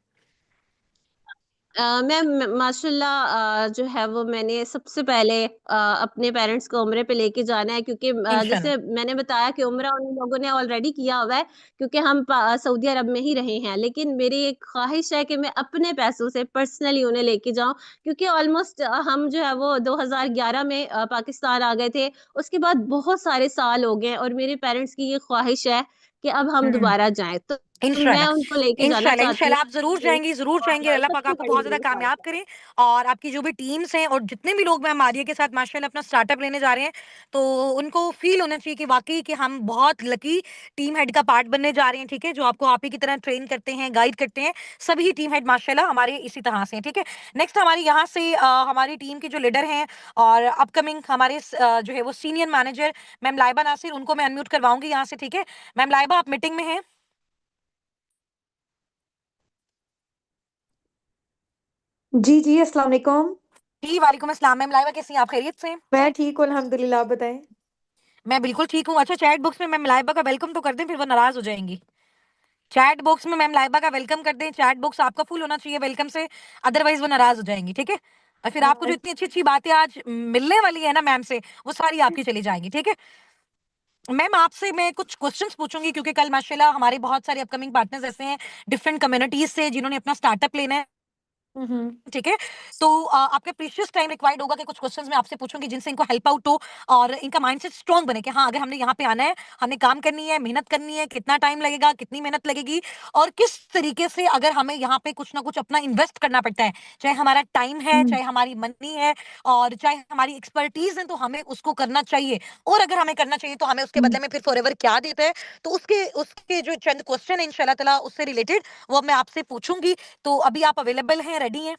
मैं माशाल्लाह जो है वो मैंने सबसे पहले अपने पेरेंट्स को उम्रे पे लेके जाना है, क्योंकि इंशाल्लाह। जैसे मैंने बताया कि उम्रा उन लोगों ने ऑलरेडी किया हुआ है, क्योंकि हम सऊदी अरब में ही रहे हैं, लेकिन मेरी एक ख्वाहिश है कि मैं अपने पैसों से पर्सनली उन्हें लेके जाऊं, क्योंकि ऑलमोस्ट हम जो है वो 2011 में पाकिस्तान आ गए थे। उसके बाद बहुत सारे साल हो गए और मेरे पेरेंट्स की ये ख्वाहिश है कि अब हम हुँ। दोबारा जाएं, तो मैं इंशाल्लाह, उनको लेके जाना चाहती हूँ। इंशाल्लाह आप ज़रूर जाएँगी, अल्लाह पाक सबसे आपको बड़ी बहुत ज़्यादा मेरी ख्वाहिश कामयाब है। करे। और आपकी जो भी टीम्स हैं और जितने भी लोग मैं मारिया के साथ माशाल्लाह अपना स्टार्टअप लेने जा रहे हैं, तो उनको फ़ील होना चाहिए कि वाक़ई कि हम बहुत लकी टीम हेड का पार्ट बनने जा रहे हैं, ठीक है? जो आपको आप ही की तरह ट्रेन करते हैं, गाइड करते हैं, सभी टीम हेड माशाल्लाह हमारे इसी तरह से हैं, ठीक है? नेक्स्ट हमारी यहाँ से हमारी टीम के जो लीडर हैं और अपकमिंग हमारे जो है वो senior manager ma'am Laiba Nasir, उनको मैं अनम्यूट करवाऊँगी यहाँ से, ठीक है? मैम लाइबा, आप मीटिंग में हैं? जी, जी, अस्सलाम वालेकुम। जी, वालेकुम अस्सलाम। मैम लाइबा कैसी हैं आप, खैरियत से हैं? मैं ठीक हूँ अल्हम्दुलिल्लाह, आप बताएँ? मैं बिल्कुल ठीक हूँ। अच्छा, चैट बॉक्स में मैम लाइबा का वेलकम तो कर दें, फिर वो नाराज़ हो जाएँगी। चैट बॉक्स में मैम लाइबा का वेलकम कर दें, चैट बॉक्स आपका फुल होना चाहिए वेलकम से, अदरवाइज़ वो नाराज़ हो जाएँगी, ठीक है? और फिर आपको जो इतनी अच्छी-अच्छी बातें आज मिलने वाली है ना मैम से, वो सारी आपकी चली जाएँगी, ठीक है? मैम आपसे मैं कुछ क्वेश्चन्स पूछूँगी, क्योंकि कल माशाल्लाह हमारे बहुत सारे अपकमिंग पार्टनर्स ऐसे हैं, डिफरेंट कम्युनिटीज़ से, जिन्होंने अपना स्टार्टअप लेना है। हुँ, हुँ। ठीक है? तो आपका प्रीशियस टाइम रिक्वायर्ड होगा कि कुछ क्वेश्चंस मैं आपसे पूछूँगी जिनसे इनको हेल्प आउट हो और इनका माइंडसेट स्ट्रॉन्ग बने कि हाँ, अगर हमने यहाँ पे आना है, हमने काम करनी है, मेहनत करनी है, कितना टाइम लगेगा, कितनी मेहनत लगेगी और किस तरीके से अगर हमें यहाँ पे कुछ ना कुछ अपना इन्वेस्ट करना पड़ता है, चाहे हमारा टाइम है, हुँ, चाहे हमारी मनी है और चाहे हमारी एक्सपर्टीज़ है, तो हमें उसको करना चाहिए और अगर हमें करना चाहिए, तो हमें उसके हुँ। बदले में फिर फॉरएवर क्या देता है? तो उसके उसके जो चंद क्वेश्चन हैं इंशाल्लाह ताला उससे रिलेटेड, वो अब मैं आपसे पूछूँगी। तो अभी आप अवेलेबल हैं, रेडी हैं?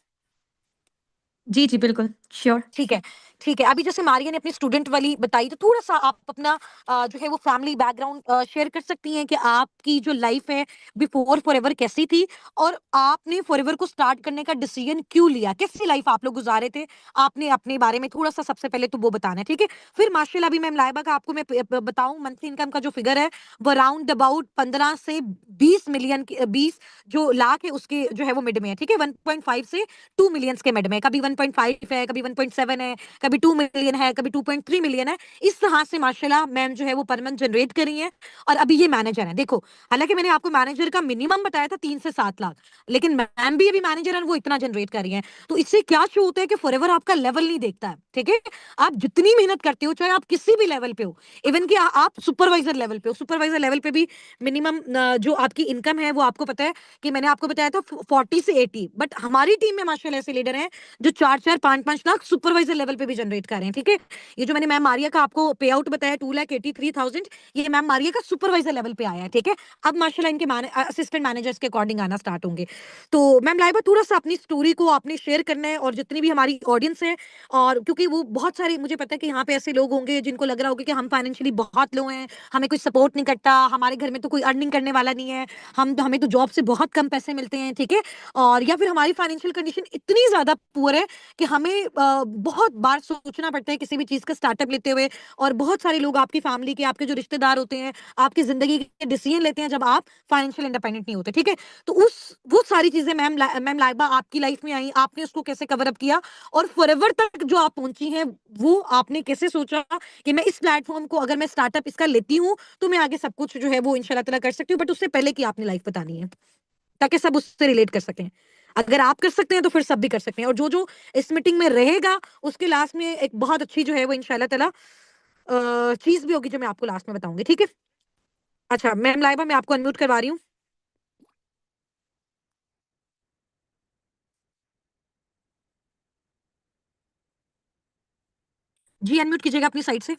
जी, जी, बिल्कुल, श्योर। ठीक है, ठीक है। अभी जैसे मारिया ने अपनी स्टूडेंट वाली बताई, तो थोड़ा-सा आप अपना जो है वो फैमिली बैकग्राउंड शेयर कर सकती हैं कि आपकी जो लाइफ़ है बिफोर फॉरएवर कैसी थी? और आपने फॉरएवर को स्टार्ट करने का डिसीजन क्यों लिया? कैसी लाइफ़ आप लोग गुज़ारे थे? आपने अपने बारे में थोड़ा-सा सबसे पहले तो वो बताना है, ठीक है? फिर माशाल्लाह अभी मैम लाइबा का आपको मैं प ब बताऊँ मंथली इनकम का जो फिगर है, वो अराउंड अबाउट 15 से 20 मिलियन की 20 जो लाख है उसके जो है वो मिड में है, ठीक है? 1.5 से 2 मिलियंस के मिड में, कभी 1.5 है, कभी 1.7 है, कभी 2 मिलियन है, कभी 2.3 मिलियन है। इस तरह से माशाल्लाह मैम जो है वो पर मंथ जनरेट कर रही हैं और अभी ये मैनेजर हैं। देखो, हालाँकि मैंने आपको मैनेजर का मिनिमम बताया था 3 से 7 लाख, लेकिन मैम भी अभी मैनेजर हैं, वो इतना जनरेट कर रही हैं। तो इससे क्या शो होता है कि फॉरएवर आपका लेवल नहीं देखता है, ठीक है? आप जितनी मेहनत करते हो, चाहे आप किसी भी लेवल पे हो, इवन कि आप सुपरवाइज़र लेवल पे हो, सुपरवाइज़र लेवल पे भी मिनिमम जो आपकी इनकम है, वो आपको पता है कि मैंने आपको बताया था 40 से 80, बट हमारी टीम में माशाल्लाह ऐसे लीडर हैं जो 4-4 5-5 लाख सुपरवाइजर लेवल पे भी जनरेट कर रहे हैं, ठीक है। ये जो मैंने मैम मारिया का आपको पे आउट बताया 2,83,000, ये मैम मारिया का सुपरवाइजर लेवल पे आया है, ठीक है। अब माशाल्लाह इनके असिस्टेंट मैनेजर्स के अकॉर्डिंग आना स्टार्ट होंगे। तो मैम लाइबा थोड़ा सा अपनी स्टोरी को आपने शेयर करना है, और जितनी भी हमारी ऑडियंस है, और क्योंकि वो बहुत सारे, मुझे पता है कि यहाँ पे ऐसे लोग होंगे जिनको लग रहा होगा कि हम फाइनेंशियली बहुत लो हैं, हमें कोई सपोर्ट नहीं करता, हमारे घर में तो कोई अर्निंग करने वाला नहीं है, हमें तो जॉब से बहुत कम पैसे मिलते हैं, ठीक है। और या फिर हमारी फाइनेंशियल कंडीशन इतनी ज्यादा पुअर है कि हमें बहुत बार सोचना पड़ता है किसी भी चीज का स्टार्टअप लेते हुए। और बहुत सारे लोग आपकी फैमिली के, आपके जो रिश्तेदार होते हैं, आपकी जिंदगी के डिसीजन लेते हैं जब आप फाइनेंशियल इंडिपेंडेंट नहीं होते, ठीक है। तो वो सारी चीजें मैम लाइबा आपकी लाइफ में आई, आपने उसको कैसे कवर अप किया, और फॉरएवर तक जो आप पहुंची हैं, वो आपने कैसे सोचा कि मैं इस प्लेटफॉर्म को, अगर मैं स्टार्टअप इसका लेती हूँ, तो मैं आगे सब कुछ जो है वो इंशाल्लाह ताला कर सकती हूँ। बट उससे पहले की आपने लाइफ बतानी है, ताकि सब उससे रिलेट कर सकें। अगर आप कर सकते हैं तो फिर सब भी कर सकते हैं, और जो जो इस मीटिंग में रहेगा उसके लास्ट में एक बहुत अच्छी जो है वो इंशाल्लाह ताला चीज भी होगी जो मैं आपको लास्ट में बताऊंगी, ठीक है। अच्छा मैम लाइबा, मैं आपको अनम्यूट करवा रही हूँ। जी अनम्यूट कीजिएगा अपनी साइड से।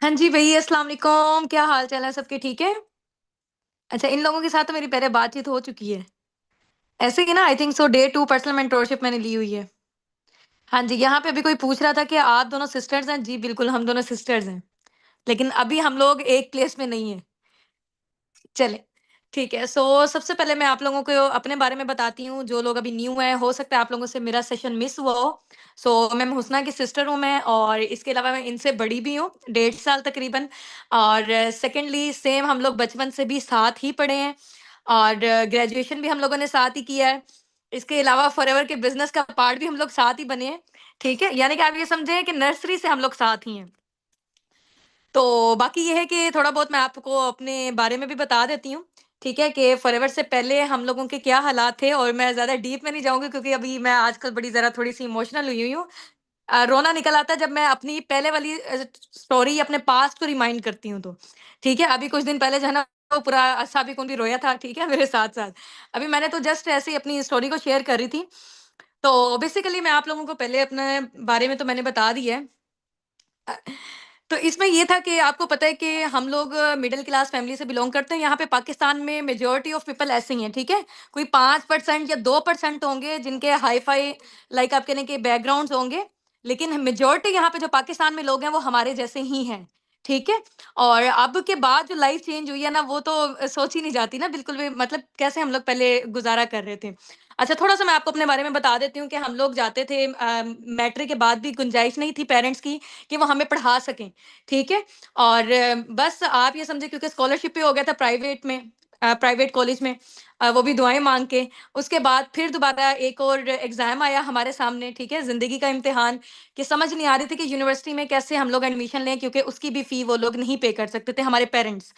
हाँ जी भैया, अस्सलाम वालेकुम, क्या हाल चाल है सबके, ठीक है। अच्छा, इन लोगों के साथ तो मेरी पहले बातचीत हो चुकी है। ऐसे ही ना, आई थिंक सो, डे 2 पर्सनल मेंटोरशिप मैंने ली हुई है। हाँ जी, यहाँ पे अभी कोई पूछ रहा था कि आप दोनों सिस्टर्स हैं। जी बिल्कुल, हम दोनों सिस्टर्स हैं, लेकिन अभी हम लोग एक प्लेस में नहीं है। चले, ठीक है। सो सबसे पहले मैं आप लोगों को अपने बारे में बताती हूँ। जो लोग अभी न्यू हैं, हो सकता है आप लोगों से मेरा सेशन मिस हुआ हो। सो मैं हुस्ना की सिस्टर हूँ मैं, और इसके अलावा मैं इनसे बड़ी भी हूँ, 1.5 साल तकरीबन। और सेकेंडली सेम, हम लोग बचपन से भी साथ ही पढ़े हैं, और ग्रेजुएशन भी हम लोगों ने साथ ही किया है। इसके अलावा फॉरएवर के बिजनेस का पार्ट भी हम लोग साथ ही बने हैं, ठीक है। यानी कि आप ये समझे कि नर्सरी से हम लोग साथ ही हैं। तो बाकी ये है कि थोड़ा बहुत मैं आपको अपने बारे में भी बता देती हूँ, ठीक है, कि फॉरएवर से पहले हम लोगों के क्या हालात थे। और मैं ज़्यादा डीप में नहीं जाऊँगी, क्योंकि अभी मैं आजकल बड़ी ज़रा थोड़ी-सी इमोशनल हुई हुई हूँ। रोना निकल आता है जब मैं अपनी पहले वाली स्टोरी, अपने पास्ट को रिमाइंड करती हूँ तो, ठीक है। अभी कुछ दिन पहले जो है ना, वो पूरा साबिकुन भी रोया था, ठीक है, मेरे साथ-साथ। अभी मैंने तो जस्ट ऐसे ही अपनी स्टोरी को शेयर कर रही थी। तो बेसिकली मैं आप लोगों को पहले अपने बारे में तो मैंने बता दी है। अ, तो इसमें ये था कि आपको पता है कि हम लोग मिडिल क्लास फैमिली से बिलोंग करते हैं। यहाँ पे पाकिस्तान में मेजॉरिटी ऑफ पीपल ऐसे ही हैं, ठीक है। कोई 5% या 2% होंगे जिनके हाई फाई, लाइक आप कहने के बैकग्राउंड्स होंगे, लेकिन मेजॉरिटी यहाँ पे जो पाकिस्तान में लोग हैं वो हमारे जैसे ही हैं, ठीक है। और अब के बाद जो लाइफ चेंज हुई है ना, वो तो सोच ही नहीं जाती ना बिल्कुल भी, मतलब कैसे हम लोग पहले गुजारा कर रहे थे। अच्छा, थोड़ा सा मैं आपको अपने बारे में बता देती हूँ कि हम लोग जाते थे, मैट्रिक के बाद भी गुंजाइश नहीं थी पेरेंट्स की कि वो हमें पढ़ा सकें, ठीक है। और बस आप ये समझे, क्योंकि स्कॉलरशिप पे हो गया था प्राइवेट में, प्राइवेट कॉलेज में, वो भी दुआएँ माँग के। उसके बाद फिर दोबारा एक और एग्ज़ाम आया हमारे सामने, ठीक है, ज़िंदगी का इम्तिहान, कि समझ नहीं आ रही थी कि यूनिवर्सिटी में कैसे हम लोग एडमिशन लें, क्योंकि उसकी भी फ़ी वो लोग नहीं पे कर सकते थे, हमारे पेरेंट्स।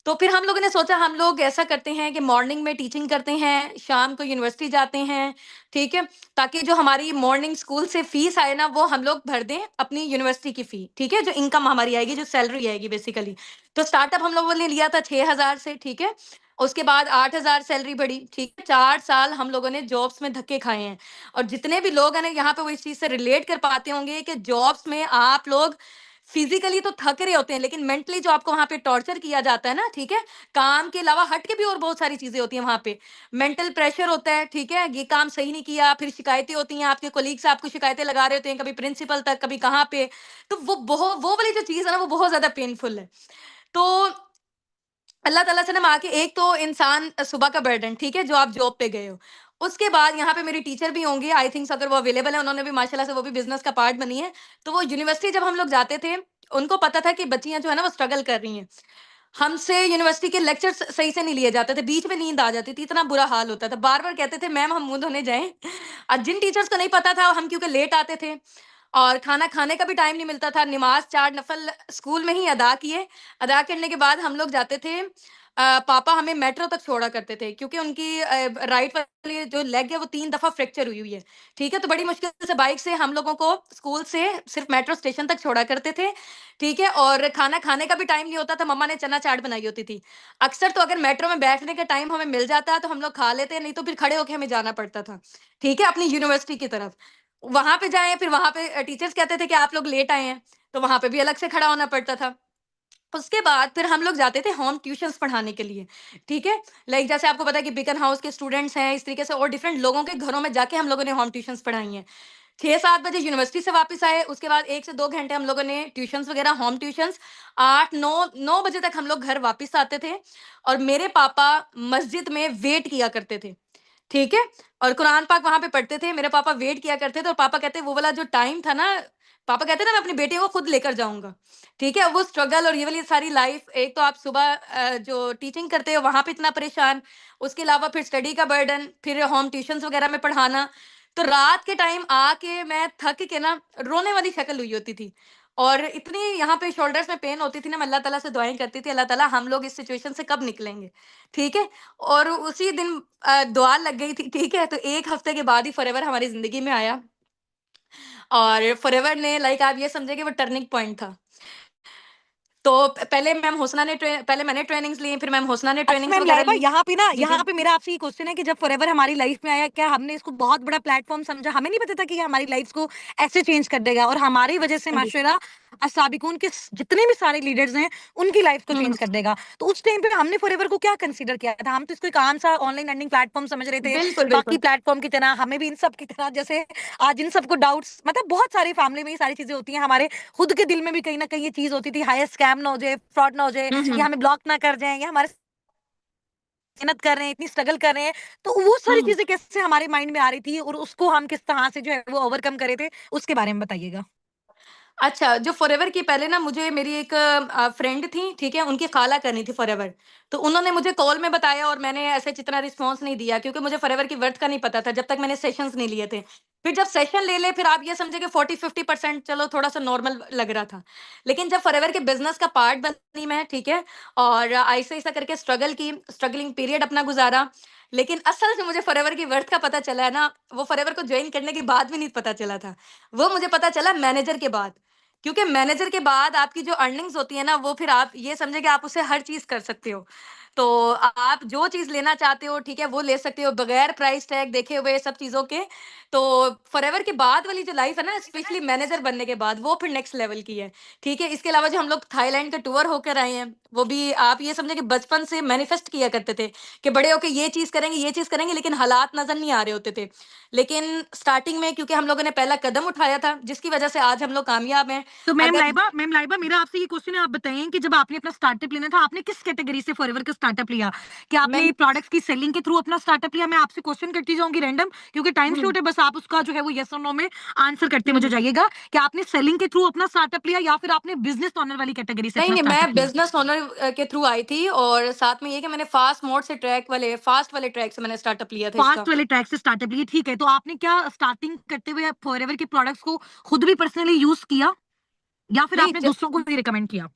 तो फिर हम लोगों ने सोचा, हम लोग ऐसा करते हैं कि मॉर्निंग में टीचिंग करते हैं, शाम को यूनिवर्सिटी जाते हैं, ठीक है? ताकि जो हमारी मॉर्निंग स्कूल से फीस आए ना, वो हम लोग भर दें अपनी यूनिवर्सिटी की फी, ठीक है? जो इनकम हमारी आएगी, जो सैलरी आएगी बेसिकली। तो स्टार्टअप हम लोगों ने लिया था 6,000 से, ठीक है? उसके बाद 8,000 सैलरी बढ़ी, ठीक है? 4 साल हम लोगों ने जॉब्स में धक्के खाए हैं। और जितने भी लोग हैं ना, यहाँ पे वो इस चीज़ से रिलेट कर पाते होंगे कि जॉब्स में आप लोग फिजिकली तो थक रहे होते हैं, लेकिन मेंटली जो आपको वहाँ पे टॉर्चर किया जाता है ना, ठीक है? काम के अलावा हट के भी और बहुत सारी चीज़ें होती हैं वहाँ पे। मेंटल प्रेशर होता है, ठीक है? ये काम सही नहीं किया, फिर शिकायतें होती हैं, आपके कलीग्स आपको शिकायतें लगा रहे होते हैं, कभी प्रिंसिपल तक, कभी कहाँ पे। तो वो वाली जो चीज़ है ना, वो बहुत ज़्यादा पेनफुल है। तो अल्लाह ताला से ना माँग के, एक तो इंसान सुबह का बर्डन, ठीक है, जो आप जॉब पे गए हो। उसके बाद यहाँ पे मेरी टीचर भी होंगी, आई थिंक्स, अगर वो अवेलेबल है, उन्होंने भी माशाल्लाह से वो भी बिज़नेस का पार्ट बनी है। तो वो यूनिवर्सिटी जब हम लोग जाते थे, उनको पता था कि बच्चियाँ जो है ना वो स्ट्रगल कर रही हैं। हमसे यूनिवर्सिटी के लेक्चर्स सही से नहीं लिए जाते थे, बीच में नींद आ जाती थी, इतना बुरा हाल होता था। बार-बार कहते थे, मैम हम मुँह धोने जाएँ। जिन टीचर्स को नहीं पता था, हम क्योंकि लेट आते थे और खाना खाने का भी टाइम नहीं मिलता था, नमाज़ 4 नफ़ल स्कूल में ही अदा किए। अदा करने के बाद हम लोग जाते थे, पापा हमें मेट्रो तक छोड़ा करते थे, क्योंकि उनकी राइट वाली जो लेग है वो 3 दफ़ा फ्रैक्चर हुई हुई है, ठीक है? तो बड़ी मुश्किल से बाइक से हम लोगों को स्कूल से सिर्फ़ मेट्रो स्टेशन तक छोड़ा करते थे, ठीक है? और खाना खाने का भी टाइम नहीं होता था, मम्मा ने चना चाट बनाई होती थी। अक्सर तो अगर मेट्रो में बैठने का टाइम हमें मिल जाता तो हम लोग खा लेते, नहीं तो फिर खड़े होके हमें जाना पड़ता था, ठीक है? अपनी यूनिवर्सिटी की तरफ। वहां पे जाएं, फिर वहां पे टीचर्स कहते थे कि आप लोग लेट आए हैं, तो वहां पे भी अलग से खड़ा होना पड़ता था। उसके बाद फिर हम लोग जाते थे होम ट्यूशंस पढ़ाने के लिए, ठीक है? लाइक जैसे आपको पता है कि बीकन हाउस के स्टूडेंट्स हैं, इस तरीके से और डिफरेंट लोगों के घरों में जाके हम लोगों ने होम ट्यूशंस पढ़ाई हैं। 6-7 बजे यूनिवर्सिटी से वापस आए, उसके बाद 1 से 2 घंटे हम लोगों ने ट्यूशंस वगैरह होम ट्यूशंस, 8-9 बजे तक हम लोग घर वापस आते थे और मेरे पापा मस्जिद में वेट किया करते थे, ठीक है? और कुरान पाक वहाँ पे पढ़ते थे, मेरे पापा वेट किया करते थे और पापा कहते वो वाला जो टाइम था ना, पापा कहते ना मैं अपनी बेटी को खुद लेकर जाऊँगा, ठीक है? वो स्ट्रगल और ये वाली सारी लाइफ़, एक तो आप सुबह जो टीचिंग करते हो वहाँ पे इतना परेशान, उसके अलावा फिर स्टडी का बर्डन, फिर होम ट्यूशन्स वगैरह में पढ़ाना, तो रात के टाइम आके मैं थक के ना रोने वाली शक्ल हुई होती थी और इतनी यहाँ पे शोल्डर्स में पेन होती थी ना, मैं अल्लाह ताला से दुआएँ करती थी, अल्लाह ताला हम लोग इस सिचुएशन से कब निकलेंगे, ठीक है? और उसी दिन दुआ लग गई थी, ठीक है? तो 1 हफ्ते के बाद ही फॉरएवर हमारी ज़िंदगी में आया और फॉरएवर ने लाइक आप ये समझिए कि वो टर्निंग पॉइंट था। तो पहले मैंने ट्रेनिंग्स ली, फिर मैम होसना ने अच्छा ट्रेनिंग्स मैम वगैरह लाइबा, ली। यहाँ पे ना जी, यहाँ जी। पे मेरा आपसे ये क्वेश्चन है कि जब फॉरएवर हमारी लाइफ में आया, क्या हमने इसको बहुत बड़ा प्लेटफॉर्म समझा? हमें नहीं पता था कि ये हमारी लाइफ को ऐसे चेंज कर देगा और हमारी वजह से हाँ जी। माशाल्लाह असाबिकून के जितने भी सारे लीडर्स हैं उनकी लाइफ को हुँ, चेंज हुँ। कर देगा। तो उस टाइम पे हमने फॉरएवर को क्या कंसीडर किया था? हम तो इसको एक आम सा ऑनलाइन अर्निंग प्लेटफॉर्म समझ रहे थे, बिल्कुल, बाकी बिल्कुल। प्लेटफॉर्म की तरह हमें भी इन सब की तरह, जैसे आज इन सबको डाउट्स, मतलब बहुत सारी फैमिली में ये सारी चीजें होती हैं, हमारे खुद के दिल में भी कहीं ना कहीं ये चीज होती थी, हाय स्कैम ना हो जाए, फ्रॉड ना हो जाए, हुँ, या हुँ। हमें ब्लॉक ना कर जाए, या हमारे मेहनत कर रहे हैं, इतनी स्ट्रगल कर रहे हैं, तो वो सारी हुँ। चीज़ें कैसे हमारे माइंड में आ रही थी और उसको हम किस तरह से जो है वो ओवरकम करे थे, उसके बारे में बताइएगा? अच्छा, जो फॉरएवर की पहले ना मुझे मेरी एक फ्रेंड थी, ठीक है? उनकी खाला करनी थी फॉरएवर। तो उन्होंने मुझे कॉल में बताया और मैंने ऐसे जितना रिस्पॉन्स नहीं दिया क्योंकि मुझे फॉरएवर की वर्थ का नहीं पता था जब तक मैंने सेशंस नहीं लिए थे। फिर जब सेशन ले ले फिर आप ये समझिए कि 40-50% चलो थोड़ा-सा नॉर्मल लग रहा था। लेकिन जब फॉरएवर के बिज़नेस का पार्ट बनी मैं, ठीक है? और ऐसे-ऐसे करके स्ट्रगल की, स्ट्रगलिंग पीरियड अपना गुज़ारा। लेकिन असल में मुझे फॉरएवर की वर्थ का पता चला है ना, वो फॉरएवर को जॉइन करने के बाद भी नहीं पता चला था। वो मुझे पता चला मैनेजर के बाद। क्योंकि मैनेजर के बाद आपकी जो अर्निंग्स होती है ना, वो फिर आप ये समझिए कि आप उससे हर चीज़ कर सकते हो। तो आप जो चीज़ लेना चाहते हो, ठीक है, वो ले सकते हो बगैर प्राइस टैग देखे हुए सब चीज़ों के। तो फॉरएवर के बाद वाली जो लाइफ़ है ना, स्पेशली मैनेजर बनने के बाद, वो फिर नेक्स्ट लेवल की है, ठीक है? इसके अलावा जो हम लोग थाईलैंड का टूर होकर आए हैं, वो भी आप ये समझिए कि बचपन से मैनिफेस्ट किया करते थे कि बड़े होके ये चीज़ करेंगे, लेकिन हालात नज़र नहीं आ रहे होते थे। लेकिन स्टार्टिंग में क्योंकि हम लोगों ने पहला कदम उठाया था, जिसकी वजह से आज हम लोग कामयाब हैं। तो अगर मैम लाइबा मेरा आपसे ये क्वेश्चन है, आप बताइए कि जब आपने अपना स्टार्टअप लेना था, आपने किस कैटेगरी से फॉरएवर का स्टार्टअप लिया? क्या मैं आपने प्रोडक्ट्स की सेलिंग के थ्रू अपना स्टार्टअप लिया? मैं आपसे क्वेश्चन करती जाऊँगी रैंडम, क्योंकि टाइम हुँ, शॉर्ट है, बस आप उसका जो है वो येस और नो में आंसर करते हुँ, मुझे हुँ। जाइएगा कि आपने सेलिंग के थ्रू अपना स्टार्टअप लिया या फिर आपने बिज़नेस ओनर वाली कैटेगरी से नहीं, अपना नहीं, स्टार्टअप मैं लिया? बिज़नेस ओनर के थ्रू आई थी और साथ में ये कि मैंने फास्ट वाले ट्रैक से मैंने स्टार्टअप लिया था इसका। फास्ट वाले ट्रैक से स्टार्टअप लिए, ठीक है। तो आपने क्या स्टार्टिंग करते हुए फॉरएवर के प्रोडक्ट्स को खुद भी पर्सनली यूज़ किया या फिर नहीं आपने ज दूसरों को भी रिकमेंड किया?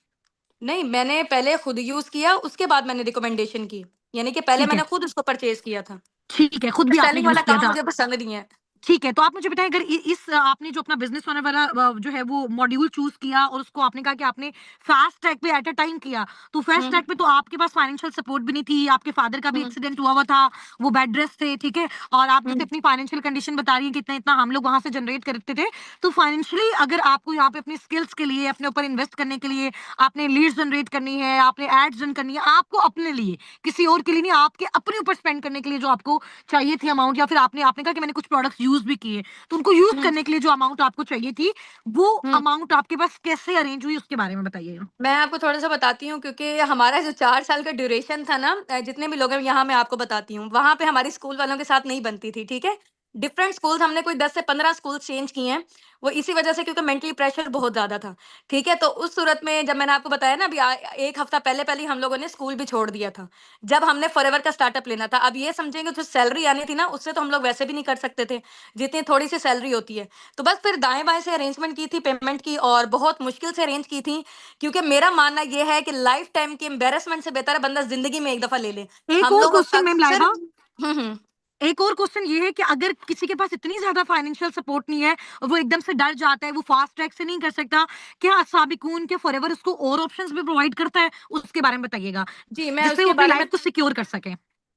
नहीं, मैंने पहले खुद यूज़ किया, उसके बाद मैंने रिकमेंडेशन की। यानी कि पहले ठीक है, मैंने खुद उसको परचेज़ किया था। ठीक है, खुद भी आपने सेलिंग वाला यूज़ किया काम था। मुझे पसंद नहीं है। ठीक है, तो आप मुझे बताएँ, अगर इस आपने जो अपना बिज़नेस ओनर वाला जो है वो मॉड्यूल चूज़ किया और उसको आपने कहा कि आपने फास्ट ट्रैक पे एट अ टाइम किया, तो फास्ट हुँ, ट्रैक पे तो आपके पास फाइनेंशियल सपोर्ट भी नहीं थी, आपके फादर का भी हुँ, एक्सीडेंट हुआ था, वो बेड रेस्ट थे, ठीक है? और आप हुँ, जैसे अपनी फाइनेंशियल कंडीशन बता रही हैं कि इतना-इतना हम लोग वहाँ से जनरेट करते थे, तो फाइनेंशियली अगर आपको यहाँ पे अपनी स्किल्स के लिए, अपने ऊपर इन्वेस्ट करने के लिए, आपने लीड्स जनरेट करनी है, आपने एड्स रन करनी है, आपको अपने लिए, किसी और के लिए नहीं, आपके अपने ऊपर स्पेंड करने के लिए जो आपको चाहिए थी अमाउंट, या फिर आपने आपने कहा कि मैंने कुछ प्रोडक्ट्स यूज़ भी किए। तो उनको यूज़ हुँ, करने के लिए जो अमाउंट आपको चाहिए थी, वो हुँ। अमाउंट आपके पास कैसे अरेंज हुई, उसके बारे में बताइएगा? मैं आपको थोड़ा-सा बताती हूँ क्योंकि हमारा जो 4 साल का ड्यूरेशन था ना, जितने भी लोग हैं यहाँ मैं आपको बताती हूँ, वहाँ पे हमारी स्कूल वालों के साथ नहीं बनती थी, ठीक है? डिफरेंट स्कूल्स हमने कोई 10 से 15 स्कूल्स चेंज किए हैं, वो इसी वजह से क्योंकि मेंटली प्रेशर बहुत ज़्यादा था, ठीक है? तो उस सूरत में जब मैंने आपको बताया ना अभी 1 हफ्ता पहले-पहले ही हम लोगों ने स्कूल भी छोड़ दिया था, जब हमने फॉरएवर का स्टार्टअप लेना था। अब ये समझेंगे जो सैलरी आनी थी ना, उससे तो हम लोग वैसे भी नहीं कर सकते थे, जितनी थोड़ी-सी सैलरी होती है। तो बस फिर दाएँ-बाएँ से अरेंजमेंट की थी पेमेंट की और बहुत मुश्किल से अरेंज की थी क्योंकि मेरा मानना ये है कि लाइफ टाइम की एम्बैरेसमेंट से बेहतर है बंदा ज़िंदगी में एक दफ़ा ले ले। एक हम और लोग क्वेश्चन मैम अक्सर लाइबा, हुँ, हुँ। एक और क्वेश्चन ये है कि अगर किसी के पास इतनी ज़्यादा फाइनेंशियल सपोर्ट नहीं है और वो एकदम से डर जाता है, वो फास्ट ट्रैक से नहीं कर सकता, क्या साबिकून के फॉरएवर उसको और ऑप्शंस भी प्रोवाइड करता है? उसके बारे में बताइएगा, जी, मैं जिससे वो उसके अपनी बारे में लाइफ को सिक्योर कर सके?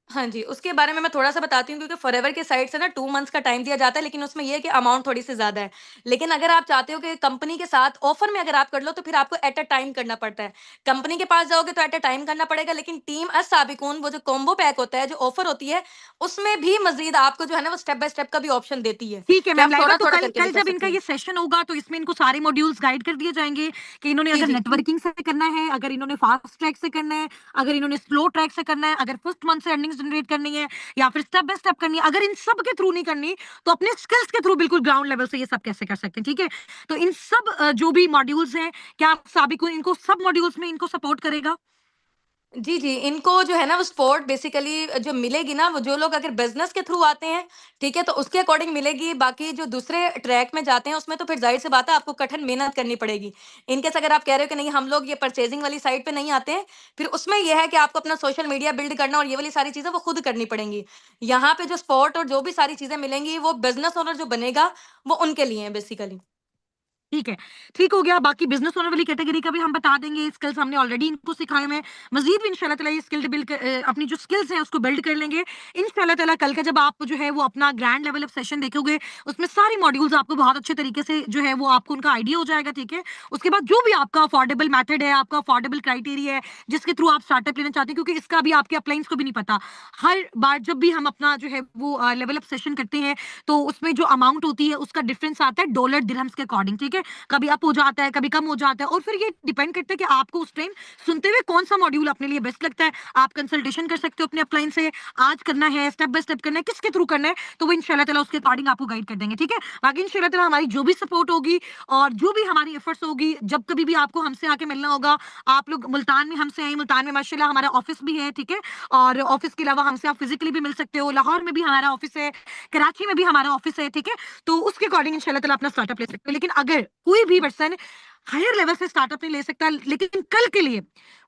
हाँ जी, उसके बारे में मैं थोड़ा-सा बताती हूँ क्योंकि फॉरएवर की साइड से ना 2 मंथ्स का टाइम दिया जाता है, लेकिन उसमें ये है कि अमाउंट थोड़ी-सी ज़्यादा है। लेकिन अगर आप चाहते हो कि कंपनी के साथ ऑफ़र में अगर आप कर लो तो फिर आपको एट अ टाइम करना पड़ता है। कंपनी के पास जाओगे तो एट अ टाइम करना पड़ेगा, लेकिन टीम अस-साबिकून वो जो कॉम्बो पैक होता है, जो ऑफ़र होती है, उसमें भी मज़ीद आपको जो है ना वो स्टेप बाय स्टेप का भी ऑप्शन देती है, ठीक है कि मैम आप लाइबा, तो थोड़ा-थोड़ा कल करके भी कल कर जब इनका सकते ये हैं। सेशन होगा तो इसमें इनको सारे मॉड्यूल्स गाइड कर दिए जाएंगे कि इन्होंने जी, अगर जी। नेटवर्किंग से करना है, अगर इन्होंने फास्ट ट्रैक से करना है, अगर इन्होंने स्लो ट्रैक से करना है, अगर फर्स्ट मंथ से अर्निंग्स जनरेट करनी है या फिर स्टेप बाय स्टेप करनी है, अगर इन सब के थ्रू नहीं करनी तो अपने स्किल्स के थ्रू बिल्कुल ग्राउंड लेवल से ये सब कैसे कर सकते हैं। ठीक है, तो इन सब जो भी मॉड्यूल्स हैं, क्या साबिक इनको सब मॉड्यूल्स में इनको सपोर्ट करेगा? जी, जी। इनको जो है ना वो सपोर्ट बेसिकली जो मिलेगी ना, वो जो लोग अगर बिज़नेस के थ्रू आते हैं, ठीक है? तो उसके अकॉर्डिंग मिलेगी। बाकी जो दूसरे ट्रैक में जाते हैं, उसमें तो फिर ज़ाहिर-सी बात है आपको कठिन मेहनत करनी पड़ेगी। इन केस अगर आप कह रहे हो कि नहीं हम लोग ये परचेज़िंग वाली साइड पे नहीं आते हैं, फिर उसमें ये है कि आपको अपना सोशल मीडिया बिल्ड करना और ये वाली सारी चीज़ें वो खुद करनी पड़ेंगी। यहाँ पे जो सपोर्ट और जो भी सारी चीज़ें मिलेंगी, वो बिज़नेस ओनर जो बनेगा, वो उनके लिए है बेसिकली। ठीक है, ठीक हो गया। बाकी बिज़नेस ओनर वाली कैटेगरी का भी हम बता देंगे, स्किल्स हमने ऑलरेडी इनको सिखाए हुए हैं। मज़ीद भी इंशाल्लाह ताला ये स्किल बिल्ड अपनी जो स्किल्स हैं उसको बिल्ड कर लेंगे। इंशाल्लाह ताला कल का जब आप जो है वो अपना ग्रैंड लेवल ऑफ सेशन देखोगे, उसमें सारे मॉड्यूल्स आपको बहुत अच्छे तरीके से जो है वो आपको उनका आइडिया हो जाएगा, ठीक है? उसके बाद जो भी आपका अफोर्डेबल मेथड है, आपका अफोर्डेबल क्राइटेरिया है, जिसके थ्रू आप स्टार्टअप लेना चाहते हैं, क्योंकि इसका भी आपके अपलाइंस को भी नहीं पता। हर बार जब भी हम अपना जो है वो लेवल अप सेशन करते हैं, तो उसमें जो अमाउंट होती है उसका डिफरेंस आता है डॉलर दिरहम्स के अकॉर्डिंग, ठीक है? कभी अप हो जाता है, कभी कम हो जाता है, और फिर ये डिपेंड करता है कि आपको उस टाइम सुनते हुए कौन सा मॉड्यूल अपने लिए बेस्ट लगता है। आप कंसल्टेशन कर सकते हो अपने अपलाइन से, आज करना है, स्टेप बाय स्टेप करना है, किसके थ्रू करना है, तो वो इंशाल्लाह ताला उसके अकॉर्डिंग आपको गाइड कर देंगे, ठीक है? बाकी इंशाल्लाह ताला हमारी जो भी सपोर्ट होगी और जो भी हमारी एफर्ट्स होगी, जब कभी भी आपको हमसे आके मिलना होगा, आप लोग मुल्तान में हमसे आए, मुल्तान में माशाल्लाह हमारा ऑफिस भी है, ठीक है? और ऑफिस के अलावा हमसे आप फिजिकली भी मिल सकते हो, लाहौर में भी हमारा ऑफिस है, कराची में भी हमारा ऑफिस है, ठीक है? तो उसके अकॉर्डिंग इंशाल्लाह ताला अपना स्टार्टअप ले सकते हो। लेकिन अगर कोई भी पर्सन हायर लेवल से स्टार्टअप नहीं ले सकता, लेकिन कल के लिए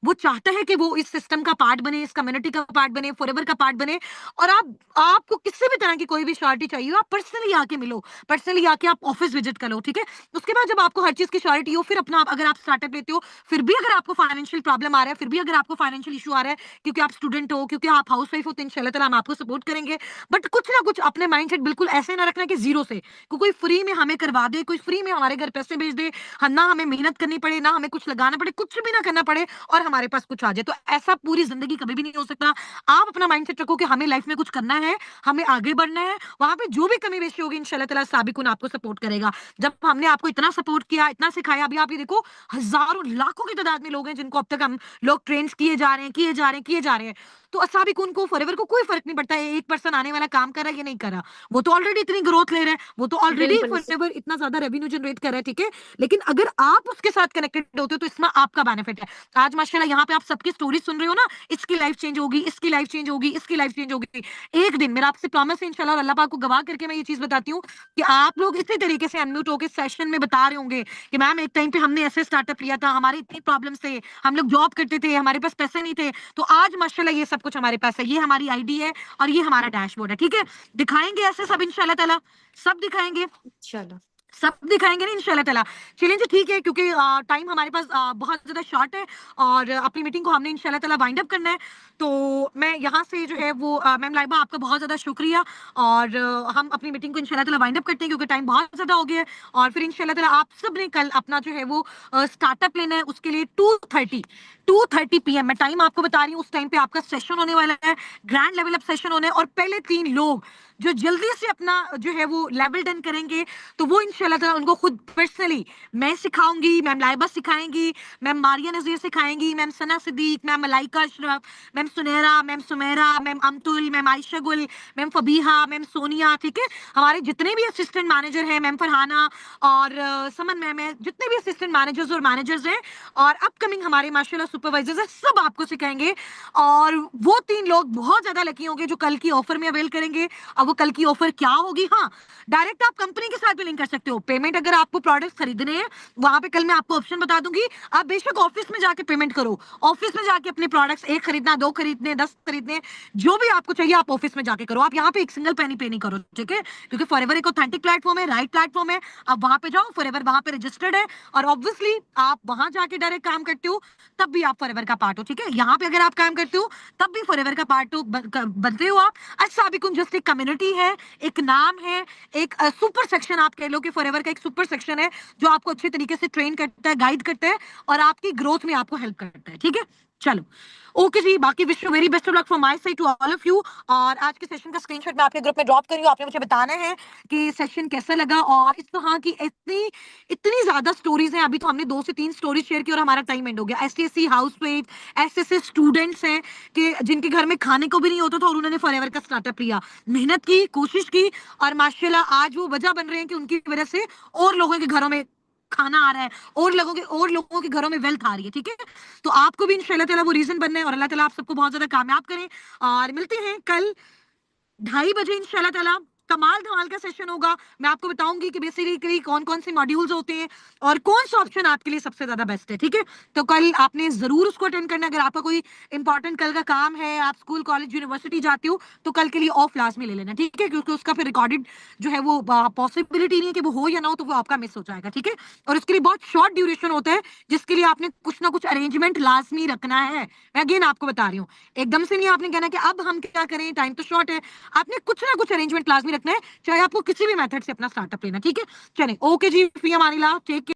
वो चाहता है कि वो इस सिस्टम का पार्ट बने, इस कम्युनिटी का पार्ट बने, फॉरएवर का पार्ट बने, और आपको किसी भी तरह की कोई भी श्योरिटी चाहिए हो, आप पर्सनली आके मिलो, पर्सनली आके आप ऑफिस विजिट करो, ठीक है? उसके बाद जब आपको हर चीज की श्योरिटी हो, फिर अपना अगर आप स्टार्टअप लेते हो, फिर भी अगर आपको फाइनेंशियल प्रॉब्लम आ रहा है, फिर भी अगर आपको फाइनेंशियल इशू आ रहा है, क्योंकि आप स्टूडेंट हो, क्योंकि आप हाउस वाइफ हो, तो इंशाल्लाह ताला हम आपको सपोर्ट करेंगे। बट कुछ ना कुछ अपने माइंडसेट बिल्कुल ऐसे ना रखना कि जीरो से कोई फ्री में हमें करवा दे, कोई फ्री में हमारे घर पैसे भेज दे, हम ना हमें मेहनत करनी पड़े, ना हमें कुछ लगाना पड़े, कुछ भी ना करना पड़े और हमारे पास कुछ आ जाए। तो ऐसा पूरी जिंदगी कभी भी नहीं हो सकता। आप अपना माइंडसेट रखो कि हमें लाइफ में कुछ करना है, हमें आगे बढ़ना है, वहां पे जो भी कमी बेशी होगी इंशाल्लाह ताला साबिकुन आपको सपोर्ट करेगा। जब हमने आपको इतना सपोर्ट किया, इतना सिखाया, अभी आप ये देखो हजारों लाखों की तादाद में लोग हैं जिनको अब तक हम लोग ट्रेन किए जा रहे हैं, किए जा रहे हैं, किए जा रहे हैं। तो असाबिकुन को, फॉरएवर को कोई फर्क नहीं पड़ता है एक पर्सन आने वाला काम कर रहा है या नहीं कर रहा। वो तो ऑलरेडी इतनी ग्रोथ ले रहे हैं, वो तो ऑलरेडी बिल्कुल। फॉरएवर इतना ज्यादा रेवेन्यू जनरेट कर रहा है, ठीक है? लेकिन अगर आप उसके साथ कनेक्टेड होते हो तो इसमें आपका बेनिफिट है। आज माशाल्लाह यहाँ पे आप सबकी स्टोरी सुन रहे हो ना, इसकी लाइफ चेंज होगी, इसकी लाइफ चेंज होगी, इसकी लाइफ चेंज होगी। एक दिन मेरा आपसे प्रॉमिस है इंशाल्लाह, और अल्लाह पाक को गवाह करके मैं ये चीज बताती हूँ कि आप लोग इसी तरीके से अनम्यूट होकर सेशन में बता रहे होंगे कि मैम एक टाइम पे हमने ऐसे स्टार्टअप लिया था, हमारी इतनी प्रॉब्लम थे, हम लोग जॉब करते थे, हमारे पास पैसे नहीं थे, तो आज माशाल्लाह ये सब कुछ हमारे पास है, ये हमारी आईडी है और ये हमारा डैशबोर्ड है, ठीक है? दिखाएंगे ऐसे सब इंशाल्लाह ताला, सब दिखाएंगे, चलो। सब दिखाएंगे ना इंशाल्लाह ताला। चलिए जी, ठीक है, क्योंकि टाइम हमारे पास बहुत ज़्यादा शॉर्ट है और अपनी मीटिंग को हमने इंशाल्लाह ताला वाइंड अप करना है। तो मैं यहाँ से जो है वो मैम लाइबा आपका बहुत ज़्यादा शुक्रिया, और हम अपनी मीटिंग को इंशाल्लाह ताला वाइंड अप करते हैं क्योंकि टाइम बहुत ज़्यादा हो गया है। और फिर इंशाल्लाह ताला आप सब ने कल अपना जो है वो स्टार्टअप लेना है, उसके लिए 2:30 PM मैं टाइम आपको बता रही हूँ, उस टाइम पे आपका सेशन होने वाला है, ग्रैंड लेवल अप सेशन होना है, और पहले 3 लोग जो जल्दी से अपना जो है वो लेवल डन करेंगे, तो वो इंशाल्लाह ताला उनको खुद पर्सनली मैं सिखाऊंगी, मैम लाइबा सिखाएंगी, मैम मारिया नज़ीर सिखाएंगी, ma'am Sana Siddiq, ma'am Malaika Ashraf, ma'am Sunaira, ma'am Sumera, ma'am Amtul, ma'am Ayesha Gul, ma'am Fabiha, ma'am Sonia, ठीक है? हमारे जितने भी असिस्टेंट मैनेजर हैं, मैम फरहाना और समन मैम है, जितने भी असिस्टेंट मैनेजर्स और मैनेजर्स हैं और अपकमिंग हमारे माशाल्लाह सुपरवाइजर्स हैं, सब आपको सिखाएंगे। और वो 3 लोग बहुत ज्यादा लकी होंगे जो कल की ऑफर में अवेल करेंगे। अब वो कल की ऑफर क्या होगी? हाँ, डायरेक्ट आप कंपनी के साथ भी लिंक कर सकते हो। पेमेंट अगर आपको प्रोडक्ट्स खरीदने हैं, वहां पे कल मैं आपको ऑप्शन बता दूंगी, आप बेशक ऑफिस में जाके पेमेंट करो, ऑफिस में जाके अपने प्रोडक्ट्स 1 खरीदना, 2 खरीदने, 10 खरीदने, जो भी आपको चाहिए आप ऑफिस में जाके करो। आप यहाँ पे एक सिंगल पेनी पे नहीं करो, ठीक है? क्योंकि फॉरएवर एक ऑथेंटिक प्लेटफॉर्म है, राइट प्लेटफॉर्म है। आप वहां पे जाओ, फॉरएवर वहां पे रजिस्टर्ड है, और ऑब्वियसली आप वहां जाके डायरेक्ट काम करते हो, तब भी आप फॉरएवर का पार्ट हो, ठीक है। यहाँ पे अगर आप काम करते हो तब भी फॉरएवर का पार्ट बनते हो आप। अस्साबिकुन जस्ट एक कम्युनिटी है, एक नाम है, एक सुपर सेक्शन आप कह लो कि फॉरएवर का एक सुपर सेक्शन है जो आपको अच्छे तरीके से ट्रेन करता है, गाइड करता है और आपकी ग्रोथ में आपको हेल्प करता है, ठीक है। चलो ओके जी, बाकी wish you very best of luck from my side to all of you. और आज के सेशन का स्क्रीनशॉट मैं आपके ग्रुप में ड्रॉप कर रही हूँ। आपने मुझे बताना है कि सेशन कैसा लगा। और इस तरह की इतनी ज्यादा स्टोरीज हैं, अभी तो हमने 2 से 3 स्टोरीज शेयर की और हमारा टाइम एंड हो गया। एसटीएससी हाउसवाइफ, ऐसे स्टूडेंट्स हैं कि जिनके घर में खाने को भी नहीं होता था और उन्होंने फॉरएवर का स्टार्टअप लिया, मेहनत की, कोशिश की और माशाल्लाह आज वो वजह बन रहे हैं कि उनकी वजह से और लोगों के घरों में खाना आ रहा है और लोगों के घरों में वेल्थ आ रही है, ठीक है। तो आपको भी इंशाल्लाह ताला वो रीजन बनना है और अल्लाह ताला आप सबको बहुत ज्यादा कामयाब करें। और मिलते हैं कल 2:30 बजे इंशाल्लाह ताला। कमाल धमाल का सेशन होगा। मैं आपको बताऊंगी कि बेसिकली कौन कौन से मॉड्यूल्स होते हैं और कौन सा ऑप्शन आपके लिए सबसे ज्यादा बेस्ट है, ठीक है। तो कल आपने जरूर उसको अटेंड करना। अगर आपका कोई इंपॉर्टेंट कल का काम है, आप स्कूल कॉलेज यूनिवर्सिटी जाते हो तो कल के लिए ऑफ लाजमी ले लेना, ठीक है, क्योंकि उसका फिर रिकॉर्डेड जो है वो पॉसिबिलिटी नहीं है कि वो हो या ना हो, तो वो आपका मिस हो जाएगा, ठीक है। और उसके लिए बहुत शॉर्ट ड्यूरेशन होता है जिसके लिए आपने कुछ ना कुछ अरेंजमेंट लाजमी रखना है। मैं अगेन आपको बता रही हूँ, एकदम से नहीं आपने कहना कि अब हम क्या करें, टाइम तो शॉर्ट है। आपने कुछ ना कुछ अरेंजमेंट लाजमी रखना है, चाहे आपको किसी भी मेथड से अपना स्टार्टअप लेना, ठीक है। चलें ओके जी, फी अमानिल्लाह, टेक केयर।